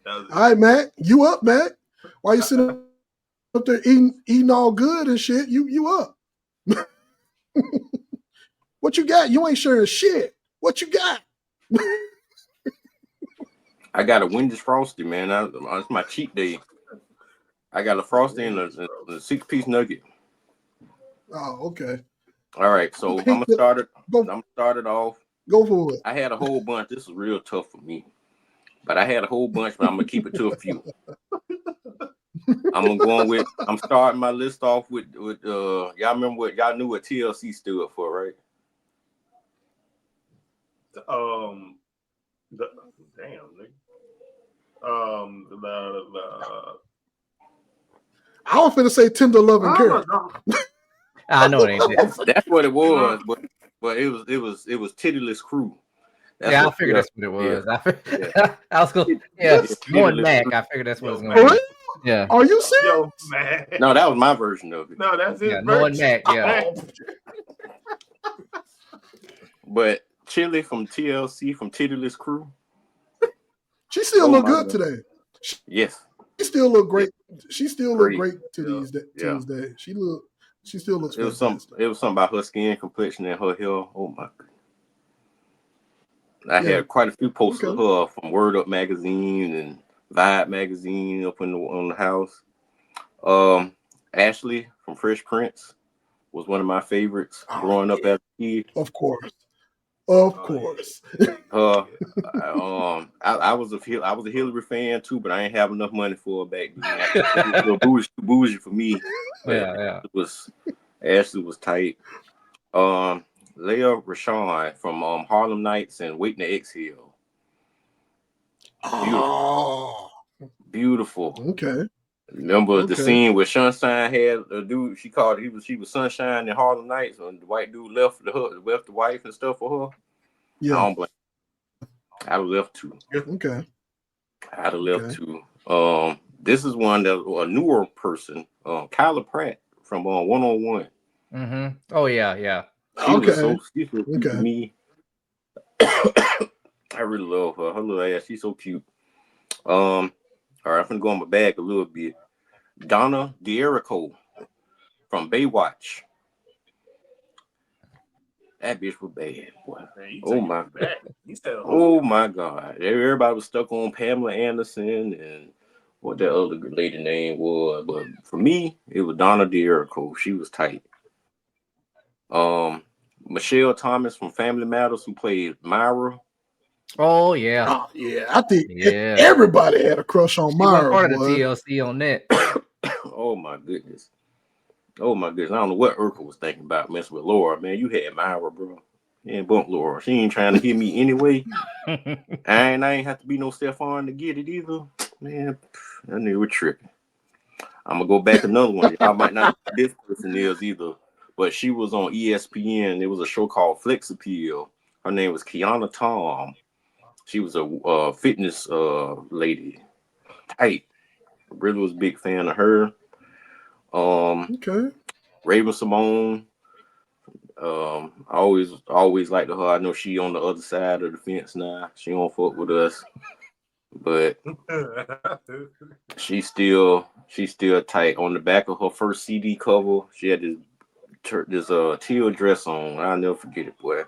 All right, Mac. You up, Mac? Why you sitting up there eating all good and shit? You up? What you got? You ain't sharing shit. What you got? I got a Wendy's Frosty, man. It's my cheat day. I got a Frosty and a 6-piece nugget. Oh, okay. All right, so I'm gonna start it off. Go for it. I had a whole bunch. This is real tough for me, but I had a whole bunch, but I'm gonna keep it to a few. I'm starting my list off with y'all remember y'all knew what TLC stood for, right? I was finna say tender love and care. I know it ain't. That's what it was, but it was Tittyless Crew. I figured that's what it was. Yeah. I was going. Yeah, more Mac. I figured that's what it was going to be. Yeah. Are you serious? Yo, man. No, that was my version of it. No, that's it. Yeah, knowing Mac. Yeah. But Chili from TLC from Tittyless Crew. She still look good today. Yes. She still look great. She still look great to these days. She still looks. It was something about her skin complexion and her hair. Oh my god! I had quite a few posters of her from Word Up magazine and Vibe magazine up on the house. Ashley from Fresh Prince was one of my favorites growing up as a kid. Of course. I was a Hillary fan too, but I ain't have enough money for her back then. It was bougie for me. Yeah. Ashley was tight. Leah Rashawn from Harlem Nights and Waiting to Exhale. Beautiful. Okay. Remember the Okay. scene where Sunshine had a dude? She called. She was Sunshine in Harlem Nights, and the white dude left the wife and stuff for her. I Yeah. don't blame. I'd have left too. Okay. I'd have left too. This is one that a newer person, Kyla Pratt from 101. Mm-hmm. Oh yeah. She was Okay. she's so cute to me. I really love her. Her little ass, she's so cute. All right, I'm gonna go on my bag a little bit. Donna D'Erico from Baywatch. That bitch was bad, boy. Man, Oh my god. Oh my god. Everybody was stuck on Pamela Anderson and what that other lady name was. But for me, it was Donna D'Erico. She was tight. Michelle Thomas from Family Matters, who played Myra. Oh yeah. Oh yeah. I think everybody had a crush on Myra. Part of the TLC on that. Oh my goodness. I don't know what Urkel was thinking about messing with Laura. Man, you had Myra, bro. You ain't bump Laura. She ain't trying to hit me anyway. I ain't have to be no Stephon to get it either. Man, I knew we tripping. I'm gonna go back another one. I might not know who this person is either, but she was on ESPN. It was a show called Flex Appeal. Her name was Kiana Tom. She was a fitness lady. Tight. Really was a big fan of her. Okay. Raven Simone. I always liked her. I know she on the other side of the fence now. She don't fuck with us, but she's still tight. On the back of her first CD cover, she had this teal dress on. I'll never forget it, boy.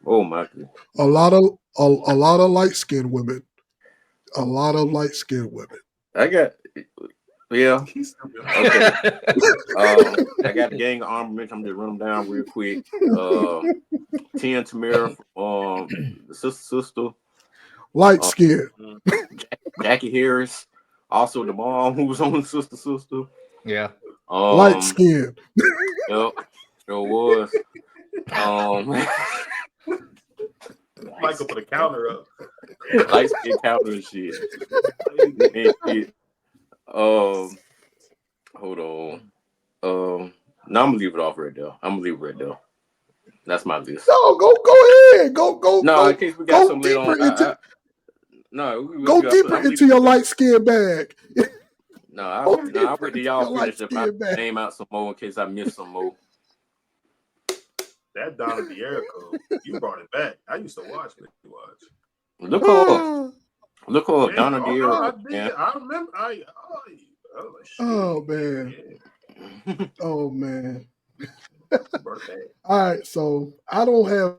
Oh my god. A lot of light skinned women. A lot of light skinned women. I got. Yeah. Okay. I got the gang of armament. I'm just running them down real quick. Tia Tamera, the sister. Light skin. Jackie Harris, also the mom who was on the sister. Yeah. Light skin. Yep, sure was. Michael put a counter up. Light skin counter and shit. Hold on. No, I'm gonna leave it off right there. That's my list. No, go ahead. Go. No, in case we got some later on. Go deeper into your light skin bag. No, I'll wait till y'all finish if I name out some more in case I miss some more. That Donna D'Erico, you brought it back. I used to watch it. Look her up, Donna D'Erico. I remember. Oh man. Oh man. All right, so I don't have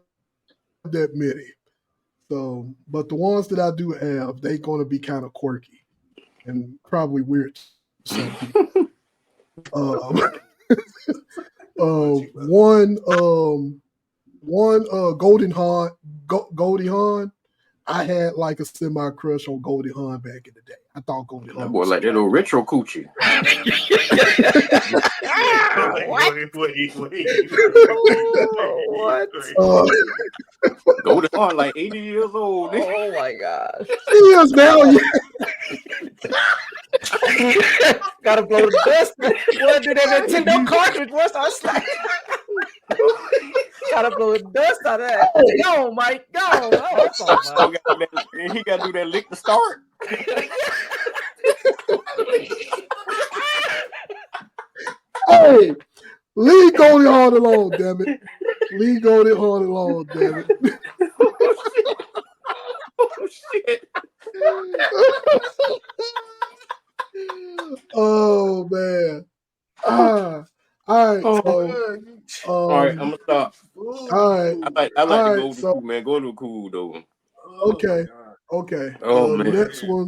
that many. So, but the ones that I do have, they're going to be kind of quirky and probably weird to some people. One Goldie Hawn. I had like a semi crush on Goldie Hawn back in the day. I thought Goldie Hawn. That boy like that little retro coochie. What? Goldie Hawn like 80 years old. Oh my gosh. She is now. Gotta blow the dust. What did that Nintendo cartridge? What's our slack? Gotta blow the dust out of that. Go, Mike. Go. Oh, he gotta do that lick to start. Hey, leave Goldie Hawn alone, damn it. Leave Goldie Hawn alone, damn it. Oh shit. Oh man. All right. So, all right, I'm gonna stop. All right. I like the Golden Cool, man. Golden Cool though. Okay. Oh man. Next one.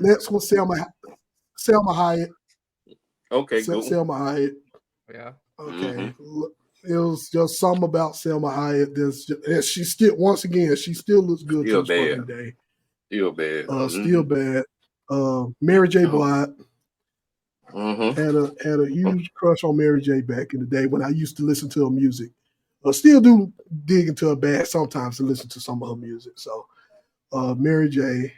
Next one, Selma Hayek. Okay, Selma Hayek. Yeah. Okay. It was just something about Selma Hayek. She still, once again, she still looks good to this fucking day. Still bad. Still bad. Mary J. Blige. Had a huge crush on Mary J. back in the day when I used to listen to her music. Still do dig into her bag sometimes to listen to some of her music. So, Mary J.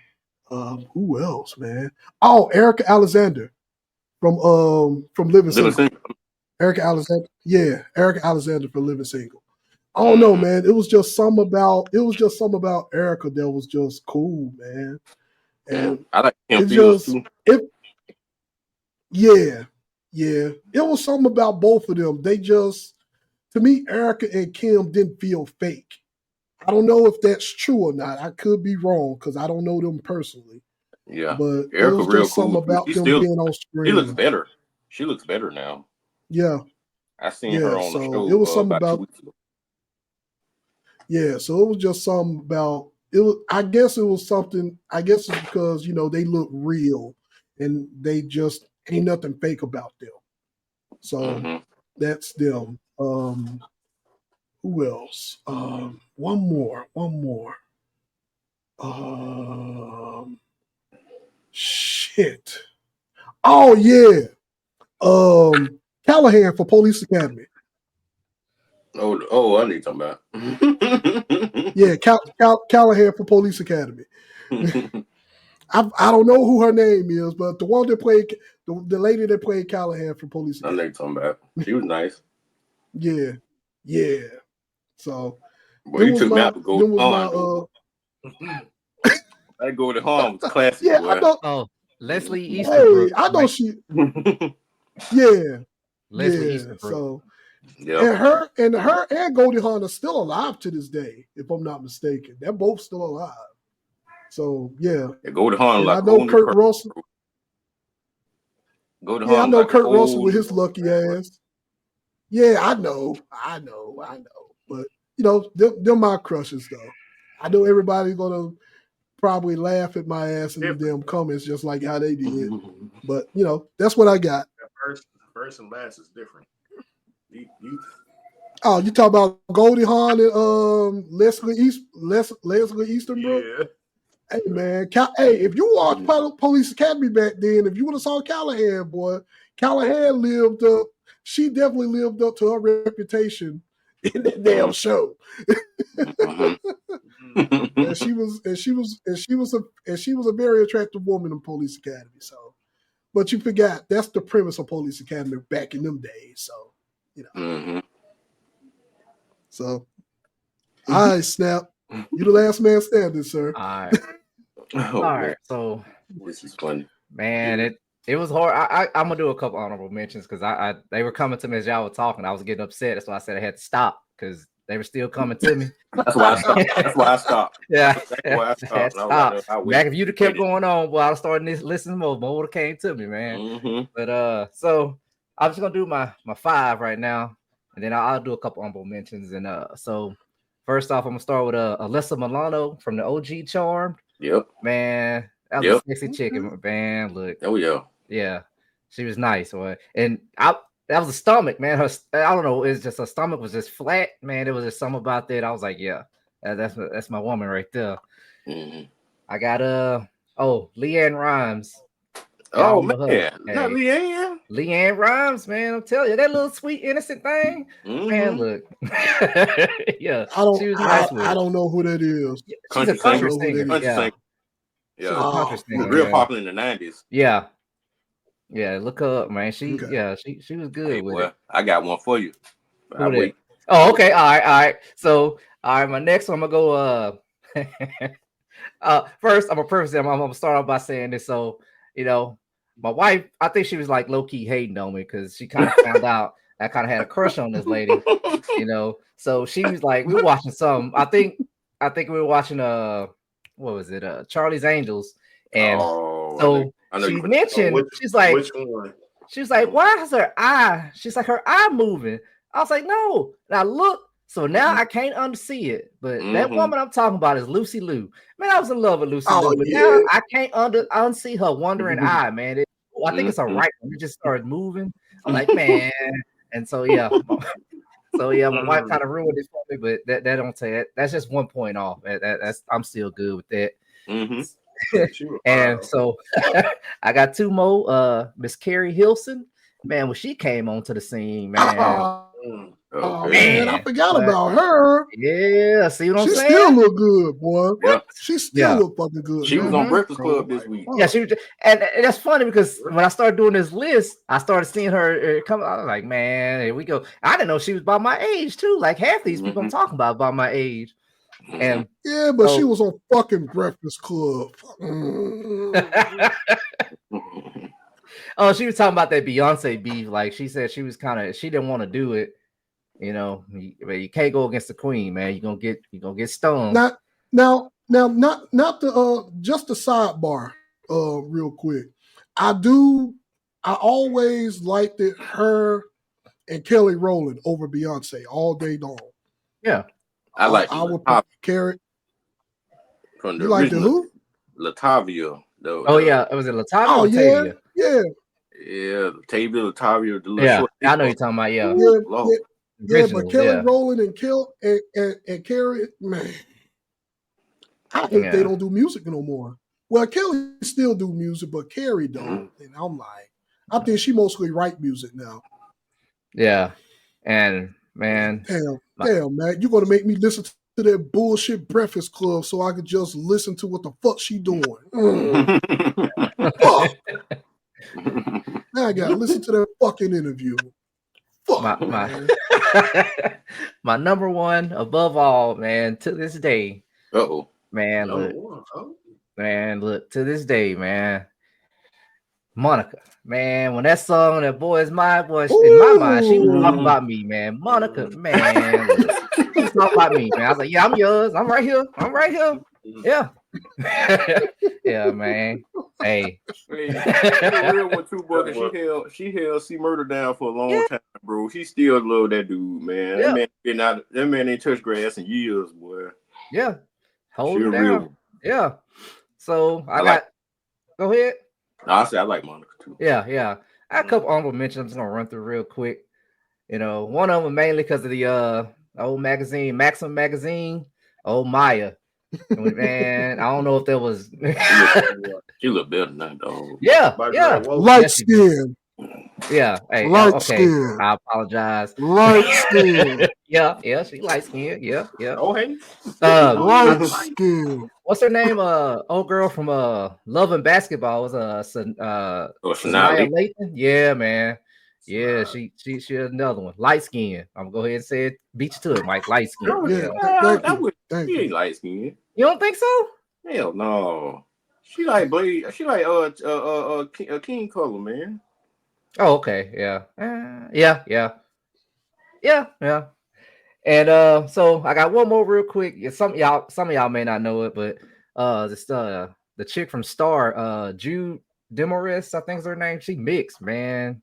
Who else, man? Oh, Erica Alexander from Living Little Single. thing. Erica Alexander, yeah, Erica Alexander for Living Single. I don't know, man. It was just something about Erica that was just cool, man. And I like Kim it Fields just too. yeah. It was something about both of them. They just, to me, Erica and Kim didn't feel fake. I don't know if that's true or not. I could be wrong because I don't know them personally. Yeah, But it Erica was real just something cool too. about them being on She looks screen. better. She looks better now. Yeah. I seen her on the So show it was something about 2 about weeks ago. so it was just something about it was I guess it was something it's because they look real and they just ain't nothing fake about them. So that's them. Who else? One more. Shit. Oh yeah. Callahan for Police Academy. Oh, I need to talk about. Yeah, Callahan for Police Academy. I don't know who her name is, but the one that played the lady that played Callahan for Police I Academy. know you're talking about. She was nice. Yeah. So Boy, you took me out to go to Han. That Go to Han was classic. Yeah, boy. I know. Oh, Leslie Easterbrook. Hey, I know right? she. Yeah. Leslie Easterbrook. So Yeah. and her and Goldie Hawn are still alive to this day, if I'm not mistaken. They're both still alive. So yeah. Go to Han and like I know Kurt Russell. Go to Han I know like Kurt Russell with his lucky ass. Yeah, I know. But they're my crushes though. I know everybody's gonna probably laugh at my ass in the damn comments just like how they did. But that's what I got. First and last is different. Oh, you talk about Goldie Hawn and Leslie Easterbrook? Yeah. Hey man, if you watched Police Academy back then, if you would have saw Callahan, boy, Callahan lived up. She definitely lived up to her reputation in that damn show. and she was a very attractive woman in Police Academy. So, but you forgot that's the premise of Police Academy back in them days. So, So, all right, Snapp. You the last man standing, sir. All right. All right. So this is funny. Man, it was hard. I'm gonna do a couple honorable mentions because they were coming to me as y'all were talking. I was getting upset. That's why I said I had to stop because they were still coming to me. That's why I stopped. Yeah. That's why I stopped. Back if you'd have kept going on, boy, I was starting to listen more would have came to me, man. But so I'm just gonna do my 5 right now, and then I'll do a couple honorable mentions. And so first off, I'm gonna start with Alyssa Milano from the OG Charmed. Yep. Man, that was a sexy chicken, man. Look. Oh yeah. Yeah. She was nice, boy. And that was a stomach, man. I don't know. It's just her stomach was just flat, man. There was just something about that. I was like, yeah, that's my woman right there. I got LeAnn Rimes. Oh man, not LeAnn. LeAnn Rimes, man. I'm telling you, that little sweet innocent thing. Man, look. Yeah, I don't know who that is. She's a country singer. Yeah, real popular in the 90s. Yeah, look her up, man. She was good with it. I got one for you. Wait. Oh, okay. All right. So, my next one, I'm gonna go. First, I'm gonna start off by saying this. So, my wife, I think she was like low key hating on me because she kind of found out I kind of had a crush on this lady. So she was like, we were watching some. I think we were watching what was it? Charlie's Angels, and she mentioned, she's like, why is her eye? She's like, her eye moving. I was like, no. And I look, so now I can't unsee it. But that woman I'm talking about is Lucy Liu. Man, I was in love with Lucy Liu, but now I can't unsee her wandering eye, man. I think it's a right one. It just started moving. I'm like, man. And so my wife kind of ruined it for me, but that don't say it. That's just 1 point off. That's I'm still good with that. And so I got 2 more. Miss Carrie Hilson, man, when she came onto the scene, man, Oh Okay. man, I forgot But- about her. Yeah, see what I'm She saying? still look good, boy. Yeah. She still look fucking good. She was man. on Breakfast Bro, Club this like, week. fuck. Yeah, she was, and that's funny because when I started doing this list, I started seeing her come. I was like, man, here we go. I didn't know she was about my age too. Like half these people I'm talking about my age, and Yeah, but she so- was on fucking Breakfast Club. Mm. oh, she was talking about that Beyonce beef. Like she said, she was she didn't want to do it. You know, you can't go against the queen, man. You're gonna get stoned. Now, not the just the sidebar, real quick. I always liked it her and Kelly Rowland over Beyonce all day long. Yeah, I like I would Latavia carry. from the You like the original who? Latavia. yeah, was it Latavia Oh or yeah, Latavia? yeah, Yeah, Latavia, the little Yeah, short. I know you're talking about. Yeah, yeah, Lord. yeah. But originals, Kelly yeah. Rowland and Carrie, man, I hope they don't do music no more. Well, Kelly still do music, but Carrie don't. And I'm like, I think she mostly write music now. Yeah, and man, Damn, man, you're gonna make me listen to that bullshit Breakfast Club so I could just listen to what the fuck she doing. Fuck. Now I gotta listen to that fucking interview. Fuck, man. my number one above all, man, to this day. Man, look, to this day, man. Monica, man, when that song, that boy is mine, boy, in my mind, she was talking about me, man. Monica, man, look, she was talking about me, man. I was like, yeah, I'm yours. I'm right here. Yeah. Yeah, man. Hey. The real one too, brother. She held C Murder down for a long time, bro. She still love that dude, man. That man ain't touched grass in years, boy. Yeah. Hold she it down. Real. Yeah. So go ahead. No, I say I like Monica too. Yeah. I have a couple honorable mentions. I'm just gonna run through real quick. You know, one of them mainly because of the old magazine, Maxim magazine. Oh, Maya. Man, I don't know if there was. She look better than that, dog. Yeah. Light skin. Yeah. Hey, light okay. skin. I apologize. Light skin. Yeah. She light skin. Yeah. Oh, hey. Light skin. What's her name? Old girl from Love and Basketball was Sanaya Lathan. Yeah, man. Yeah, she another one. Light skin. I'm gonna go ahead and say it. Beat you to it, Mike. Light skin. Thank you. you. Light skin. You don't think so? Hell no. She like Blade. She like King color, man. Oh, okay. Yeah. And so I got one more real quick. Some of y'all may not know it, but the chick from Star, Jude Demoris, I think is her name. She mixed, man.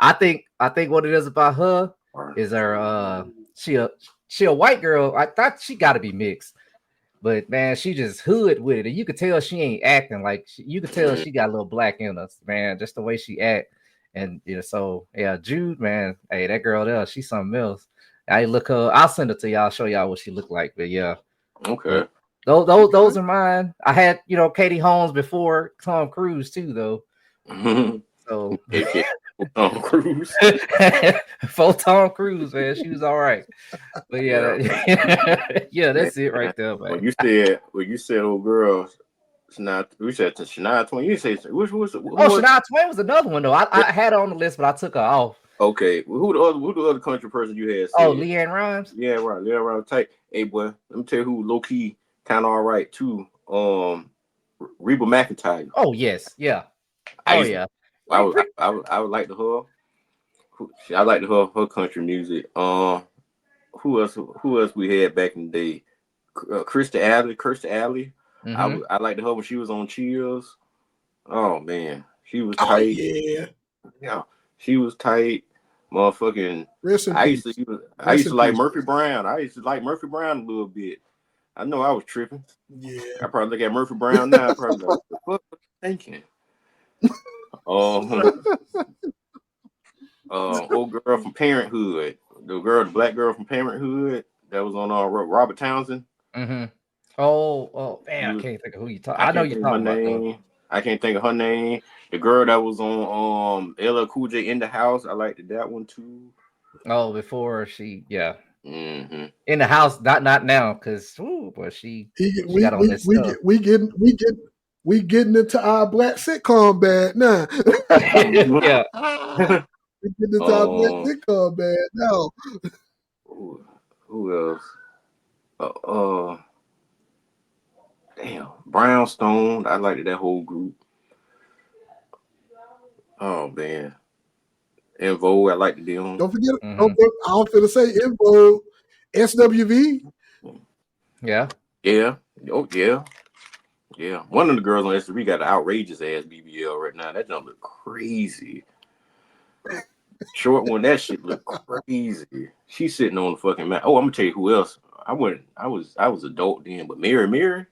I think what it is about her is her she a white girl. I thought she got to be mixed, but man, she just hood with it, and you could tell she ain't acting like you could tell she got a little black in us, man. Just the way she act, and so yeah, Jude, man, hey, that girl there, she's something else. I look her. I'll send it to y'all. Show y'all what she looked like. But yeah, okay. Those are mine. I had Katie Holmes before Tom Cruise too, though. So Tom Cruise. For Tom Cruise, man, she was all right. But yeah, that's it right there, man. When you said old girl, we said to Shania Twain. You say which was Shania Twain was another one though. I had her on the list, but I took her off. Okay, who the other country person you had? Oh, LeAnn Rimes. Yeah, right. LeAnn Rimes type. Hey, boy, let me tell you who low key kind of all right too. Reba McEntire. Oh yes, yeah. I would like to her. I like her country music. Who else we had back in the day? Kirstie Alley. Mm-hmm. I liked her when she was on Cheers. Oh man, she was tight. Yeah, she was tight. Motherfucking. I used to like Murphy Brown. I used to like Murphy Brown a little bit. I know I was tripping. Yeah. I probably look at Murphy Brown now. I probably like, what the fuck thinking? Old girl from Parenthood. The black girl from Parenthood that was on Robert Townsend. Mm-hmm. Oh, man, I can't think of who you talking. I know you're talking about. I can't think of her name. The girl that was on LL Cool J in the House. I liked that one too. Oh, before she, yeah, Mm-hmm. in the house, not now, because but she got on this stuff. We getting into our black sitcom bad now. Yeah. We getting into our black um, sitcom bad now. who else? Uh, damn, Brownstone. I liked that whole group. Oh man, En Vogue. I liked them. Don't forget. Mm-hmm. I was going to say Info, SWV. Yeah. Yeah. Oh yeah. Yeah. One of the girls on SWV got an outrageous ass BBL right now. That jump look crazy. Short one, that shit look crazy. She's sitting on the fucking mat. Oh, I'm gonna tell you who else. I was adult then, but Mary,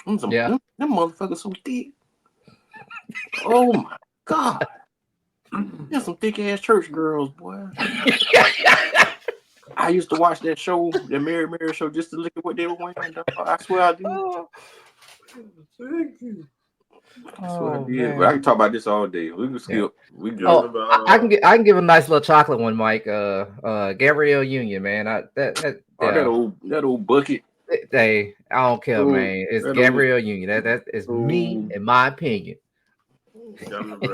Yeah. them motherfuckers so thick. Oh my god. There's some thick ass church girls, boy. I used to watch that show, the Mary show, just to look at what they were wearing. Dog. I swear I did. Oh, I swear I did. man. But I can talk about this all day. We can skip. Yeah. We can Oh, go. I can give a nice little chocolate one, Mike. Gabrielle Union, man. That old bucket. Hey, I don't care, man. It's Gabrielle Union. That is me, in my opinion.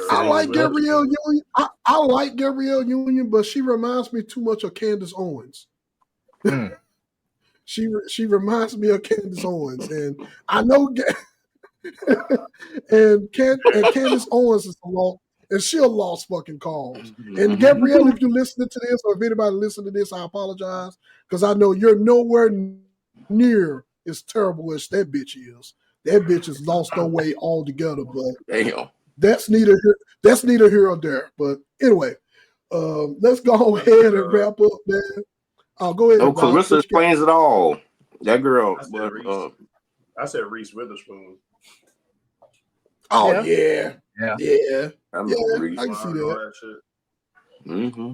I like Gabrielle Union. I like Gabrielle Union, but she reminds me too much of Candace Owens. She reminds me of Candace Owens, and I know, and Candace Owens is a lost, and she'll lost fucking cause. And Gabrielle, if you're listening to this, or if anybody listening to this, I apologize because I know you're nowhere near as terrible as that bitch is. That bitch has lost her way altogether, but damn. That's neither here or there. But anyway, let's go ahead and wrap up, man. I'll go ahead. Oh, Clarissa explains it all. That girl. I said Reese Witherspoon. Oh yeah. Yeah. I can see that. Mm-hmm.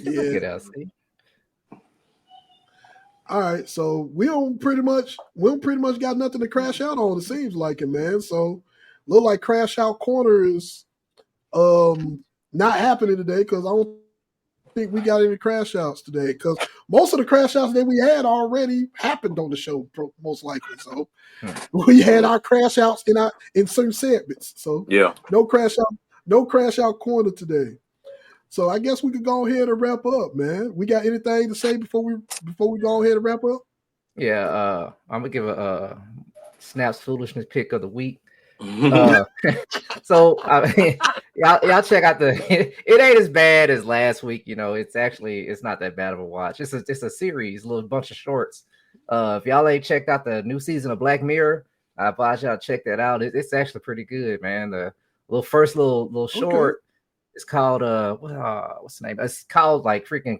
Yeah. Get out, see? All right, so we don't pretty much got nothing to crash out on. It seems like it, man. So look like Crash Out Corner is not happening today because I don't think we got any crash outs today because most of the crash outs that we had already happened on the show, most likely. So we had our crash outs in certain segments. So yeah, no crash out corner today. So I guess we could go ahead and wrap up, man. We got anything to say before we go ahead and wrap up? Yeah, I'm gonna give a Snapp's Foolishness pick of the week. So y'all check out it ain't as bad as last week. You know, it's not that bad of a watch. It's a series, a little bunch of shorts. If y'all ain't checked out the new season of Black Mirror, I advise y'all check that out. It's actually pretty good, man. The first little short. It's called what's the name? It's called like freaking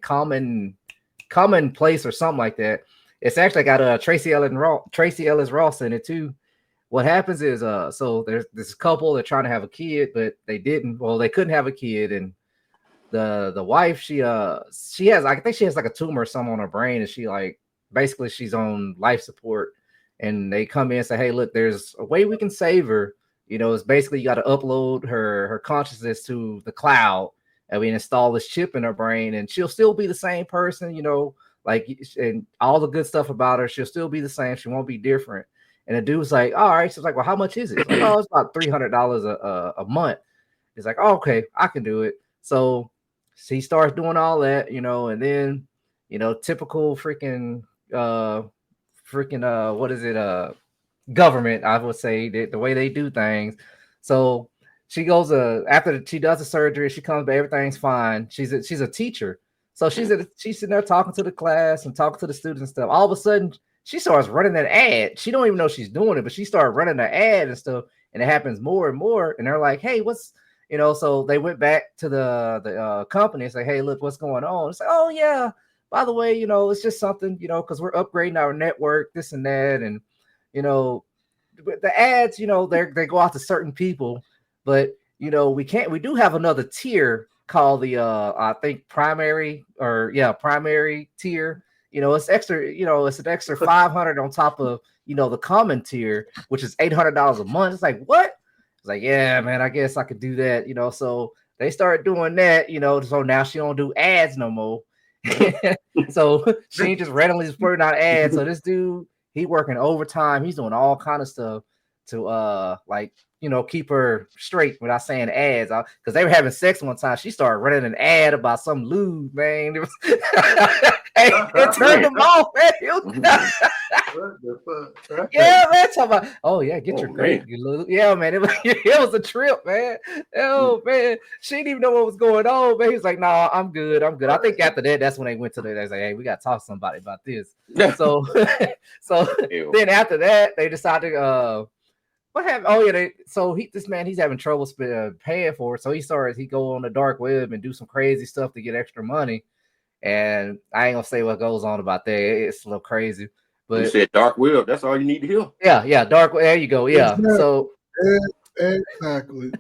Commonplace or something like that. It's actually got Tracy Ellis Ross in it too. What happens is so there's this couple, they're trying to have a kid, but they didn't. Well, they couldn't have a kid, and the wife, she has, I think she has like a tumor or something on her brain, and she like basically she's on life support. And they come in and say, hey, look, there's a way we can save her. You know, it's basically you got to upload her consciousness to the cloud, and we install this chip in her brain, and she'll still be the same person, you know, like, and all the good stuff about her, she'll still be the same. She won't be different. And the dude's like, all right. She's like, well, how much is it? Like, oh, it's about $300 a month. He's like, oh, okay, I can do it. So he starts doing all that, you know, and then, you know, typical freaking what is it? Government, I would say, the way they do things. So she goes after she does the surgery, she comes back, everything's fine. She's a teacher, so she's sitting there talking to the class and talking to the students and stuff. All of a sudden, she starts running an ad. She don't even know she's doing it, but she started running an ad and stuff, and it happens more and more. And they're like, "Hey, what's?" You know, so they went back to the company and say, "Hey, look, what's going on?" It's like, "Oh yeah, by the way, you know, it's just something, you know, because we're upgrading our network, this and that, and." You know, the ads, you know, they go out to certain people, but you know, we do have another tier called the I think primary tier. You know, it's extra, you know, it's an extra 500 on top of, you know, the common tier, which is $800 a month. It's like, what? It's like, yeah, man, I guess I could do that, you know. So they started doing that, you know, so now she don't do ads no more. So she ain't just randomly splurting out ads. So this dude, he working overtime. He's doing all kind of stuff to like, you know, keep her straight without saying ads. Because they were having sex one time. She started running an ad about some lube, man. It was hey, it turned them off, man. What the fuck? Yeah, man. Talking about, oh yeah, get your man. great. Yeah, man. It was a trip, man. Oh man, she didn't even know what was going on, man. He was like, "Nah, I'm good. I'm good." I think after that, that's when they went to they was like, "Hey, we got to talk to somebody about this." So, so then after that, they decided what happened? Oh yeah, this man, he's having trouble paying for it. So he go on the dark web and do some crazy stuff to get extra money. And I ain't gonna say what goes on about that. It's a little crazy. But you said dark web. That's all you need to hear. Yeah, dark. There you go. Yeah. Exactly.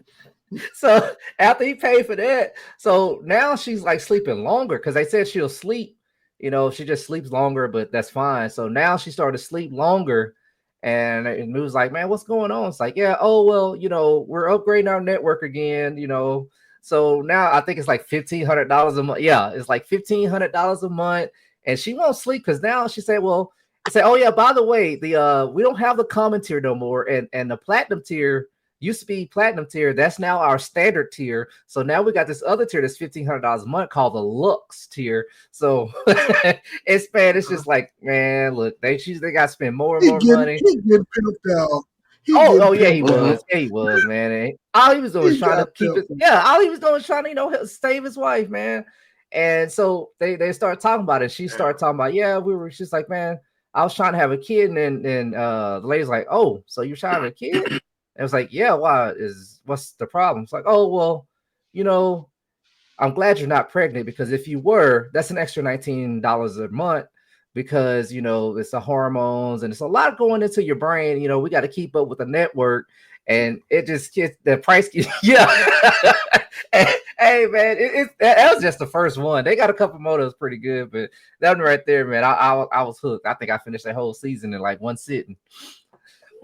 So after he paid for that, so now she's like sleeping longer because they said she'll sleep. You know, she just sleeps longer, but that's fine. So now she started to sleep longer, and it was like, man, what's going on? It's like, yeah, oh well, you know, we're upgrading our network again. You know, so now I think it's like $1,500 a month. Yeah, it's like $1,500 a month, and she won't sleep because now she said, well. Say, oh yeah, by the way, the we don't have the common tier no more, and the platinum tier used to be platinum tier. That's now our standard tier. So now we got this other tier that's $1,500 a month called the Lux tier. So it's just like, man, look, they got to spend more and more money. He getting pimped out. Yeah, he was, man. And all he was doing was trying to keep it. Yeah, all he was doing was trying to, save his wife, man. And so they started talking about it. She started talking about, yeah, she's like, man, I was trying to have a kid, and then the lady's like, "Oh, so you're trying to have a kid?" And it was like, "Yeah, what's the problem?" It's like, "Oh, well, you know, I'm glad you're not pregnant because if you were, that's an extra $19 a month because you know it's the hormones and it's a lot going into your brain. You know, we got to keep up with the network, and it just gets the price. Yeah." Hey man, that was just the first one. They got a couple more that was pretty good, but that one right there, man, I was hooked. I think I finished that whole season in like one sitting.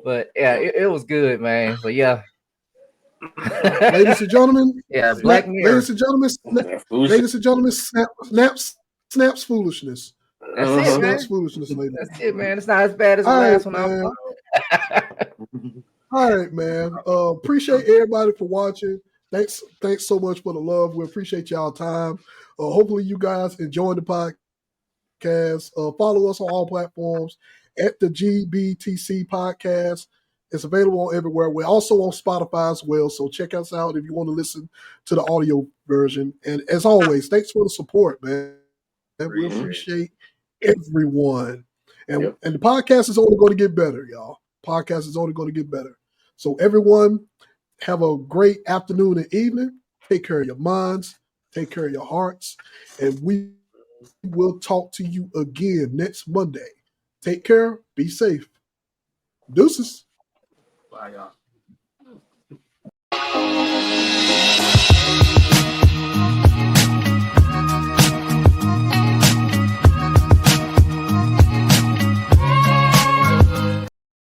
But yeah, it was good, man. But yeah, ladies and gentlemen, yeah, Black Mirror. Ladies and gentlemen, Snapp's foolishness. That's it, man. Snapp's foolishness, ladies. That's it, man. It's not as bad as the last one. All right, man. Appreciate everybody for watching. Thanks so much for the love. We appreciate y'all time. Hopefully you guys enjoyed the podcast. Follow us on all platforms at the GBTC podcast. It's available everywhere. We're also on Spotify as well, so check us out if you want to listen to the audio version. And as always, thanks for the support, man. We appreciate everyone. And the podcast is only going to get better, y'all. Podcast is only going to get better. So everyone, have a great afternoon and evening. Take care of your minds. Take care of your hearts. And we will talk to you again next Monday. Take care. Be safe. Deuces. Bye, y'all.